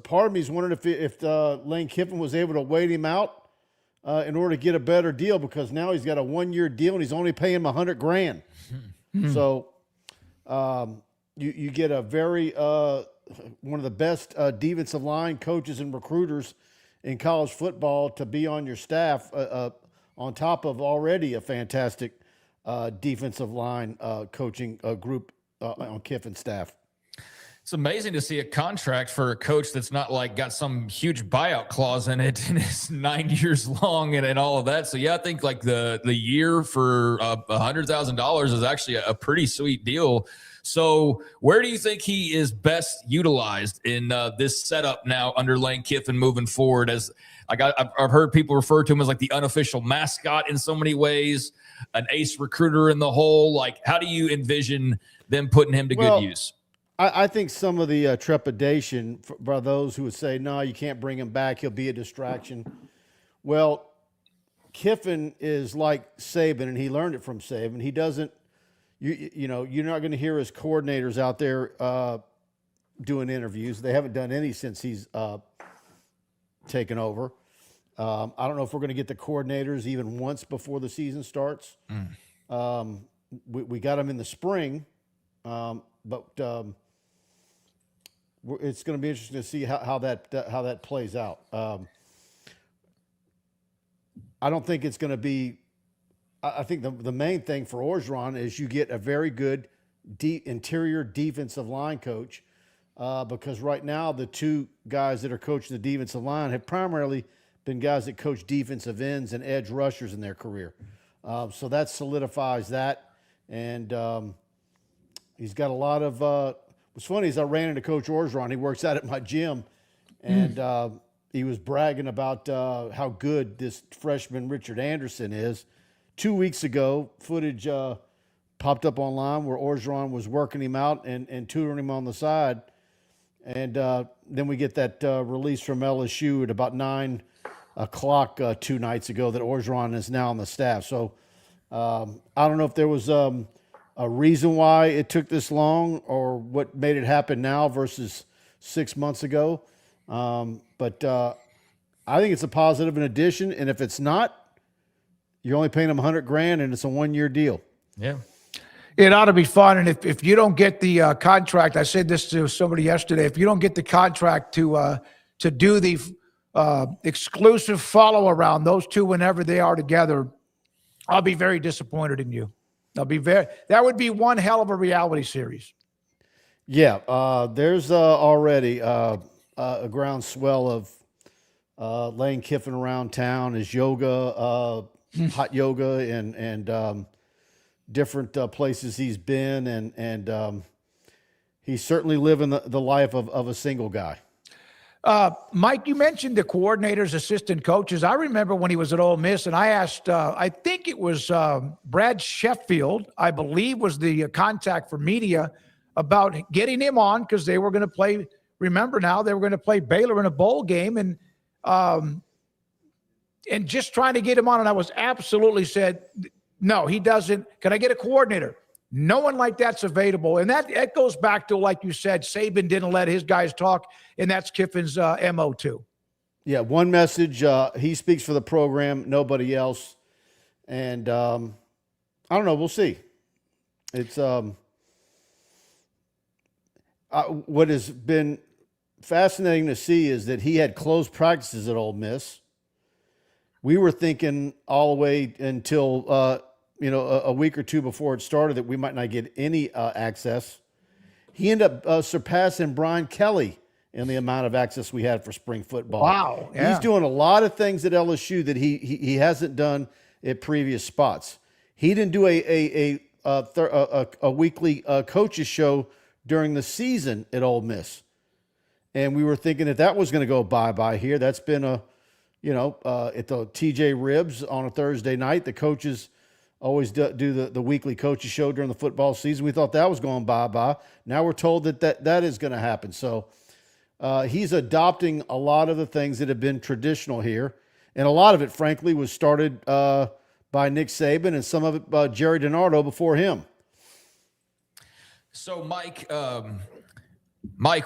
part of me is wondering if Lane Kiffin was able to wait him out in order to get a better deal, because now he's got a 1-year deal and he's only paying him $100,000. So you get a very one of the best defensive line coaches and recruiters in college football to be on your staff, on top of already a fantastic defensive line coaching group on Kiffin's staff. It's amazing to see a contract for a coach that's not like got some huge buyout clause in it and it's 9 years long and all of that. So yeah, I think like the year for $100,000 is actually a pretty sweet deal. So where do you think he is best utilized in this setup now under Lane Kiffin moving forward? As I've heard people refer to him as like the unofficial mascot in so many ways, an ace recruiter in the hole. Like, how do you envision them putting him to good use? I think some of the trepidation by those who would say, no, you can't bring him back, he'll be a distraction. Well, Kiffin is like Saban, and he learned it from Saban. He doesn't, you know, you're not going to hear his coordinators out there doing interviews. They haven't done any since he's taken over. I don't know if we're going to get the coordinators even once before the season starts. We got them in the spring, but it's going to be interesting to see how that plays out. I don't think it's going to be. I think the main thing for Orgeron is you get a very good interior defensive line coach, because right now the two guys that are coaching the defensive line have primarily been guys that coach defensive ends and edge rushers in their career. So that solidifies that, and he's got a lot of. What's funny is I ran into Coach Orgeron. He works out at my gym, and he was bragging about how good this freshman Richard Anderson is. 2 weeks ago, footage popped up online where Orgeron was working him out and tutoring him on the side. And then we get that release from LSU at about 9 o'clock 2 nights ago that Orgeron is now on the staff. So I don't know if there was a reason why it took this long or what made it happen now versus 6 months ago. But I think it's a positive in addition. And if it's not, you're only paying them $100,000 and it's a 1-year deal. Yeah. It ought to be fun. And if you don't get the contract, I said this to somebody yesterday, if you don't get the contract to do the exclusive follow around, those two, whenever they are together, I'll be very disappointed in you. That would be one hell of a reality series. Yeah. There's already a groundswell of Lane Kiffin around town, his yoga, hot yoga, and different places he's been, and he's certainly living the life of a single guy. Mike, you mentioned the coordinators, assistant coaches. I remember when he was at Ole Miss, and I asked, I think it was Brad Sheffield, I believe, was the contact for media about getting him on because they were going to play. Remember now, they were going to play Baylor in a bowl game, and just trying to get him on. And I was absolutely said, no, he doesn't. Can I get a coordinator? No one like that's available. And that goes back to, like you said, Saban didn't let his guys talk, and that's Kiffin's MO too. Yeah, one message. He speaks for the program, nobody else. And I don't know. We'll see. It's what has been fascinating to see is that he had closed practices at Ole Miss. We were thinking all the way until a week or two before it started that we might not get any access. He ended up surpassing Brian Kelly in the amount of access we had for spring football. Wow. Yeah. He's doing a lot of things at LSU that he hasn't done at previous spots. He didn't do a weekly coaches show during the season at Ole Miss. And we were thinking that was going to go bye-bye here. That's been at the TJ Ribs on a Thursday night. The coaches always do the weekly coaches show during the football season. We thought that was going bye-bye. Now we're told that is going to happen. So he's adopting a lot of the things that have been traditional here. And a lot of it, frankly, was started by Nick Saban and some of it by Jerry DiNardo before him. So, Mike,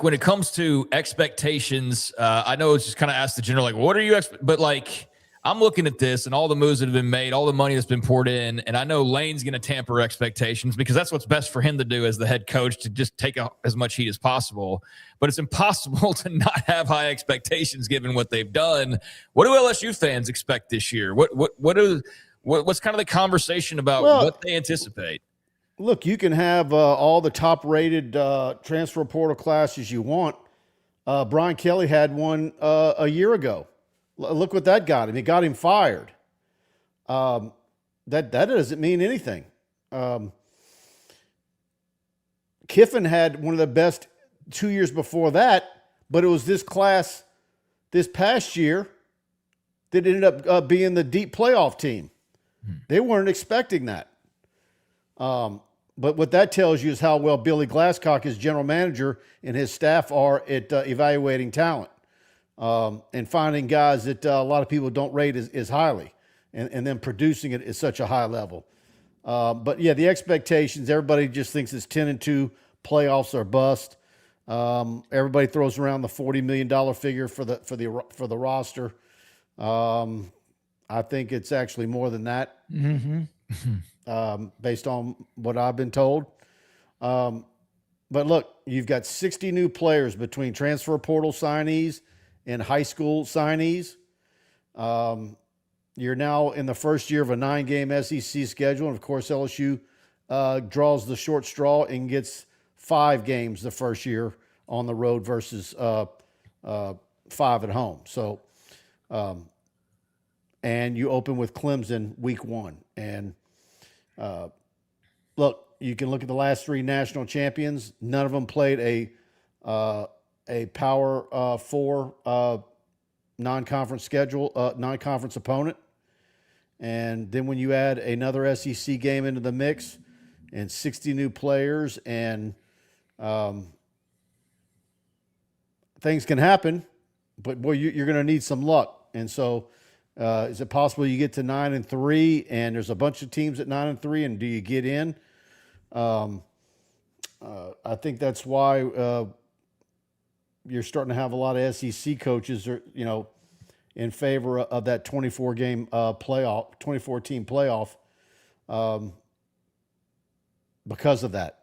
when it comes to expectations, I know it's just kind of asked the general, like, what are you but like, I'm looking at this and all the moves that have been made, all the money that's been poured in, and I know Lane's going to tamper expectations because that's what's best for him to do as the head coach, to just take as much heat as possible. But it's impossible to not have high expectations given what they've done. What do LSU fans expect this year? What What's kind of the conversation about what they anticipate? Look, you can have all the top-rated transfer portal classes you want. Brian Kelly had one a year ago. Look what that got him. It got him fired. That doesn't mean anything. Kiffin had one of the best 2 years before that, but it was this class this past year that ended up being the deep playoff team. They weren't expecting that. But what that tells you is how well Billy Glasscock, his general manager, and his staff are at evaluating talent and finding guys that a lot of people don't rate as highly and then producing it at such a high level. But, yeah, the expectations, everybody just thinks it's 10-2, playoffs are bust. Everybody throws around the $40 million figure for the roster. I think it's actually more than that. Based on what I've been told. But look, you've got 60 new players between transfer portal signees and high school signees. You're now in the first year of a 9-game SEC schedule. And of course, LSU draws the short straw and gets 5 games the first year on the road versus 5 at home. So, and you open with Clemson week 1. And look, you can look at the last 3 national champions. None of them played a Power 4 non-conference schedule, non-conference opponent. And then when you add another SEC game into the mix and 60 new players and things can happen, but boy, you're going to need some luck. And so is it possible you get to 9-3 and there's a bunch of teams at 9-3 and do you get in? I think that's why you're starting to have a lot of SEC coaches in favor of that 24-game playoff, 24-team playoff because of that.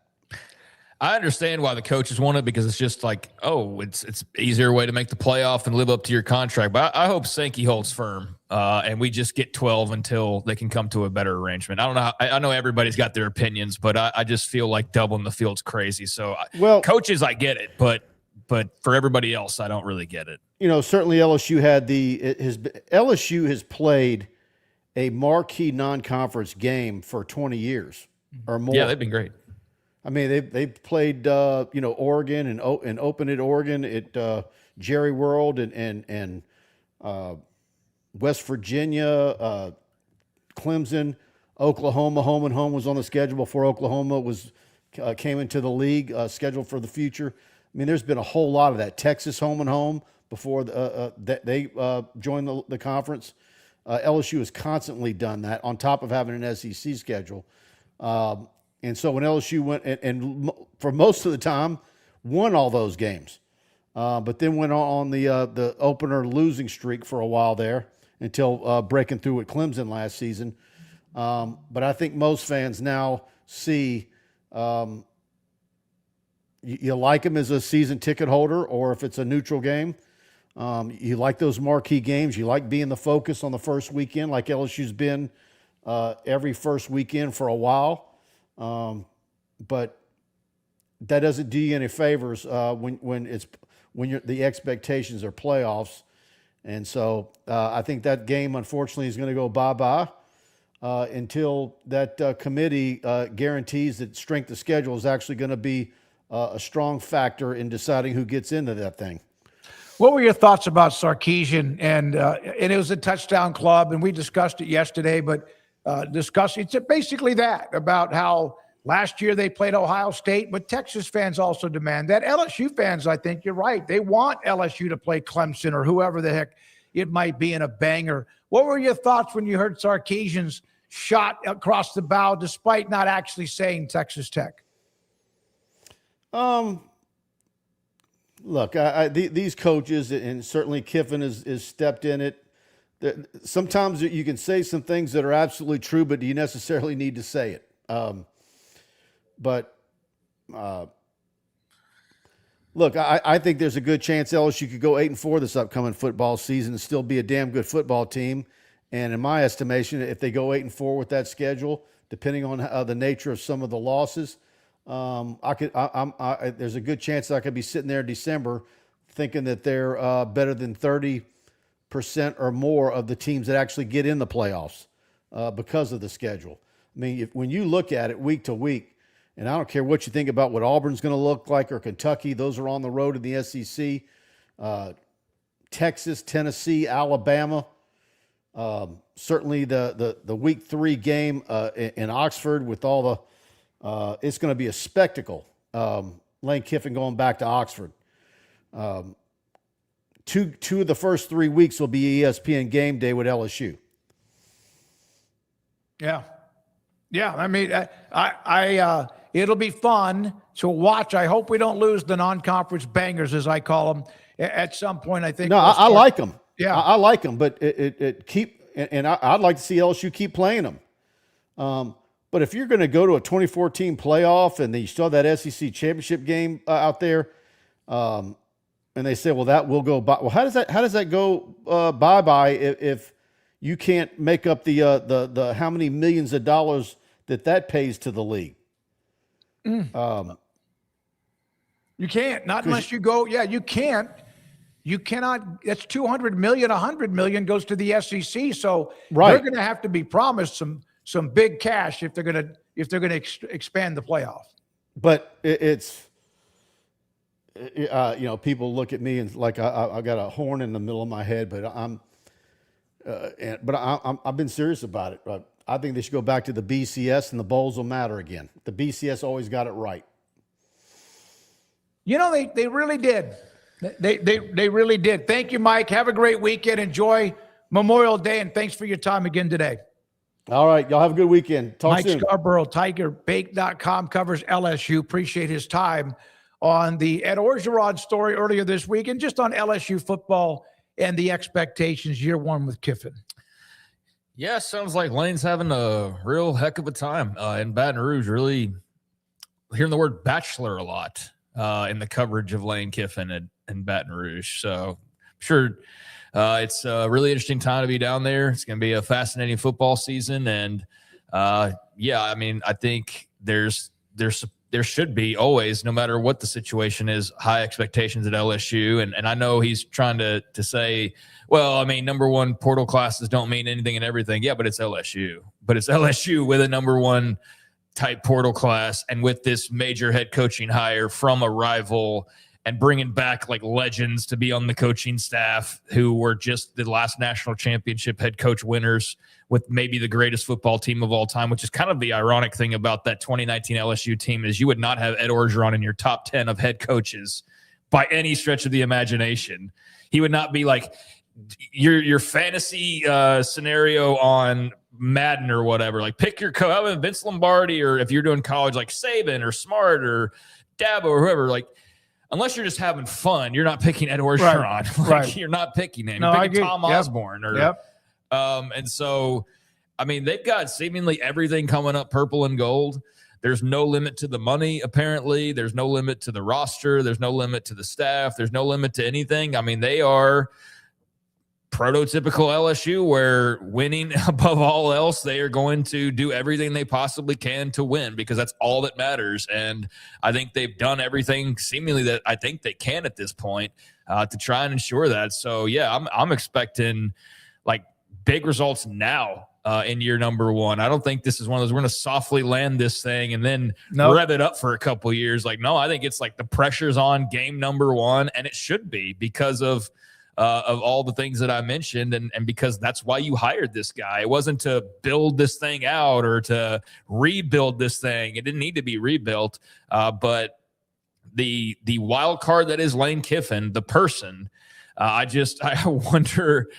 I understand why the coaches want it because it's just like, it's easier way to make the playoff and live up to your contract. But I hope Sankey holds firm and we just get 12 until they can come to a better arrangement. I don't know. I know everybody's got their opinions, but I just feel like doubling the field's crazy. So coaches, I get it, but for everybody else, I don't really get it. Certainly LSU LSU has played a marquee non-conference game for 20 years or more. Yeah, they've been great. I mean, they've played Oregon and opened at Oregon at Jerry World and West Virginia, Clemson, Oklahoma. Home and home was on the schedule before Oklahoma came into the league, scheduled for the future. I mean, there's been a whole lot of that. Texas home and home before they joined the conference. LSU has constantly done that on top of having an SEC schedule. And so when LSU went and for most of the time won all those games, but then went on the opener losing streak for a while there until breaking through at Clemson last season. But I think most fans now see you like them as a season ticket holder, or if it's a neutral game, you like those marquee games. You like being the focus on the first weekend, like LSU's been every first weekend for a while. But that doesn't do you any favors when the expectations are playoffs. And so I think that game, unfortunately, is going to go bye-bye until that committee guarantees that strength of schedule is actually going to be a strong factor in deciding who gets into that thing. What were your thoughts about Sarkeesian? And it was a touchdown club, and we discussed it yesterday, but it's basically that, about how last year they played Ohio State, but Texas fans also demand that. LSU fans, I think you're right. They want LSU to play Clemson or whoever the heck it might be in a banger. What were your thoughts when you heard Sarkeesian's shot across the bow, despite not actually saying Texas Tech? Look, these coaches, and certainly Kiffin has stepped in it. Sometimes you can say some things that are absolutely true, but do you necessarily need to say it? Look, I think there's a good chance LSU could go 8-4 this upcoming football season and still be a damn good football team. And in my estimation, if they go 8-4 with that schedule, depending on the nature of some of the losses, there's a good chance that I could be sitting there in December thinking that they're better than 30% or more of the teams that actually get in the playoffs because of the schedule. I mean, when you look at it week to week, and I don't care what you think about what Auburn's going to look like or Kentucky, those are on the road in the SEC. Texas, Tennessee, Alabama. Certainly the week 3 game in Oxford with all the it's going to be a spectacle. Lane Kiffin going back to Oxford. Two of the first 3 weeks will be ESPN Game Day with LSU. Yeah. I mean, it'll be fun to watch. I hope we don't lose the non-conference bangers, as I call them, at some point. I think. No, I like them. Yeah, I like them, but I'd like to see LSU keep playing them. But if you're going to go to a 24-team playoff and then you still have that SEC championship game out there, and they say, well, that will go by. Well, how does that go bye if you can't make up the how many millions of dollars that pays to the league? You can't, not unless you go. Yeah, you can't. You cannot. That's $200 million. $100 million goes to the SEC. So right. They're going to have to be promised some big cash if they're going to expand the playoff. But it's people look at me and like I got a horn in the middle of my head, but I've been serious about it. I think they should go back to the BCS and the bowls will matter again. The BCS always got it right. They really did. They really did. Thank you, Mike. Have a great weekend. Enjoy Memorial Day, and thanks for your time again today. All right. Y'all have a good weekend. Talk soon. Mike Scarboro, TigerBake.com, covers LSU. Appreciate his time on the Ed Orgeron story earlier this week and just on LSU football and the expectations year one with Kiffin. Yeah, sounds like Lane's having a real heck of a time in Baton Rouge. Really hearing the word bachelor a lot in the coverage of Lane Kiffin in Baton Rouge. So I'm sure it's a really interesting time to be down there. It's going to be a fascinating football season. And I think there should be always, no matter what the situation is, high expectations at LSU. And I know he's trying to say, well, I mean, number one portal classes don't mean anything and everything. Yeah, but it's LSU. But it's LSU with a number one type portal class and with this major head coaching hire from a rival and bringing back like legends to be on the coaching staff who were just the last national championship head coach winners with maybe the greatest football team of all time, which is kind of the ironic thing about that 2019 LSU team is you would not have Ed Orgeron in your top 10 of head coaches by any stretch of the imagination. He would not be like your fantasy scenario on Madden or whatever. Like pick your coach, Vince Lombardi, or if you're doing college, like Saban or Smart or Dabo or whoever, like unless you're just having fun, you're not picking Ed Orgeron. Right. You're not picking him. No, you're picking Tom Osborne. Yep. And so, I mean, they've got seemingly everything coming up purple and gold. There's no limit to the money, apparently. There's no limit to the roster. There's no limit to the staff. There's no limit to anything. I mean, they are prototypical LSU where winning above all else, they are going to do everything they possibly can to win because that's all that matters. And I think they've done everything seemingly that I think they can at this point to try and ensure that. So, yeah, I'm expecting like big results now in year number one. I don't think this is one of those, we're going to softly land this thing and then rev it up for a couple of years. Like, no, I think it's like the pressure's on game number one, and it should be because of all the things that I mentioned, and because that's why you hired this guy. It wasn't to build this thing out or to rebuild this thing. It didn't need to be rebuilt. But the wild card that is Lane Kiffin, the person, I wonder,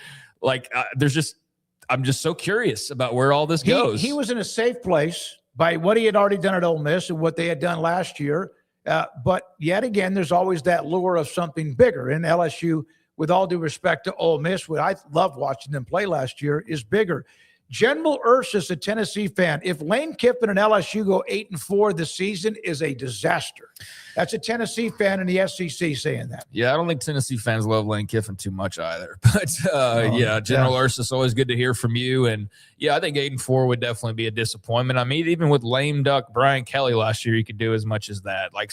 like, I'm just so curious about where all this goes. He was in a safe place by what he had already done at Ole Miss and what they had done last year. But yet again, there's always that lure of something bigger. And LSU, with all due respect to Ole Miss, what I loved watching them play last year, is bigger. General Ursus, a Tennessee fan, if Lane Kiffin and LSU go 8-4 this season, is a disaster. That's a Tennessee fan in the SEC saying that. Yeah, I don't think Tennessee fans love Lane Kiffin too much either. But, General Ursus, always good to hear from you. And, I think 8-4 would definitely be a disappointment. I mean, even with lame duck Brian Kelly last year, you could do as much as that. I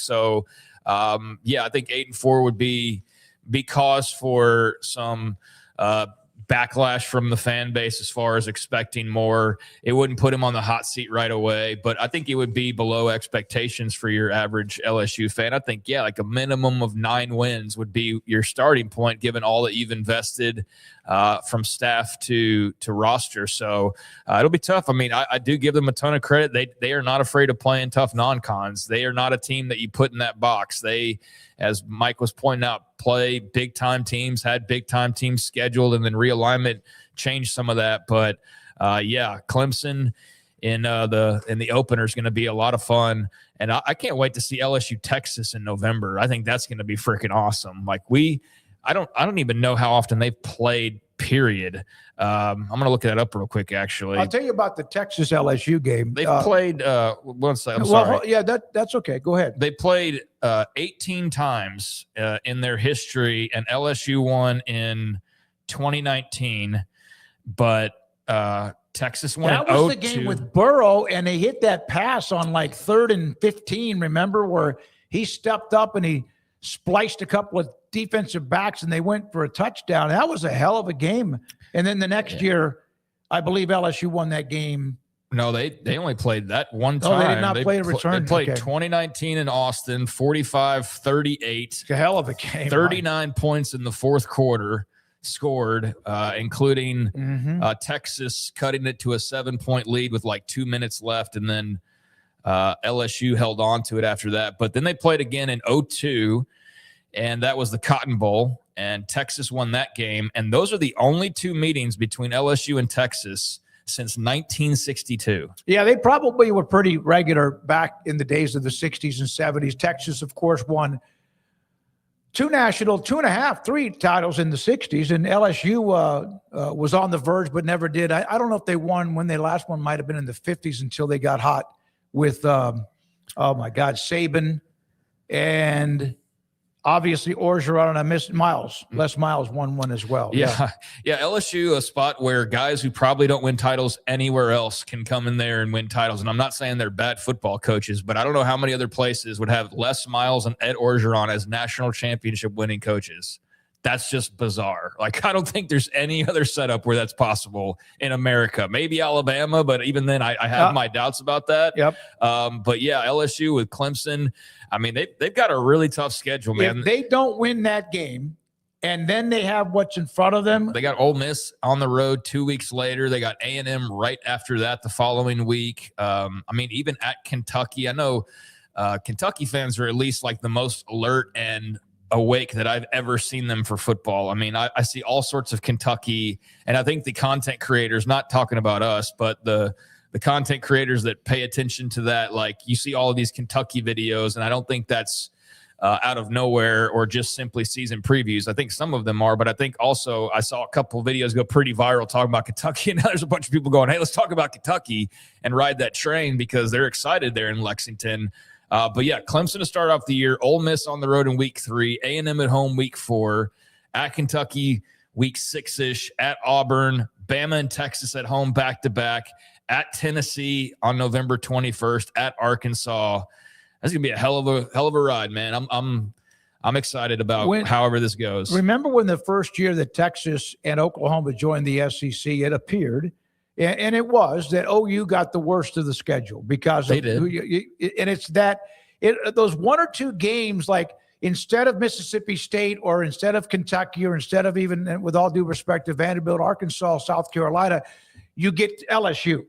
think 8-4 would be cause for some backlash from the fan base as far as expecting more. It wouldn't put him on the hot seat right away, but I think it would be below expectations for your average LSU fan. I think, like a minimum of 9 wins would be your starting point, given all that you've invested from staff to roster. So it'll be tough. I mean, I do give them a ton of credit. They are not afraid of playing tough non-cons. They are not a team that you put in that box. They, as Mike was pointing out, play big-time teams, had big-time teams scheduled, and then realignment changed some of that. But, Clemson in the opener is going to be a lot of fun. And I can't wait to see LSU Texas in November. I think that's going to be freaking awesome. I don't even know how often they've played, period. I'm going to look that up real quick, actually. I'll tell you about the Texas LSU game. They've played one second. I'm sorry. Yeah, that's okay. Go ahead. They played 18 times in their history, and LSU won in 2019, but Texas won. That was the game with Burrow, and they hit that pass on 3rd and 15, remember, where he stepped up and he spliced a couple of defensive backs and they went for a touchdown. That was a hell of a game. And then the next year, I believe LSU won that game. No, they only played that one time. Oh, they did not play a return. They played 2019 in Austin, 45-38. It's a hell of a game. 39 points in the fourth quarter scored, including Texas cutting it to a 7-point lead with 2 minutes left. And then LSU held on to it after that. But then they played again in 2002, and that was the Cotton Bowl, and Texas won that game. And those are the only 2 meetings between LSU and Texas since 1962. Yeah, they probably were pretty regular back in the days of the 60s and 70s. Texas, of course, won 2 national, 2.5, 3 titles in the 60s, and LSU was on the verge but never did. I don't know if they won when they last won. Might have been in the 50s until they got hot with, Saban and obviously Orgeron, and I missed Miles. Les Miles won one as well. Yeah, LSU, a spot where guys who probably don't win titles anywhere else can come in there and win titles. And I'm not saying they're bad football coaches, but I don't know how many other places would have Les Miles and Ed Orgeron as national championship winning coaches. That's just bizarre. I don't think there's any other setup where that's possible in America. Maybe Alabama, but even then I have my doubts about that. Yep. But LSU with Clemson, I mean, they've got a really tough schedule, man. If they don't win that game, and then they have what's in front of them. They got Ole Miss on the road 2 weeks later. They got A&M right after that the following week. Even at Kentucky, I know Kentucky fans are at least the most alert and awake that I've ever seen them for football. I mean, I see all sorts of Kentucky, and I think the content creators, not talking about us, but the content creators that pay attention to that, you see all of these Kentucky videos, and I don't think that's out of nowhere or just simply season previews. I think some of them are, but I think also I saw a couple of videos go pretty viral talking about Kentucky, and now there's a bunch of people going, hey, let's talk about Kentucky and ride that train because they're excited there in Lexington. Clemson to start off the year, Ole Miss on the road in week 3, A&M at home week 4, at Kentucky week 6-ish, at Auburn, Bama and Texas at home back-to-back, at Tennessee on November 21st, at Arkansas. That's gonna be a hell of a ride, man. I'm excited about however this goes. Remember when the first year that Texas and Oklahoma joined the SEC, it appeared, and it was that OU got the worst of the schedule because they did. And it's that those 1 or 2 games, instead of Mississippi State or instead of Kentucky or instead of even, with all due respect to Vanderbilt, Arkansas, South Carolina, you get LSU,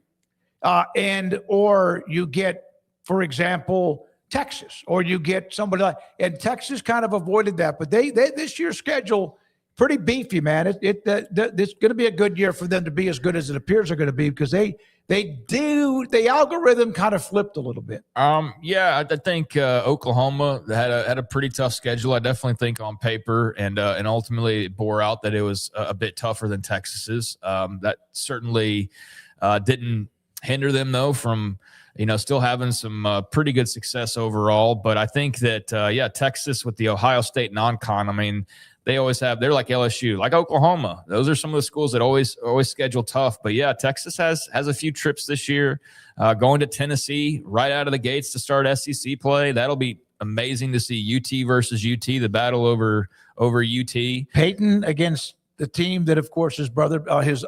or you get, for example, Texas, or you get somebody and Texas kind of avoided that, but they this year's schedule pretty beefy, man. It's going to be a good year for them to be as good as it appears they're going to be because the algorithm kind of flipped a little bit. I think Oklahoma had a pretty tough schedule. I definitely think on paper, and ultimately it bore out that it was a bit tougher than Texas's. That certainly Didn't hinder them, though, from still having some pretty good success overall. But I think that, Texas with the Ohio State non-con, I mean, they're like LSU, like Oklahoma. Those are some of the schools that always schedule tough. But, yeah, Texas has a few trips this year, going to Tennessee right out of the gates to start SEC play. That'll be amazing to see UT versus UT, the battle over UT. Peyton against the team that, of course, his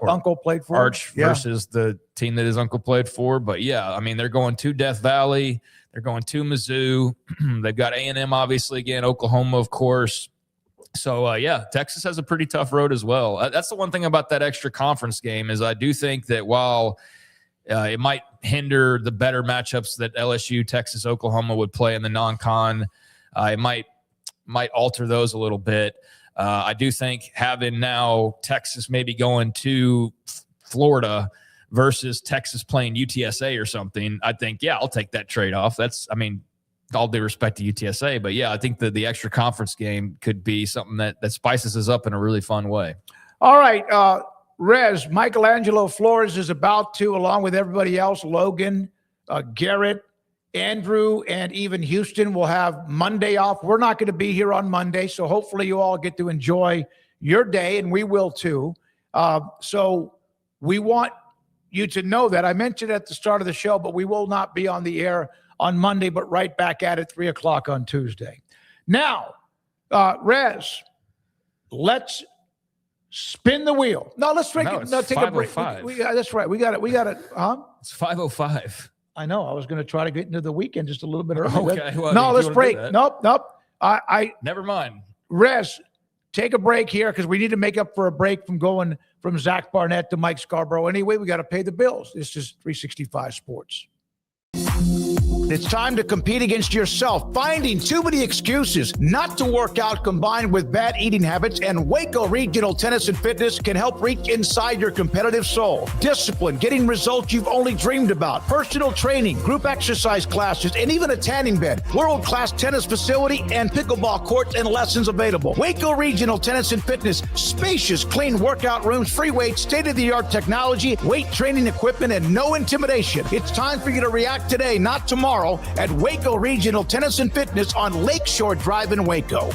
uncle played for. Arch versus the team that his uncle played for. But, yeah, I mean, they're going to Death Valley. They're going to Mizzou. They've got A&M, obviously, again, Oklahoma, of course. So, Texas has a pretty tough road as well. That's the one thing about that extra conference game is I do think that while it might hinder the better matchups that LSU, Texas, Oklahoma would play in the non-con, it might alter those a little bit. I do think having now Texas maybe going to Florida versus Texas playing UTSA or something, I think, I'll take that trade-off. All due respect to UTSA, but I think that the extra conference game could be something that spices us up in a really fun way. All right, Rez, Michelangelo Flores is about to, along with everybody else, Logan, Garrett, Andrew, and even Houston will have Monday off. We're not going to be here on Monday, so hopefully you all get to enjoy your day, and we will too. So we want you to know that. I mentioned at the start of the show, but we will not be on the air on Monday, but right back at it 3:00 on Tuesday. Now, Rez, let's spin the wheel. No, let's take a break. That's right. We got it. It's 5:05. I know. I was going to try to get into the weekend just a little bit early. Okay. Well, no, let's break. Nope. Never mind. Rez, take a break here because we need to make up for a break from going from Zack Barnett to Mike Scarboro. Anyway, we got to pay the bills. This is 365 Sports. It's time to compete against yourself, finding too many excuses not to work out combined with bad eating habits, and Waco Regional Tennis and Fitness can help reach inside your competitive soul. Discipline, getting results you've only dreamed about, personal training, group exercise classes, and even a tanning bed, world-class tennis facility, and pickleball courts and lessons available. Waco Regional Tennis and Fitness, spacious, clean workout rooms, free weights, state-of-the-art technology, weight training equipment, and no intimidation. It's time for you to react today, not tomorrow, at Waco Regional Tennis and Fitness on Lakeshore Drive in Waco.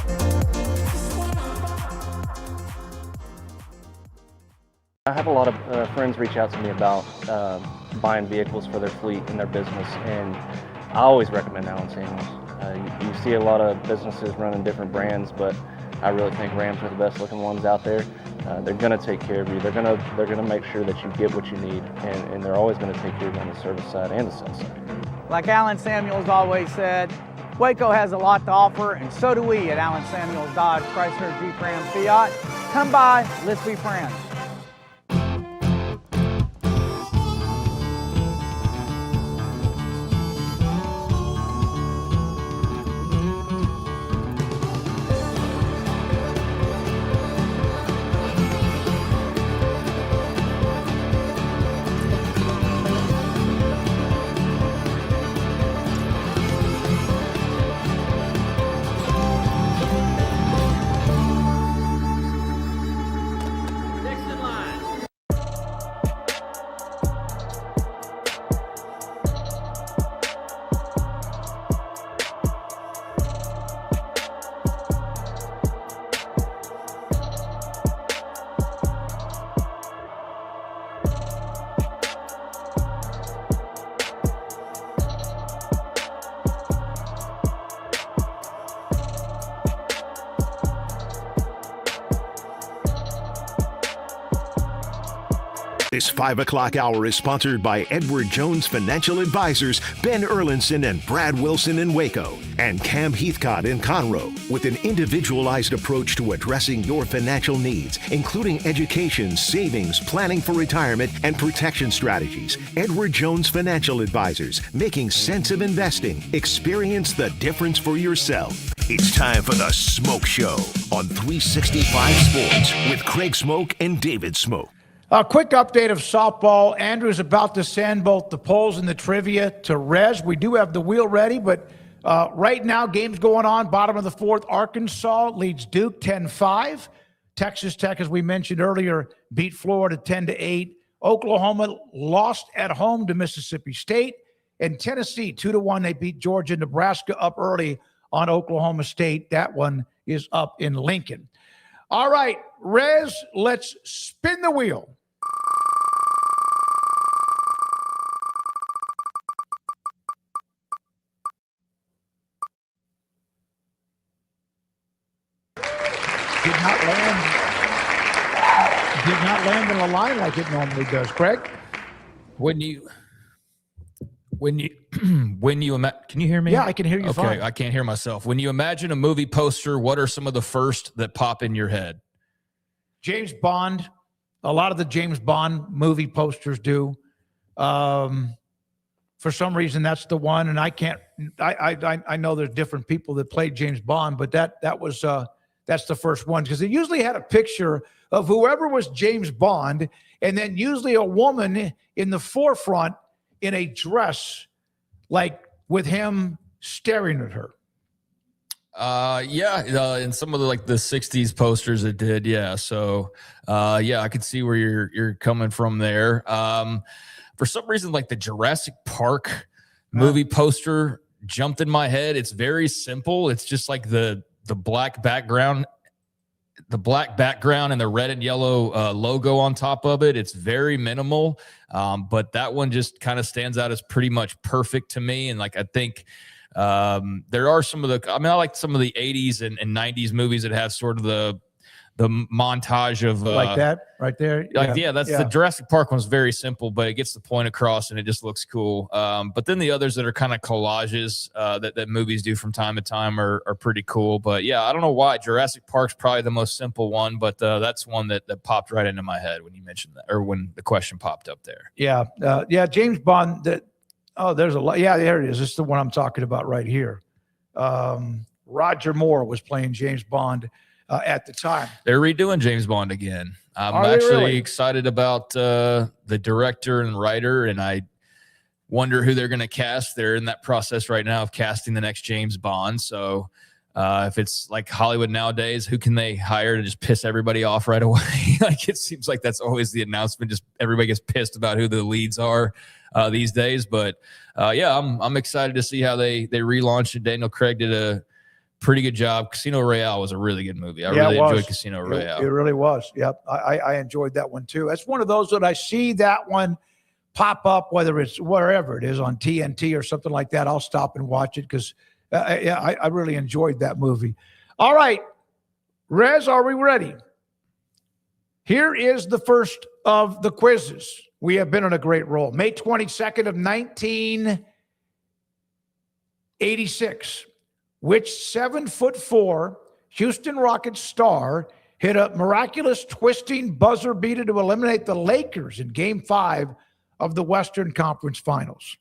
I have a lot of friends reach out to me about buying vehicles for their fleet and their business, and I always recommend Allen Samuels. You see a lot of businesses running different brands, but I really think Rams are the best looking ones out there. They're going to take care of you. They're going to make sure that you get what you need, and they're always going to take care of you on the service side and the sales side. Like Allen Samuels always said, Waco has a lot to offer, and so do we at Allen Samuels Dodge, Chrysler, Jeep, Ram, Fiat. Come by, let's be friends. This 5 o'clock hour is sponsored by Edward Jones Financial Advisors, Ben Erlinson and Brad Wilson in Waco, and Cam Heathcott in Conroe, with an individualized approach to addressing your financial needs, including education, savings, planning for retirement, and protection strategies. Edward Jones Financial Advisors, making sense of investing. Experience the difference for yourself. It's time for the Smoke Show on 365 Sports with Craig Smoke and David Smoke. A quick update of softball. Andrew's about to send both the polls and the trivia to Rez. We do have the wheel ready, but right now, games going on. Bottom of the fourth, Arkansas leads Duke 10-5. Texas Tech, as we mentioned earlier, beat Florida 10-8. Oklahoma lost at home to Mississippi State. And Tennessee, 2-1, they beat Georgia. Nebraska up early on Oklahoma State. That one is up in Lincoln. All right, Rez, let's spin the wheel. Did not land in the line like it normally does. Craig? When you can you hear me? Yeah, I can hear you okay, fine. I can't hear myself. When you imagine a movie poster, what are some of the first that pop in your head? James Bond. A lot of the James Bond movie posters do. For some reason, that's the one. And I know there's different people that played James Bond, but that's the first one, because it usually had a picture of whoever was James Bond, and then usually a woman in the forefront in a dress, like with him staring at her. In some of the the 60s posters it did. Yeah. So I could see where you're coming from there. For some reason, like the Jurassic Park movie poster jumped in my head. It's very simple. It's just like the black background and the red and yellow logo on top of it. It's very minimal. But that one just kind of stands out as pretty much perfect to me. And I think there are some of I like some of the 80s and 90s movies that have sort of the montage of like that right there. The Jurassic Park one's very simple, but it gets the point across and it just looks cool. But then the others that are kind of collages that movies do from time to time are pretty cool. But yeah, I don't know why Jurassic Park's probably the most simple one, but that's one that popped right into my head when you mentioned that, or when the question popped up there. James Bond. There's a lot. Yeah, there it is. This is the one I'm talking about right here. Roger Moore was playing James Bond at the time. They're redoing James Bond again. I'm excited about the director and writer, and I wonder who they're going to cast. They're in that process right now of casting the next James Bond. So if it's like Hollywood nowadays, who can they hire to just piss everybody off right away? It seems like that's always the announcement. Just everybody gets pissed about who the leads are these days. But I'm excited to see how they relaunch it. Daniel Craig did a pretty good job. Casino Royale was a really good movie. I really enjoyed Casino Royale. It really was. Yep. I enjoyed that one too. That's one of those that I see that one pop up, whether it's wherever it is on TNT or something like that. I'll stop and watch it because I really enjoyed that movie. All right, Rez, are we ready? Here is the first of the quizzes. We have been on a great roll. May 22nd of 1986. Which 7'4" Houston Rockets star hit a miraculous twisting buzzer beater to eliminate the Lakers in Game 5 of the Western Conference Finals?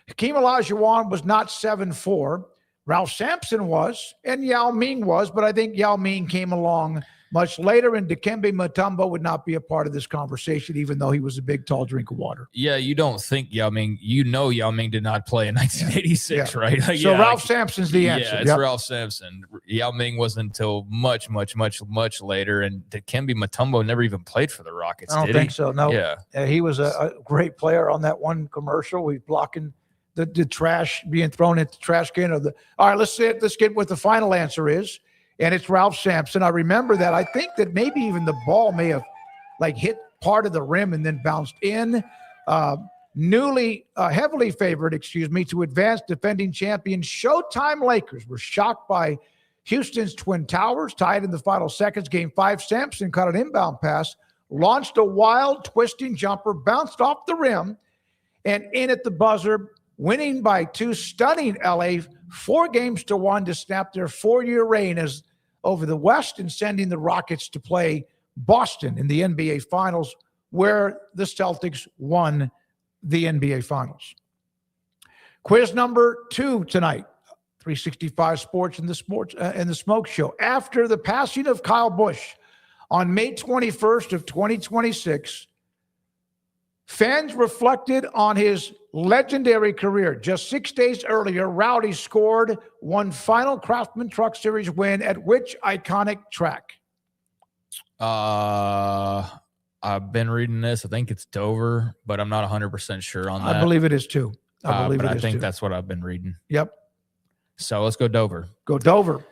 Hakeem Olajuwon was not 7'4". Ralph Sampson was, and Yao Ming was, but I think Yao Ming came along much later, and Dikembe Mutombo would not be a part of this conversation, even though he was a big, tall drink of water. Yeah, you don't think Yao Ming, Yao Ming did not play in 1986, right? So Ralph Sampson's the answer. Yeah, it's Ralph Sampson. Yao Ming wasn't until much, much, much, much later, and Dikembe Mutombo never even played for the Rockets, I don't think so, no. Yeah. He was a great player on that one commercial. He's blocking the trash being thrown into the trash can. All right, let's get what the final answer is. And it's Ralph Sampson. I remember that. I think that maybe even the ball may have hit part of the rim and then bounced in. Heavily favored, to advance, defending champion Showtime Lakers were shocked by Houston's Twin Towers, tied in the final seconds. Game 5, Sampson caught an inbound pass, launched a wild twisting jumper, bounced off the rim, and in at the buzzer, winning by 2, stunning LA 4-1 to snap their 4-year reign over the West and sending the Rockets to play Boston in the NBA Finals, where the Celtics won the NBA Finals. Quiz number 2 tonight, 365 Sports and the SMOAK Show. After the passing of Kyle Busch on May 21st of 2026, fans reflected on his legendary career. Just 6 days earlier, Rowdy scored one final Craftsman Truck Series win at which iconic track? I've been reading this. I think it's Dover, but I'm not 100% sure on that. I believe it is too. I think that's what I've been reading. Yep. So let's go Dover. Go Dover.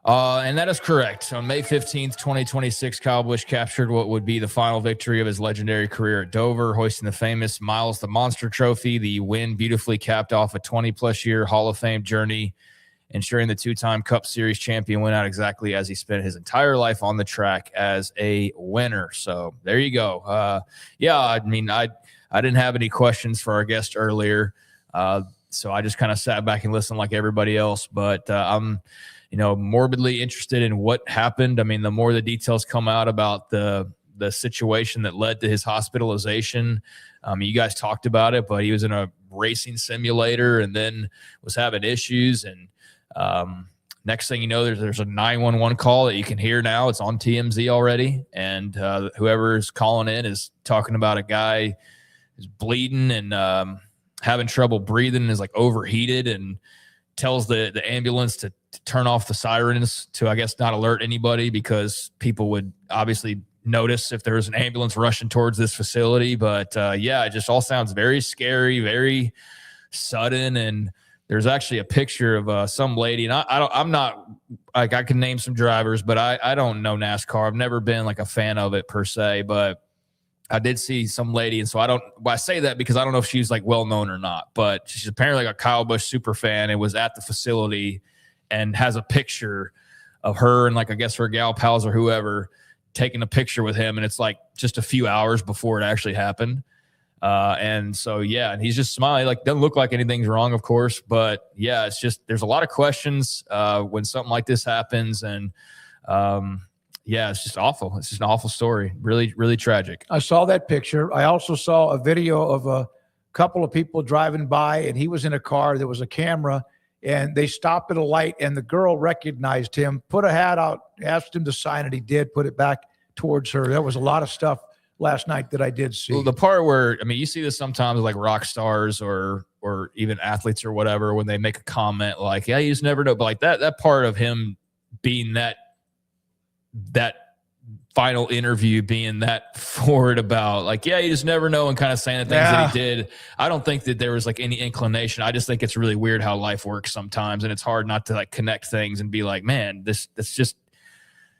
And that is correct. On May 15th, 2026, Kyle Busch captured what would be the final victory of his legendary career at Dover, hoisting the famous Miles the Monster Trophy. The win beautifully capped off a 20-plus year Hall of Fame journey, ensuring the two-time Cup Series champion went out exactly as he spent his entire life on the track as a winner. So there you go. I mean, I didn't have any questions for our guest earlier, so I just kind of sat back and listened like everybody else. But I'm, morbidly interested in what happened. I mean, the more the details come out about the situation that led to his hospitalization, you guys talked about it, but he was in a racing simulator and then was having issues. And next thing you know, there's a 911 call that you can hear now. It's on TMZ already. And whoever is calling in is talking about a guy who's bleeding and having trouble breathing and is like overheated, and tells the ambulance to turn off the sirens to, I guess, not alert anybody because people would obviously notice if there was an ambulance rushing towards this facility. But it just all sounds very scary, very sudden. And there's actually a picture of some lady, and I'm not like, I can name some drivers, but I don't know NASCAR. I've never been like a fan of it per se, but I did see some lady. And so I say that because I don't know if she's like well known or not, but she's apparently like a Kyle Busch super fan and was at the facility and has a picture of her and like, I guess her gal pals or whoever taking a picture with him. And it's like just a few hours before it actually happened. And so, and he's just smiling, like doesn't look like anything's wrong, of course, but it's just, there's a lot of questions, when something like this happens. And, it's just awful. It's just an awful story. Really, really tragic. I saw that picture. I also saw a video of a couple of people driving by, and he was in a car. There was a camera, and they stopped at a light, and the girl recognized him, put a hat out, asked him to sign it. He did, put it back towards her. There was a lot of stuff last night that I did see. Well, the part where, I mean, you see this sometimes like rock stars or even athletes or whatever, when they make a comment like, you just never know. But like that part of him being that final interview being that forward about like, you just never know, and kind of saying the things that he did. I don't think that there was like any inclination. I just think it's really weird how life works sometimes. And it's hard not to like connect things and be like, man, that's just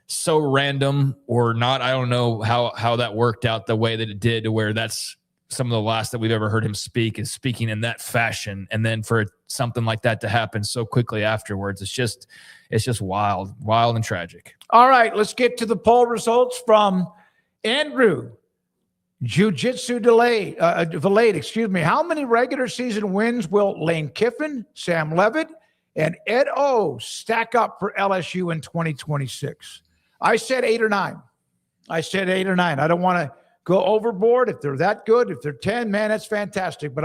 so random or not. I don't know how that worked out the way that it did, to where that's some of the last that we've ever heard him speak, is speaking in that fashion. And then for something like that to happen so quickly afterwards, it's just wild and tragic. All right, let's get to the poll results from Andrew. Jiu-Jitsu Valade, How many regular season wins will Lane Kiffin, Sam Levitt, and Ed O stack up for LSU in 2026? I said 8 or 9. I don't want to go overboard. If they're that good, if they're 10, man, that's fantastic. But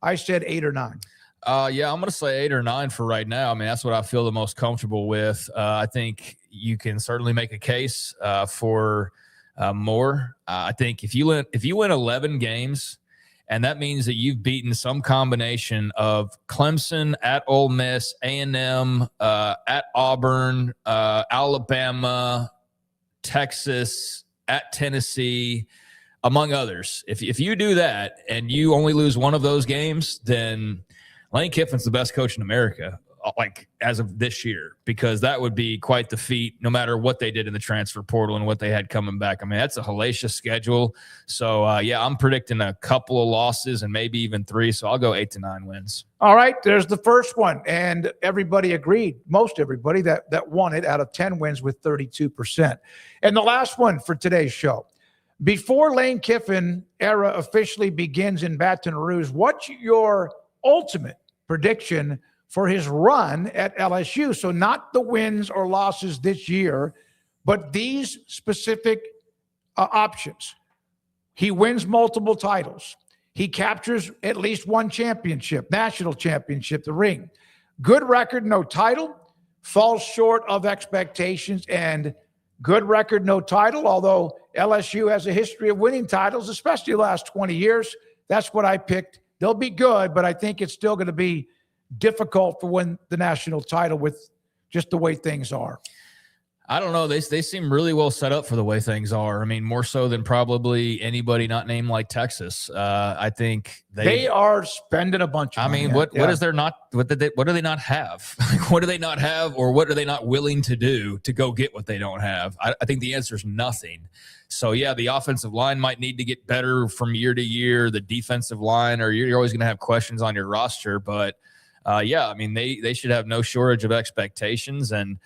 I said 8 or 9. I'm going to say 8 or 9 for right now. I mean, that's what I feel the most comfortable with. I think you can certainly make a case for more. I think if you win 11 games, and that means that you've beaten some combination of Clemson, at Ole Miss, A&M, at Auburn, Alabama, Texas, at Tennessee, among others. If you do that and you only lose one of those games, then Lane Kiffin's the best coach in America, like as of this year, because that would be quite the feat, no matter what they did in the transfer portal and what they had coming back. I mean, that's a hellacious schedule. So, I'm predicting a couple of losses and maybe even 3. So I'll go 8 to 9 wins. All right, there's the first one. And everybody agreed, most everybody, that won it out of 10 wins with 32%. And the last one for today's show. Before Lane Kiffin era officially begins in Baton Rouge, what's your ultimate prediction for his run at LSU? So not the wins or losses this year, but these specific options. He wins multiple titles. He captures at least one championship, national championship, the ring. Good record, no title. Falls short of expectations. And good record, no title, although LSU has a history of winning titles, especially the last 20 years. That's what I picked. They'll be good, but I think it's still going to be difficult for win the national title with just the way things are. I don't know. They seem really well set up for the way things are. I mean, more so than probably anybody not named like Texas. I think they are spending a bunch of money. What is there not? What do they not have? Like, what do they not have, or what are they not willing to do to go get what they don't have? I think the answer is nothing. So yeah, the offensive line might need to get better from year to year. The defensive line, or you're always going to have questions on your roster. But yeah, I mean, they should have no shortage of expectations. And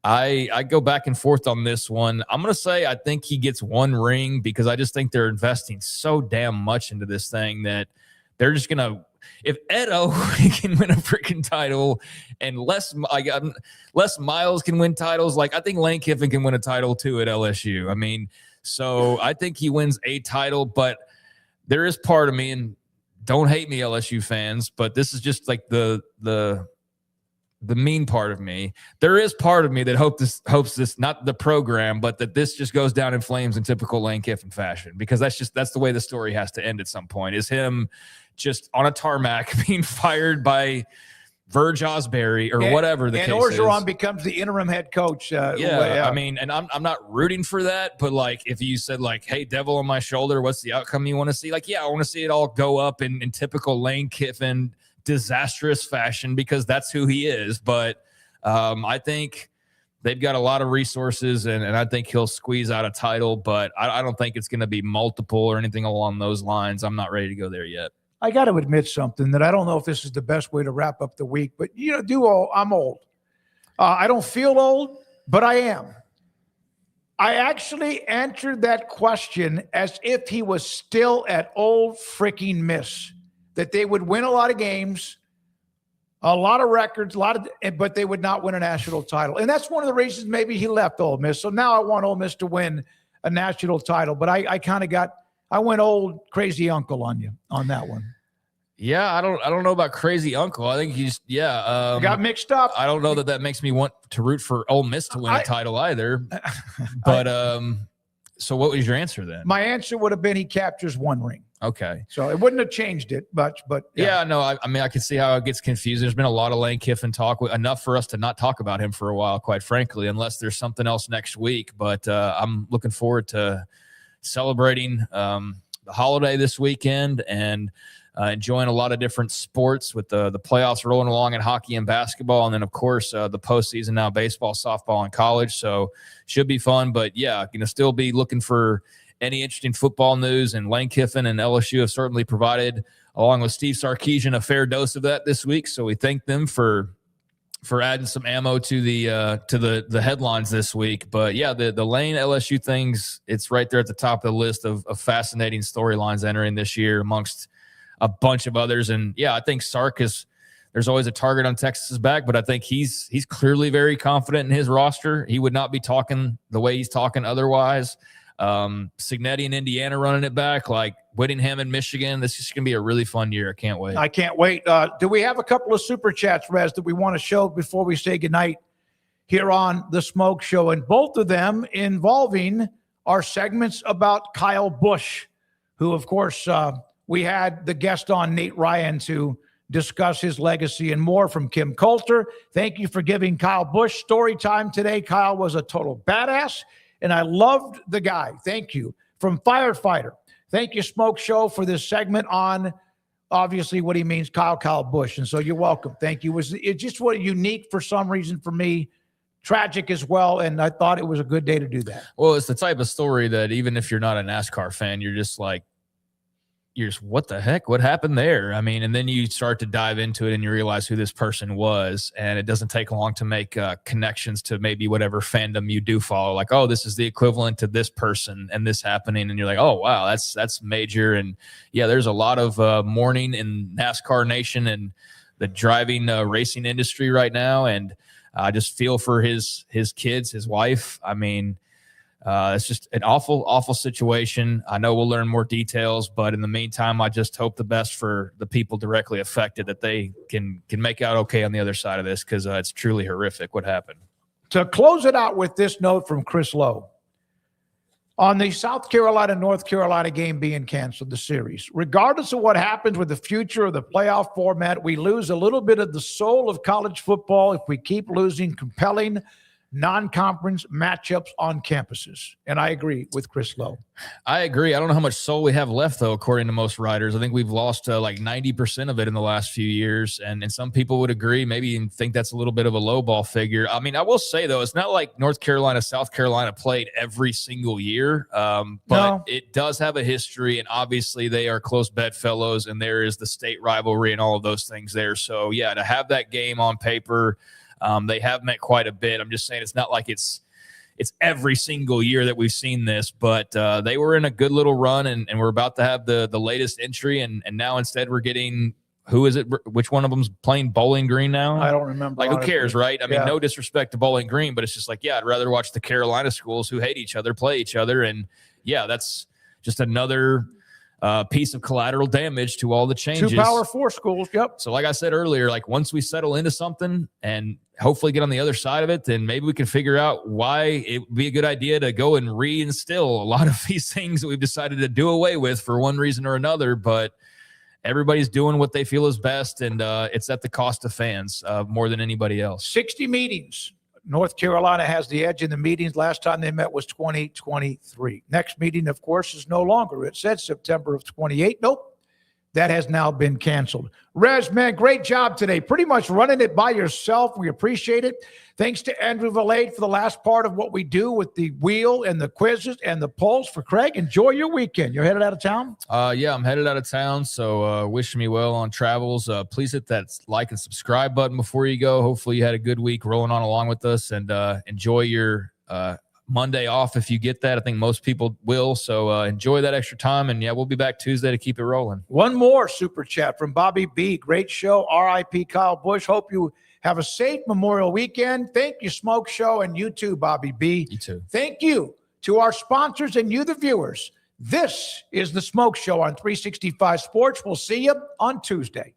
I go back and forth on this one. I'm going to say I think he gets one ring because I just think they're investing so damn much into this thing that they're just going to – if Edo can win a freaking title and Les Miles can win titles, like I think Lane Kiffin can win a title too at LSU. I mean, so I think he wins a title, but there is part of me, and don't hate me, LSU fans, but this is just like the mean part of me. There is part of me that hopes this, not the program, but that this just goes down in flames in typical Lane Kiffin fashion, because that's the way the story has to end at some point, is him just on a tarmac being fired by Verge Osberry or whatever the case is. And Orgeron becomes the interim head coach. Yeah, I mean, and I'm not rooting for that, but like if you said like, hey, devil on my shoulder, what's the outcome you want to see? Like, yeah, I want to see it all go up in typical Lane Kiffin disastrous fashion, because that's who he is. But I think they've got a lot of resources, and I think he'll squeeze out a title, but I don't think it's going to be multiple or anything along those lines. I'm not ready to go there yet. I got to admit something that I don't know if this is the best way to wrap up the week, but I'm old. I don't feel old, but I am. I actually answered that question as if he was still at Ole freaking Miss, that they would win a lot of games, a lot of records, but they would not win a national title. And that's one of the reasons maybe he left Ole Miss. So now I want Ole Miss to win a national title, but I went old crazy uncle on you on that one. Yeah, I don't know about crazy uncle. I think he's got mixed up. I don't know that makes me want to root for Ole Miss to win a title either. But so what was your answer then? My answer would have been he captures one ring. Okay. So it wouldn't have changed it much, but yeah, no, I mean, I can see how it gets confusing. There's been a lot of Lane Kiffin talk, enough for us to not talk about him for a while, quite frankly, unless there's something else next week. But I'm looking forward to celebrating the holiday this weekend and enjoying a lot of different sports with the playoffs rolling along in hockey and basketball. And then, of course, the postseason now, baseball, softball, and college. So should be fun. But, yeah, still be looking for any interesting football news. And Lane Kiffin and LSU have certainly provided, along with Steve Sarkeesian, a fair dose of that this week. So we thank them for adding some ammo to the headlines this week. But yeah, the Lane LSU things, it's right there at the top of the list of fascinating storylines entering this year amongst a bunch of others. And yeah, I think Sark there's always a target on Texas's back, but I think he's clearly very confident in his roster. He would not be talking the way he's talking otherwise. Signetti in Indiana running it back, like Whittingham in Michigan. This is going to be a really fun year. I can't wait. I can't wait. Do we have a couple of super chats, Rez, that we want to show before we say goodnight here on the SMOAK Show? And both of them involving our segments about Kyle Busch, who, of course, we had the guest on, Nate Ryan, to discuss his legacy and more from Kim Coulter. Thank you for giving Kyle Busch story time today. Kyle was a total badass, and I loved the guy. Thank you. From Firefighter, thank you, SMOAK Show, for this segment on, obviously, what he means, Kyle Busch. And so you're welcome. Thank you. It just was unique for some reason for me, tragic as well, and I thought it was a good day to do that. Well, it's the type of story that even if you're not a NASCAR fan, you're just, what the heck? What happened there? I mean, and then you start to dive into it and you realize who this person was. And it doesn't take long to make connections to maybe whatever fandom you do follow. Like, oh, this is the equivalent to this person and this happening. And you're like, oh, wow, that's major. And yeah, there's a lot of mourning in NASCAR Nation and the driving racing industry right now. And I just feel for his kids, his wife. I mean, it's just an awful, awful situation. I know we'll learn more details, but in the meantime, I just hope the best for the people directly affected, that they can make out okay on the other side of this, because it's truly horrific what happened. To close it out with this note from Chris Lowe. On the South Carolina-North Carolina game being canceled, the series, regardless of what happens with the future of the playoff format, we lose a little bit of the soul of college football if we keep losing compelling, non-conference matchups on campuses. And I agree with Chris Lowe. I agree. I don't know how much soul we have left, though, according to most writers. I think we've lost like 90% of it in the last few years. And some people would agree, maybe even think that's a little bit of a lowball figure. I mean, I will say, though, it's not like North Carolina, South Carolina played every single year. But it does have a history. And obviously, they are close bedfellows. And there is the state rivalry and all of those things there. So, yeah, to have that game on paper, they have met quite a bit. I'm just saying it's not like it's every single year that we've seen this, but they were in a good little run, and we're about to have the latest entry, and now instead we're getting, who is it? Which one of them's playing Bowling Green now? I don't remember. Like, who cares, right? I mean, no disrespect to Bowling Green, but it's just like, yeah, I'd rather watch the Carolina schools who hate each other play each other, and yeah, that's just another piece of collateral damage to all the changes. 2 Power 4 schools, yep. So like I said earlier, like once we settle into something and hopefully get on the other side of it, then maybe we can figure out why it would be a good idea to go and reinstill a lot of these things that we've decided to do away with for one reason or another. But everybody's doing what they feel is best, and it's at the cost of fans more than anybody else. 60 meetings. North Carolina has the edge in the meetings. Last time they met was 2023. Next meeting, of course, is no longer. It said September of 28. Nope. That has now been canceled. Rez, man, great job today. Pretty much running it by yourself. We appreciate it. Thanks to Andrew Valade for the last part of what we do with the wheel and the quizzes and the polls. For Craig, enjoy your weekend. You're headed out of town? Yeah, I'm headed out of town, so wish me well on travels. Please hit that like and subscribe button before you go. Hopefully you had a good week rolling on along with us, and enjoy your Monday off if you get that. I think most people will, so enjoy that extra time, and yeah, we'll be back Tuesday to keep it rolling. One more super chat from Bobby B. Great show. R.I.P. Kyle Busch. Hope you have a safe Memorial weekend. Thank you, Smoke Show, and you too, Bobby B. You too. Thank you to our sponsors and you, the viewers. This is the Smoke Show on 365 Sports. We'll see you on Tuesday.